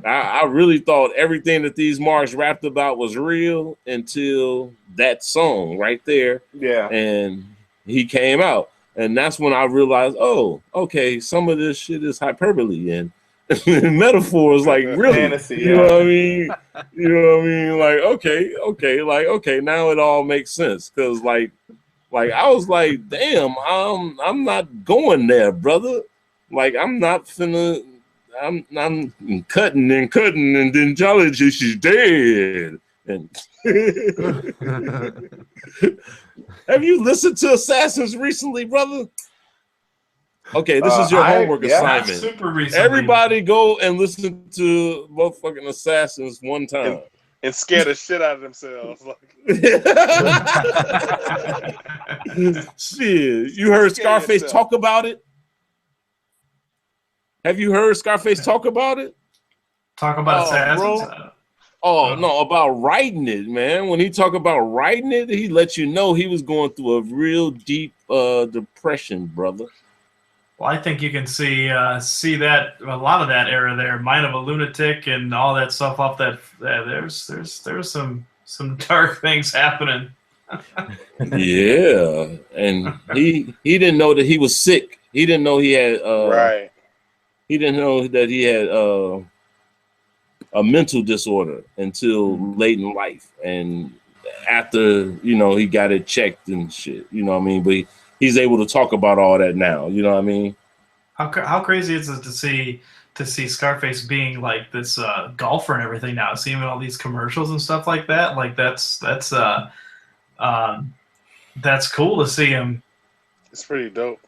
I really thought everything that these marks rapped about was real until that song right there. Yeah. And he came out, and that's when I realized, oh, okay, some of this shit is hyperbole and metaphors, like really, fantasy, you know what I mean? You know what I mean? Like, okay, now it all makes sense, because like I was like, damn, I'm not going there, brother. Like I'm not finna. I'm cutting, and then Jolly she's dead. And have you listened to Assassins recently, brother? Okay, this is your homework assignment. Super recently. Everybody go and listen to motherfucking Assassins one time. And scare the shit out of themselves. Shit, you heard Scarface talk about it? Have you heard Scarface talk about it? Talk about Assassins? No, about writing it, man. When he talk about writing it, he let you know he was going through a real deep depression, brother. Well, I think you can see that a lot of that era there, Mind of a Lunatic and all that stuff off that. There's some dark things happening. Yeah, and he didn't know that he was sick. He didn't know he had Right. he didn't know that he had a mental disorder until late in life, and after he got it checked and shit. You know what I mean? But he's able to talk about all that now. You know what I mean? How crazy is it to see Scarface being like this golfer and everything now, seeing all these commercials and stuff like that? Like that's cool to see him. It's pretty dope.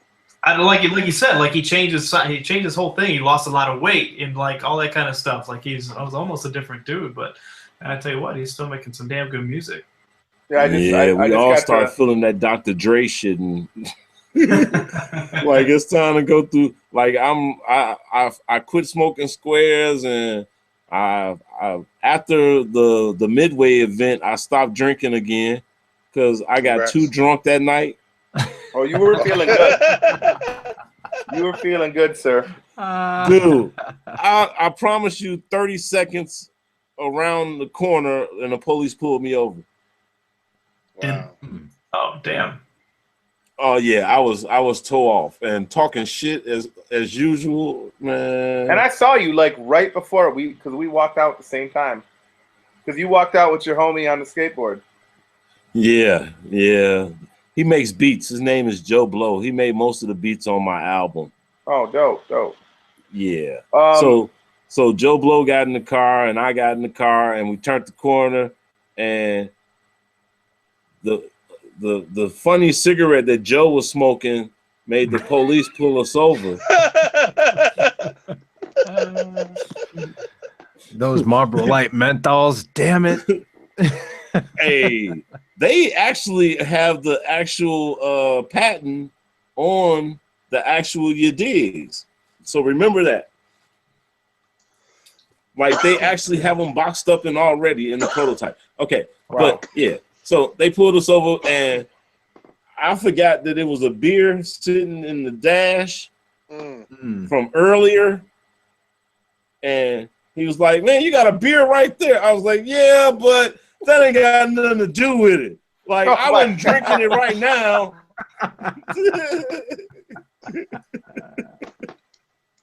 Like you said, like he changed his whole thing. He lost a lot of weight and like all that kind of stuff. Like I was almost a different dude, but I tell you what, he's still making some damn good music. Yeah, we all start feeling that Dr. Dre shit, and like it's time to go through. Like I quit smoking squares, and I after the Midway event, I stopped drinking again because I got too drunk that night. Oh, you were feeling good. You were feeling good, sir. Dude, I promise you 30 seconds around the corner and the police pulled me over. Wow. Oh, damn. Oh yeah, I was toe off and talking shit as usual, man. And I saw you like right before because we walked out at the same time. Because you walked out with your homie on the skateboard. Yeah. He makes beats. His name is Joe Blow. He made most of the beats on my album. Oh, dope. Yeah. So Joe Blow got in the car and I got in the car and we turned the corner, and the funny cigarette that Joe was smoking made the police pull us over. Those Marlboro Light menthols, damn it. Hey, they actually have the actual patent on the actual Yadigs. So remember that. Like they actually have them boxed up and already in the prototype. Okay, Wow. But yeah. So they pulled us over, and I forgot that it was a beer sitting in the dash from earlier. And he was like, "Man, you got a beer right there." I was like, "Yeah, but that ain't got nothing to do with it. Like, I wasn't drinking it right now."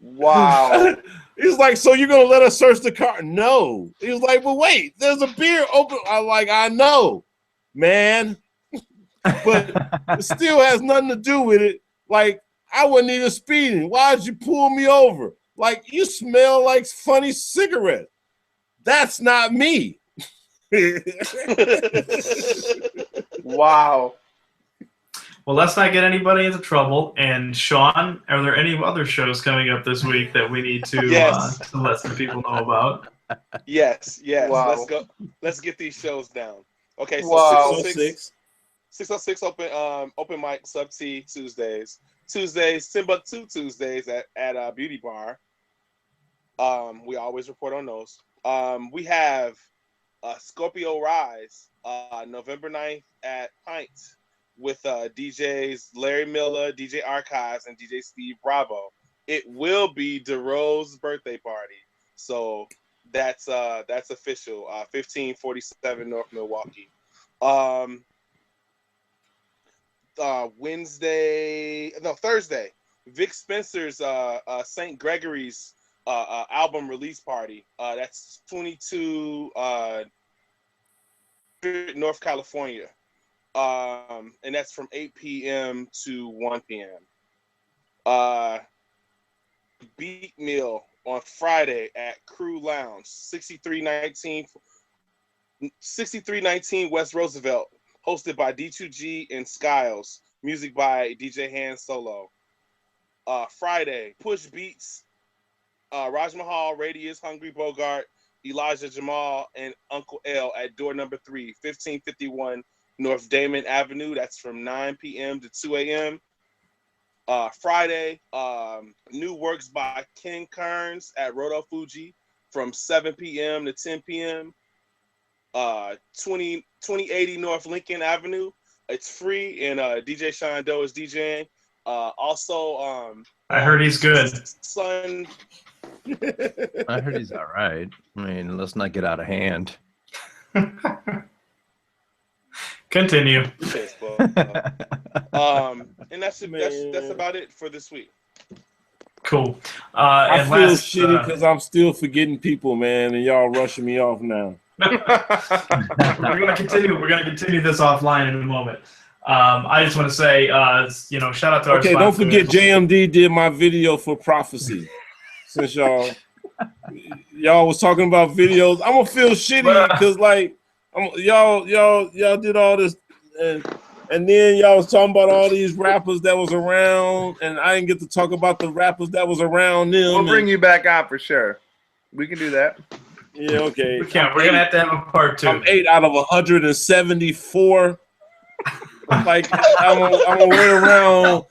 Wow. He's like, "So you're gonna let us search the car?" No. He was like, "But wait, there's a beer open." I'm like, "I know, man, but it still has nothing to do with it. Like, I wasn't even speeding. Why'd you pull me over? Like, you smell like funny cigarette. That's not me." Wow. Well, let's not get anybody into trouble. And Sean, are there any other shows coming up this week that we need to to let some people know about? Yes. Wow. Let's go. Let's get these shows down. Okay, so Wow. 606 open mic sub T Tuesdays. Timbuktu Tuesdays at Beauty Bar. We always report on those. We have Scorpio Rise November 9th at Pint with DJs Larry Miller, DJ Archives, and DJ Steve Bravo. It will be DeRose's birthday party, so that's official. 1547 North Milwaukee. Thursday, Vic Spencer's St. Gregory's album release party. That's 22 North California. And that's from 8 p.m. to 1 p.m. Beat Meal on Friday at Crew Lounge, 6319 West Roosevelt, hosted by D2G and Skiles. Music by DJ Han Solo. Friday, Push Beats, Raj Mahal, Radius, Hungry Bogart, Elijah Jamal, and Uncle L at door number 3, 1551 North Damon Avenue. That's from 9 p.m. to 2 a.m. Friday, new works by Ken Kearns at Roto Fuji from 7 p.m. to 10 p.m. 2080 North Lincoln Avenue. It's free, and DJ Sean Doe is DJing. Also, I heard he's good. Son, I heard he's all right. I mean, let's not get out of hand. Continue. Facebook. And that's about it for this week. Cool. I And feel last, shitty because I'm still forgetting people, man, and y'all rushing me off now. we're gonna continue. We're gonna continue this offline in a moment. I just want to say, shout out to our Okay, don't sponsors. forget JMD did my video for prophecy. Since y'all was talking about videos, I'm gonna feel shitty because y'all did all this, and then y'all was talking about all these rappers that was around, and I didn't get to talk about the rappers that was around them. We'll bring you back on for sure. We can do that. Yeah, okay. We can't. We're gonna have to have a part 2. I'm 8 out of 174. Like I'm gonna wait around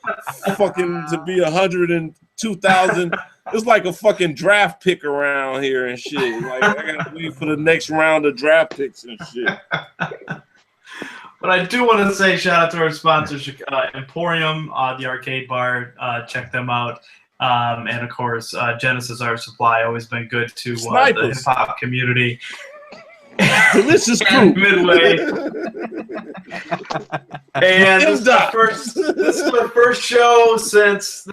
fucking to be 102,000. It's like a fucking draft pick around here and shit. Like I gotta wait for the next round of draft picks and shit. But I do want to say shout out to our sponsors, Emporium, the arcade bar. Check them out. And of course, Genesis Art Supply, always been good to the hip hop community. Delicious crew. Midway. And this is the first show since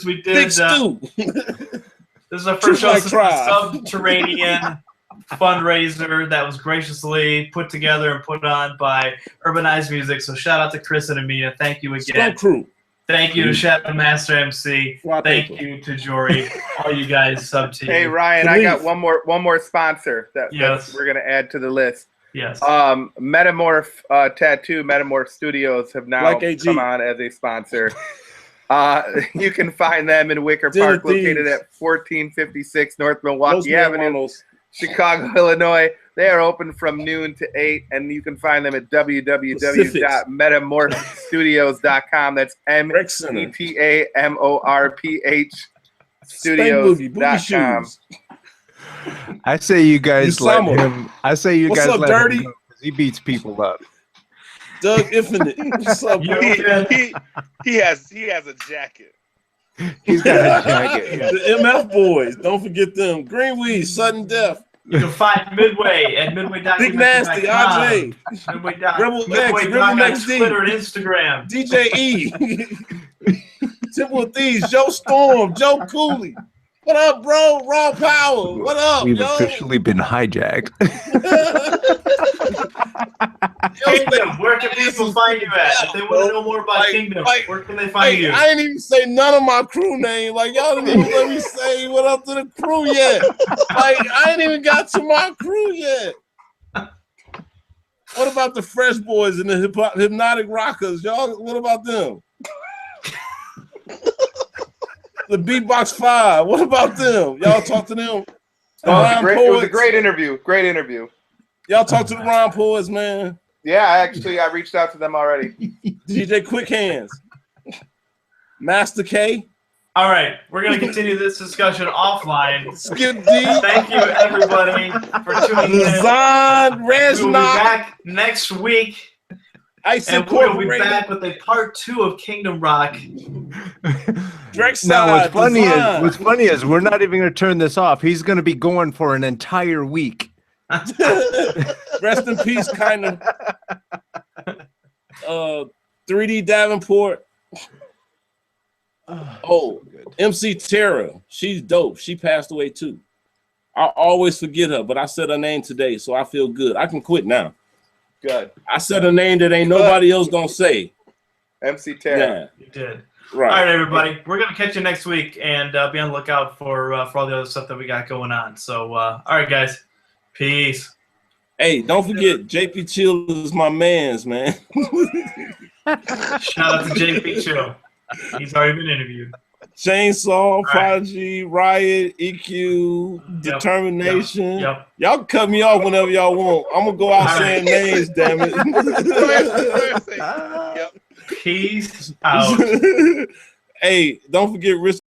we did. Big stew. This is our first show since the Subterranean fundraiser that was graciously put together and put on by Urbanized Music. So shout out to Chris and Amina. Thank you again. Crew. Thank you to Shadow Master MC. Thank you to Jory. All you guys sub team. Hey Ryan, I got one more sponsor that Yes. we're gonna add to the list. Yes. Metamorph Tattoo, Metamorph Studios have now come on as a sponsor. You can find them in Wicker Park, located at 1456 North Milwaukee Avenue, Chicago, Illinois. They are open from noon to 8, and you can find them at www.metamorphstudios.com. That's METAMORPH Studios.com. I say you guys let Usama. him. I say you What's guys up, let Dirty? him go 'cause he beats people up. Doug Infinite. What's up, bro? He has a jacket. He's got a jacket. Yeah. The MF boys. Don't forget them. Greenweed, Sudden Death. You can find Midway at midway.com. Big Nasty, RJ. Rebel X, Rebel XD. Twitter and Instagram. DJ E. Temple of Thieves, Joe Storm, Joe Cooley. What up, bro? Raw Power. What up, We've yo? officially been hijacked. Kingdom, where can people find you at? If they want to know more about Kingdom, where can they find you? I ain't even say none of my crew name. Like, y'all didn't even let me say what up to the crew yet. Like, I ain't even got to my crew yet. What about the Fresh Boys and the Hypnotic Rockers? Y'all, what about them? The Beatbox 5. What about them? Y'all talk to them. It was a great interview. Great interview. Y'all talk to the rhyme poets, man. Yeah, I reached out to them already. DJ Quick Hands. Master K. All right, we're going to continue this discussion offline. Skip D. Thank you, everybody, for tuning in. Zon, We'll be back next week. And we'll be back with a part 2 of Kingdom Rock. Now, what's funny is we're not even going to turn this off. He's going to be going for an entire week. Rest in peace, kind of. 3D Davenport. Oh, MC Terra. She's dope. She passed away too. I always forget her, but I said her name today, so I feel good. I can quit now. Good. I said a name that ain't nobody else gonna say. MC Terra. Yeah. You did. Right. All right, everybody. We're going to catch you next week and be on the lookout for all the other stuff that we got going on. So, all right, guys. Peace. Hey, don't forget, JP Chill is my man's, man. Shout out to JP Chill. He's already been interviewed. Chainsaw, Prodigy, Riot, EQ, Determination. Yep. Y'all can cut me off whenever y'all want. I'm gonna go out saying names, damn it. Yep. Peace out. Hey, don't forget Risk